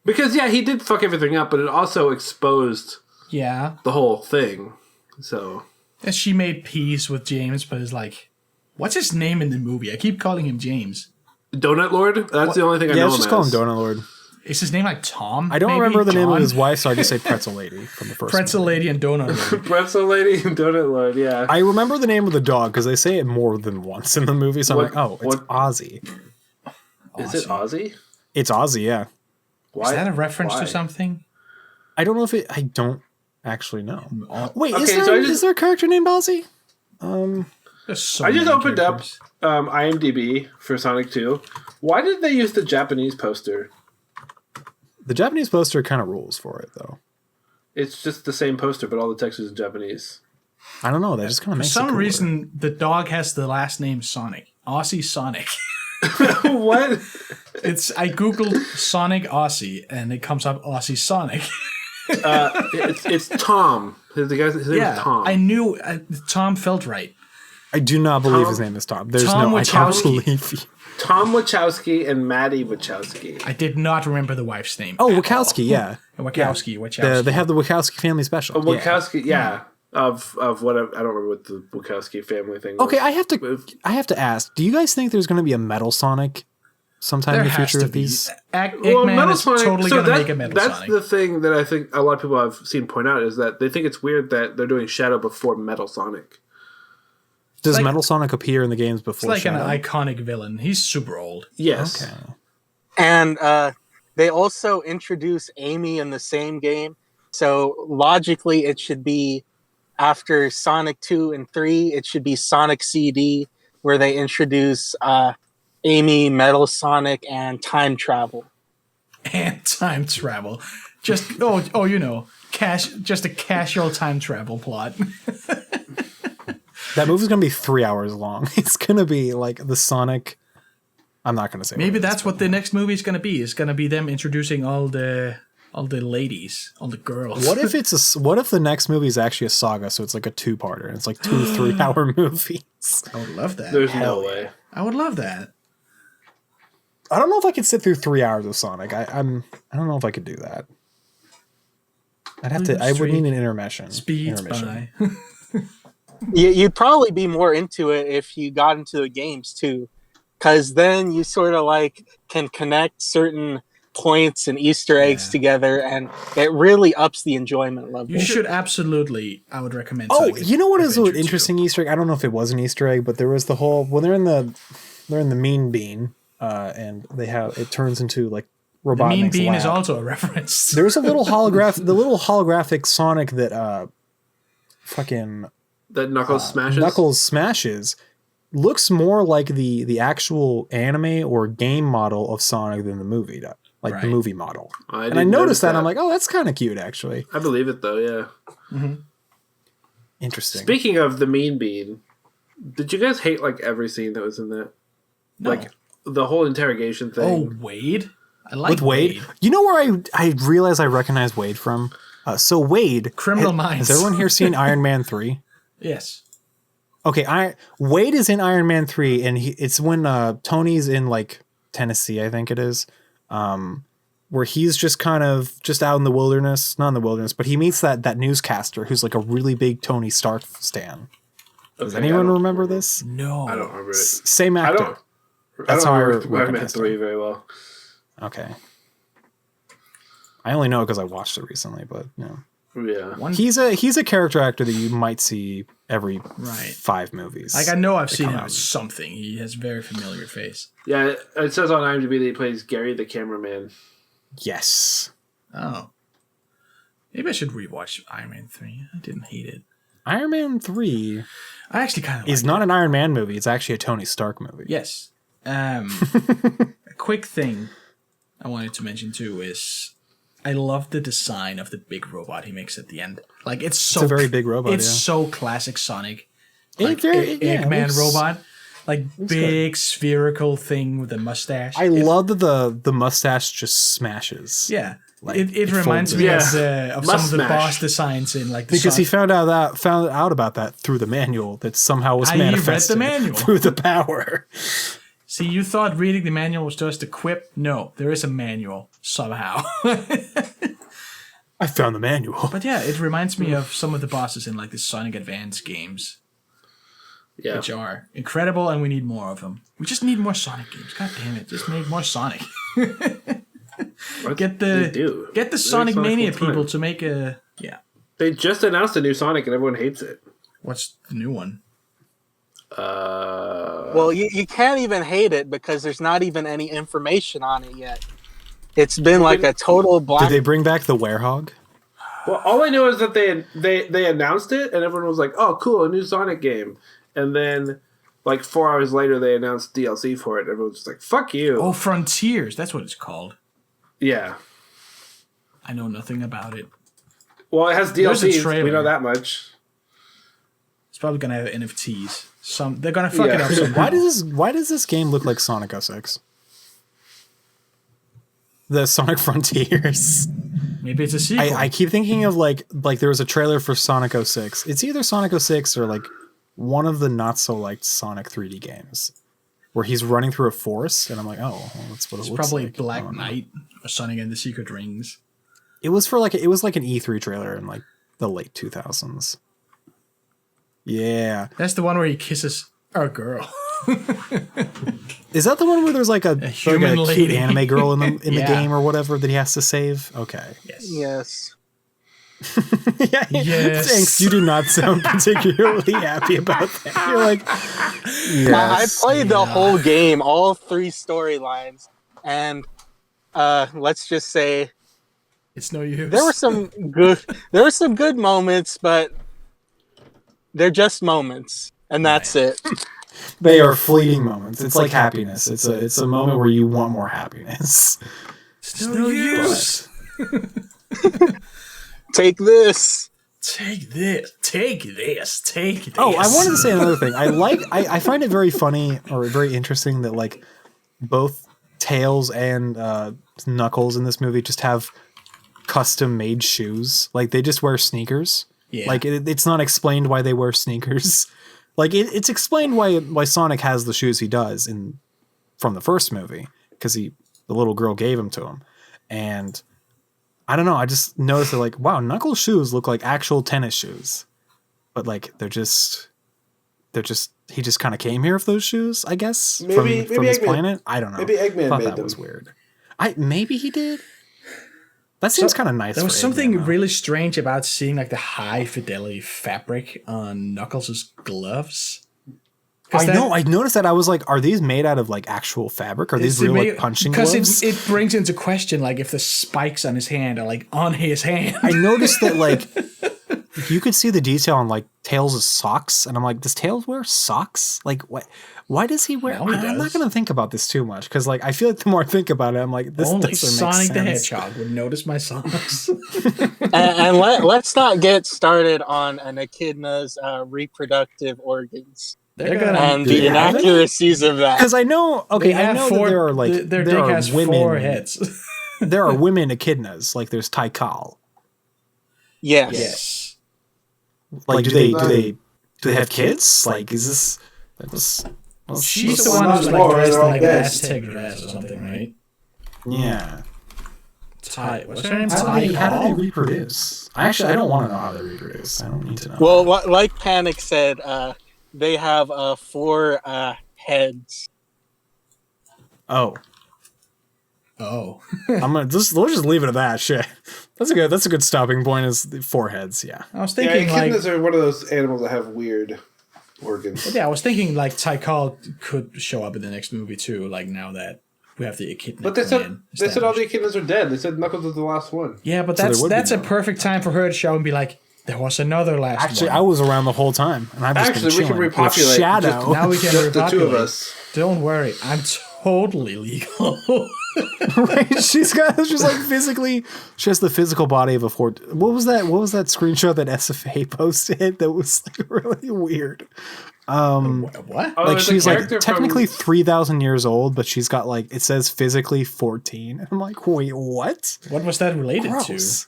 Because yeah, he did fuck everything up, but it also exposed Yeah. the whole thing. So And she made peace with James, but is like, what's his name in the movie? I keep calling him James. Donut Lord. That's the only thing I know. Yeah, let's just call him as. Donut Lord. Is his name like Tom? I don't maybe? remember the name of John? his wife, so I just say Pretzel Lady from the first Pretzel movie. Lady and Donut Lord. Pretzel Lady and Donut Lord. Yeah. I remember the name of the dog because they say it more than once in the movie, so I'm like, oh, it's Ozzy. Is it Ozzy? It's Ozzy, yeah. Why? Is that a reference Why? to something? I don't know if I don't actually know. Wait, Okay, is so is there a character named Ozzy? There's so I just many opened characters. up IMDb for Sonic 2. Why did they use the Japanese poster? The Japanese poster kind of rules for it, though. It's just the same poster, but all the text is in Japanese. I don't know. That just kind of For makes some it cooler. reason, the dog has the last name Sonic. Aussie Sonic. What? I googled Sonic Aussie, and it comes up Aussie Sonic. It's Tom. His name is Tom. I knew Tom felt right. I do not believe his name is Tom. There's Tom I can't Wachowski. believe you. Tom Wachowski and Maddie Wachowski. I did not remember the wife's name. Oh, at Wachowski, all. yeah. Wachowski. They have the Wachowski family special. Oh, Yeah. Wachowski, yeah. of whatever. I don't remember what the Wachowski family thing was. Okay, I have to ask. Do you guys think there's going to be a Metal Sonic sometime There in the has future to of be. these? Eggman is totally going to make a Metal That's Sonic. the thing that I think a lot of people I've seen point out is that they think it's weird that they're doing Shadow before Metal Sonic. Does like- Metal Sonic appear in the games It's before like Shadow? an iconic villain. He's super old. Yes. Okay. And they also introduce Amy in the same game. So logically, it should be after Sonic 2 and 3, it should be Sonic CD, where they introduce Amy, Metal Sonic, and time travel. And time travel. Just, you know, just a casual time travel plot. That movie's going to be 3 hours long. It's going to be like the Sonic... I'm not going to say Maybe what it is, that's what the next movie is going to be. It's going to be them introducing all the ladies, all the girls. What if what if the next movie is actually a saga, so it's like a two-parter, and it's like 2 3-hour movies? I would love that. There's no way. I would love that. I don't know if I could sit through 3 hours of Sonic. I don't know if I could do that. I'd have to. I would need an intermission. Speeds by. You'd probably be more into it if you got into the games too, because then you sort of like can connect certain points and Easter eggs together, and it really ups the enjoyment level. You should absolutely. I would recommend. Oh, Sonic you know what is an Adventure 2. interesting Easter egg? I don't know if it was an Easter egg, but there was the whole when they're in the mean bean, and they have it turns into like The Robotnik's Mean Bean lab. is also a reference. There's a little holographic Sonic that fucking That Knuckles smashes. Knuckles smashes. Looks more like the actual anime or game model of Sonic than the movie does. Like the Right. movie model. I And I didn't noticed notice that. I'm like, oh, that's kind of cute, actually. I believe it though. Yeah. Interesting. Speaking of the Mean Bean, did you guys hate like every scene that was in that? No. Like the whole interrogation thing. Oh, Wade. I like With Wade, you know where I realized I recognize Wade from? So Wade, Criminal Minds. Has everyone here seen Iron Man 3? Yes. Okay, Wade is in Iron Man 3, and it's when Tony's in like Tennessee, I think it is, where he's just kind of just out in the wilderness, not in the wilderness, but he meets that newscaster who's like a really big Tony Stark stan. Does Okay, anyone I don't remember this? No. I don't remember it. Same I actor. don't. That's how I I don't remember Iron Man recognized 3 him. very well. Okay. I only know it because I watched it recently, but you know. Yeah. He's a character actor that you might see every Right. 5 movies. Like I know I've seen come him in out. something. He has a very familiar face. Yeah, it says on IMDb that he plays Gary the cameraman. Yes. Oh. Maybe I should rewatch Iron Man 3. I didn't hate it. Iron Man 3 I actually kind of is not an Iron Man movie. It's actually a Tony Stark movie. Yes. A quick thing I wanted to mention too is I love the design of the big robot he makes at the end. Like it's so a very big robot, It's yeah. so classic Sonic. It Like very- yeah, it Eggman looks- robot. Like big spherical thing with a mustache. I love that the mustache just smashes. Yeah. Like, it it reminds folds me in. of Must some of the smash. boss designs in like the Because he Sonic. found out about that through the manual that somehow was He read the manifested manual. through the power. See, you thought reading the manual was just a quip? No, there is a manual somehow. I found the manual. But yeah, it reminds me of some of the bosses in like the Sonic Advance games, Yeah. which are incredible, and we need more of them. We just need more Sonic games. God damn it, just make more Sonic. Get They do. the They Sonic make Mania full time. people to make a They just announced a new Sonic and everyone hates it. What's the new one? Well, you can't even hate it because there's not even any information on it yet. It's been like a total black. Did they bring back the werehog? Well, all I know is that they announced it and everyone was like, "Oh, cool, a new Sonic game." And then, like 4 hours later, they announced DLC for it. Everyone's just like, "Fuck you!" Oh, Frontiers. That's what it's called. Yeah. I know nothing about it. Well, it has There's a DLC. trailer. We know that much. It's probably gonna have NFTs. They're gonna fuck it up somehow. Why does this game look like Sonic 06? The Sonic Frontiers. Maybe it's a sequel. I keep thinking of like there was a trailer for Sonic 06. It's either Sonic 06 or like one of the not so liked Sonic 3D games where he's running through a forest and I'm like, oh, well, that's what it's it looks probably like. Black I don't know. Knight or Sonic and the Secret Rings. It was like an E3 trailer in like the late 2000s. Yeah. That's the one where he kisses our girl. Is that the one where there's like a human cute lady. anime girl in the Yeah. game or whatever that he has to save? Okay. Yes. Yeah. Yes. Thanks. You do not sound particularly happy about that. You're like, I played the whole game, all 3 storylines, and let's just say It's no use. there were some good moments, but they're just moments, and that's it. they are fleeting moments. It's like happiness. It's a moment where you want more happiness. It's no use. Take this. Take this. Take this. Take this. Oh, I wanted to say another thing. I find it very funny or very interesting that like both Tails and Knuckles in this movie just have custom made shoes. Like they just wear sneakers. Yeah. Like it's not explained why they wear sneakers. Like it's explained why Sonic has the shoes he does from the first movie because the little girl gave them to him, and I don't know. I just noticed that like wow, Knuckles' shoes look like actual tennis shoes, but like he just kind of came here with those shoes, I guess. Maybe from his Eggman. planet. I don't know. Maybe Eggman thought made that them. was weird. Maybe he did. That seems kind of nice. There was for something Eggman, though. really strange about seeing like the high fidelity fabric on Knuckles' gloves. I know. I noticed that. I was like, "Are these made out of like actual fabric? Are these real like punching gloves?" Because it brings into question like if the spikes on his hand are like on his hand. I noticed that like you could see the detail on like Tails' socks, and I'm like, does Tails wear socks? Like, what? Why does he wear? No, he I'm not does. going to think about this too much because like I feel like the more I think about it, I'm like, this Only doesn't Sonic make the sense. Hedgehog would notice my socks. And let's not get started on an echidna's reproductive organs They're gonna and do the they have it? inaccuracies of that. Because I know, okay, They I have know four, that there are like their there dick are has women, 4 heads. there are women echidnas, like there's Tycal. Yes. Yes. Like, do they have kids? Like, is this? She's the the one one who's who's like more dressed in like an best. Aztec dress or something, right? Yeah. What's her name? How do they Ty. reproduce? I don't want to know how they reproduce. I don't need to know. Well, like Panic said, they have 4 heads. Oh, Oh. we'll just leave it at that. Shit, that's a good stopping point. Is the 4 heads? Yeah. I was Yeah, thinking like echidnas are one of those animals that have weird organs. I was thinking like Tycal could show up in the next movie too, like now that we have the echidna. But they said clan all the established. echidnas are dead. They said Knuckles was the last one. Yeah, but So there that's would be a no- perfect time for her to show and be like, there was another last Actually, one. I was around the whole time, and I've just Actually, been we can chilling with repopulate Shadow. now we can Just the 2 of repopulate. us. Don't worry, I'm totally legal. Right? She's like physically. She has the physical body of a fort. What was that screenshot that SFA posted that was like really weird? What? Oh, Like there's a she's like character technically from- 3,000 years old, but she's got like it says physically 14. I'm like, wait, what? What was that related Gross.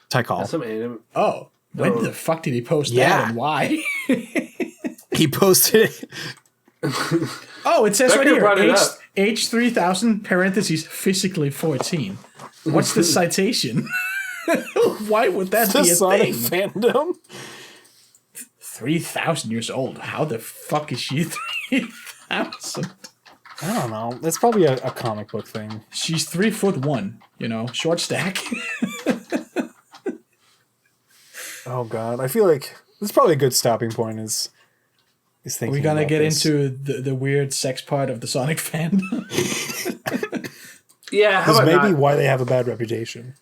Tycal. some anim. to? Oh, when the fuck did he post Yeah. that and why? He posted it. Oh, it says Becker right here, brought it up. age 3000 parentheses physically 14. What's the citation? Why would that The be a Sonic thing? fandom. 3,000 years old. How the fuck is she 3,000? I don't know. It's probably a comic book thing. She's 3'1", short stack. Oh god, I feel like this is probably a good stopping point. Is thinking. We're gonna about get this. into the weird sex part of the Sonic fandom. Yeah, how This about may be not? why they have a bad reputation.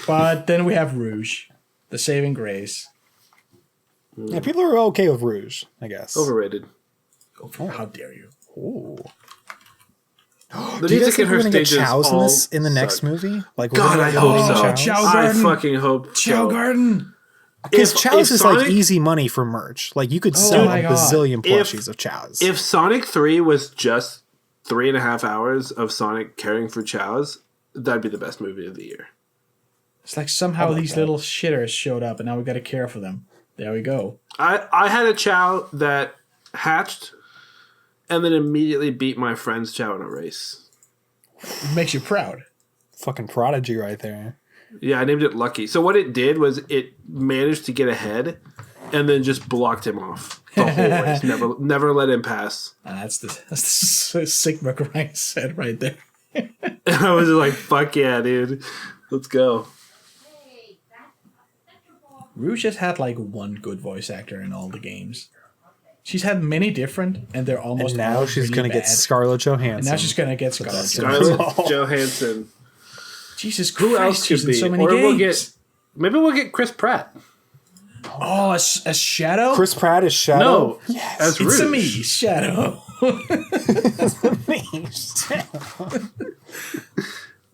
But then we have Rouge, the saving grace. Yeah, people are okay with Rouge, I guess. Overrated. How dare you? Ooh. The Do you guys music in think her we're gonna get stages Chows in all this in the next suck. movie? Like, we're God, gonna I get hope Lady so. Chows? Chow I Garden. fucking hope Chow so. Garden. Because If- Chows if is like Sonic- easy money for merch. Like you could sell my a God. bazillion If- plushies of Chows. If Sonic 3 was just 3.5 hours of Sonic caring for Chows, that'd be the best movie of the year. It's like somehow these little shitters showed up and now we gotta care for them. There we go. I had a Chow that hatched and then immediately beat my friend's Chow in a race. It makes you proud. Fucking prodigy right there. Yeah, I named it Lucky. So what it did was it managed to get ahead and then just blocked him off the whole race. Never let him pass. That's the Sigma grind set right there. And I was just like, fuck yeah, dude. Let's go. Rouge has had like one good voice actor in all the games. She's had many different, and they're almost And now all she's really going to get bad. Scarlett Johansson. And now she's going to get Scarlett Scarlett Johansson. Jesus Christ, Who else she's could in be? so many Or games. maybe we'll get Chris Pratt. Oh, as Shadow? Chris Pratt is Shadow? No, Yes. as It's Rouge. a me, Shadow.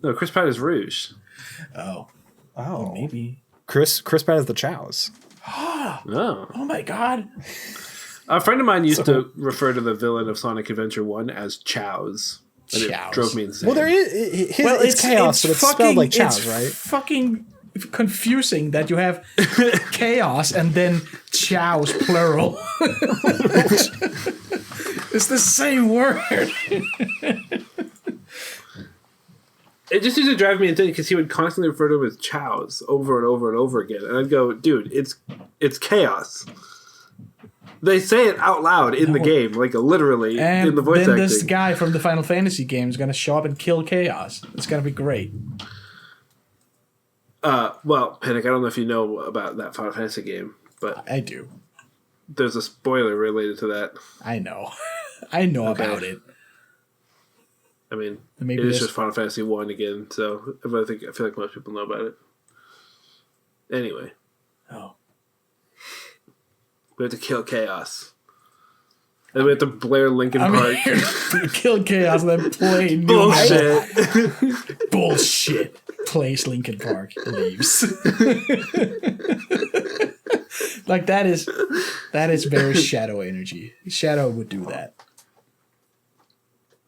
No, Chris Pratt is Rouge. Oh, Oh. maybe. Chris Pratt is the Chows. No. Oh my god. A friend of mine used to refer to the villain of Sonic Adventure 1 as Chows. And Chows. it drove me insane. Well, there is it's chaos, but it's spelled like Chows, it's right? Fucking confusing that you have chaos and then Chows plural. It's the same word. It just used to drive me insane because he would constantly refer to him as Chows over and over and over again. And I'd go, dude, it's chaos. They say it out loud in the game, like literally And in the voice then acting. this guy from the Final Fantasy game is gonna show up and kill chaos. It's gonna be great. Well, Panic, I don't know if you know about that Final Fantasy game, but I do. there's a spoiler related to that. I know. I know Okay. about it. I mean, Maybe it is this- just Final Fantasy 1 again, so I feel like most people know about it. Anyway, Oh. we have to kill chaos. And we have to blare Linkin Park. Kill chaos and then play new Bullshit. Bullshit. Plays Linkin Park. Leaves. Like that is very Shadow energy. Shadow would do that.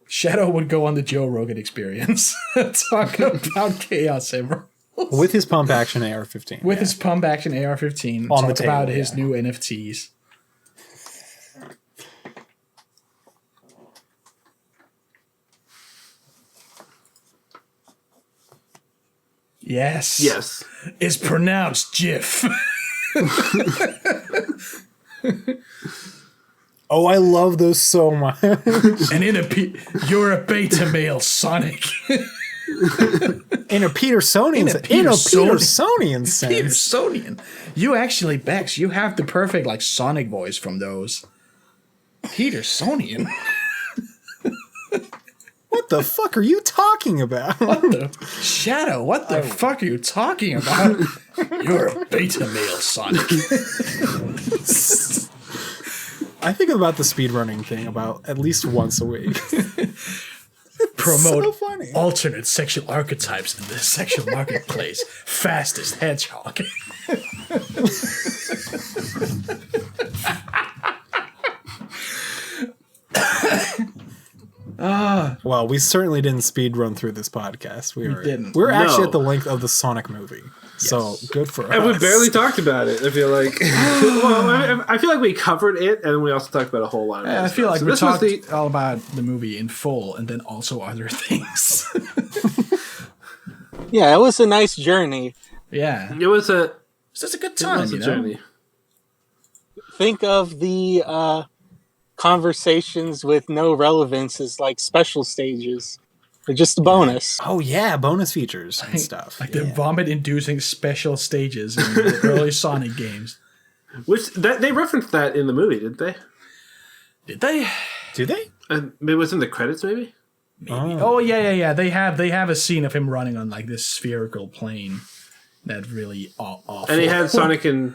Shadow would go on the Joe Rogan Experience. Talk about Chaos Emerald. With his pump action AR-15. With his pump action AR-15. On the talk about table, his yeah. new NFTs. Yes. Yes. Is pronounced GIF. Oh, I love those so much. And you're a beta male, Sonic. In a Petersonian sense. Petersonian. You actually, Bex, you have the perfect like Sonic voice from those. Petersonian. What the fuck are you talking about? What the Shadow? What the fuck are you talking about? You're a beta male, Sonic. I think about the speedrunning thing about at least once a week. Promote so funny. alternate sexual archetypes in the sexual marketplace. Fastest Hedgehog. Well, we certainly didn't speed run through this podcast. We didn't. We're actually No. at the length of the Sonic movie. So good for us. And we barely talked about it, I feel like. Well, I feel like we covered it, and we also talked about a whole lot of I other feel stuff. like So we this was talked all about the movie in full and then also other things. Yeah, it was a nice journey. Yeah. It was a It's just a good time, you know? journey. Think of the conversations with no relevance as like special stages. They're just a bonus. Oh yeah, bonus features and stuff. Like the vomit-inducing special stages in the early Sonic games. Which they referenced that in the movie, didn't they? Did they? Do they? And it was in the credits, maybe. Oh yeah. They have a scene of him running on like this spherical plane. That really awful. And he had Sonic and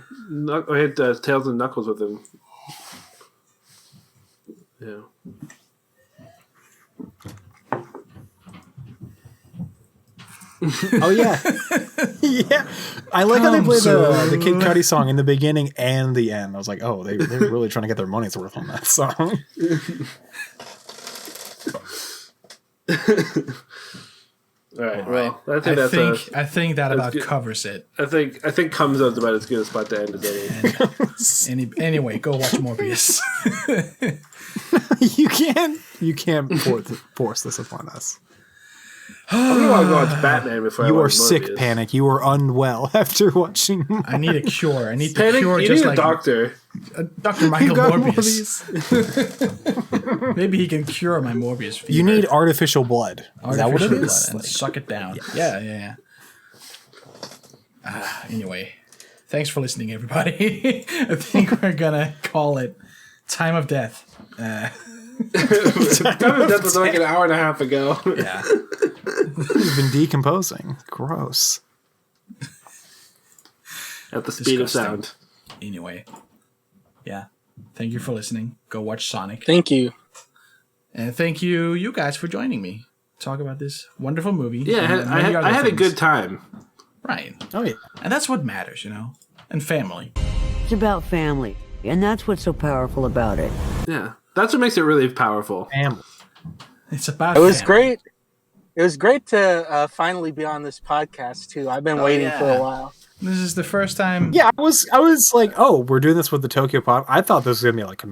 Tails and Knuckles with him. Yeah. Oh yeah. Yeah. I like how they play the Kid Cudi song in the beginning and the end. I was like, oh, they're really trying to get their money's worth on that song. All right. Well, I think that about good. covers it. I think comes out about as good a spot to end as any. Anyway, go watch Morbius. You can't force this upon us. I'm gonna want to watch Batman before I You are watch sick, Morbius. Panic. You are unwell after watching. I need a cure. I need the Panic, cure you just need a like doctor. Dr. Michael got Morbius. Maybe he can cure my Morbius fever. You need artificial blood. Is that what it Artificial is? blood and suck it down. Yeah. Anyway, thanks for listening, everybody. I think we're gonna call it time of death. Time of Death was like an hour and a half ago. Yeah. You've been decomposing. Gross. At the speed of Disgusting. sound. Anyway, yeah. Thank you for listening. Go watch Sonic. Thank you. And thank you guys for joining me. Talk about this wonderful movie. Yeah, and many other I had a things. good time. Right. Oh yeah. And that's what matters, and family. It's about family, and that's what's so powerful about it. Yeah, that's what makes it really powerful. Family. It's about It was family. great. It was great to finally be on this podcast too. I've been waiting for a while. This is the first time. Yeah, I was like, oh, we're doing this with the Tokyo Pop. I thought this was gonna be like a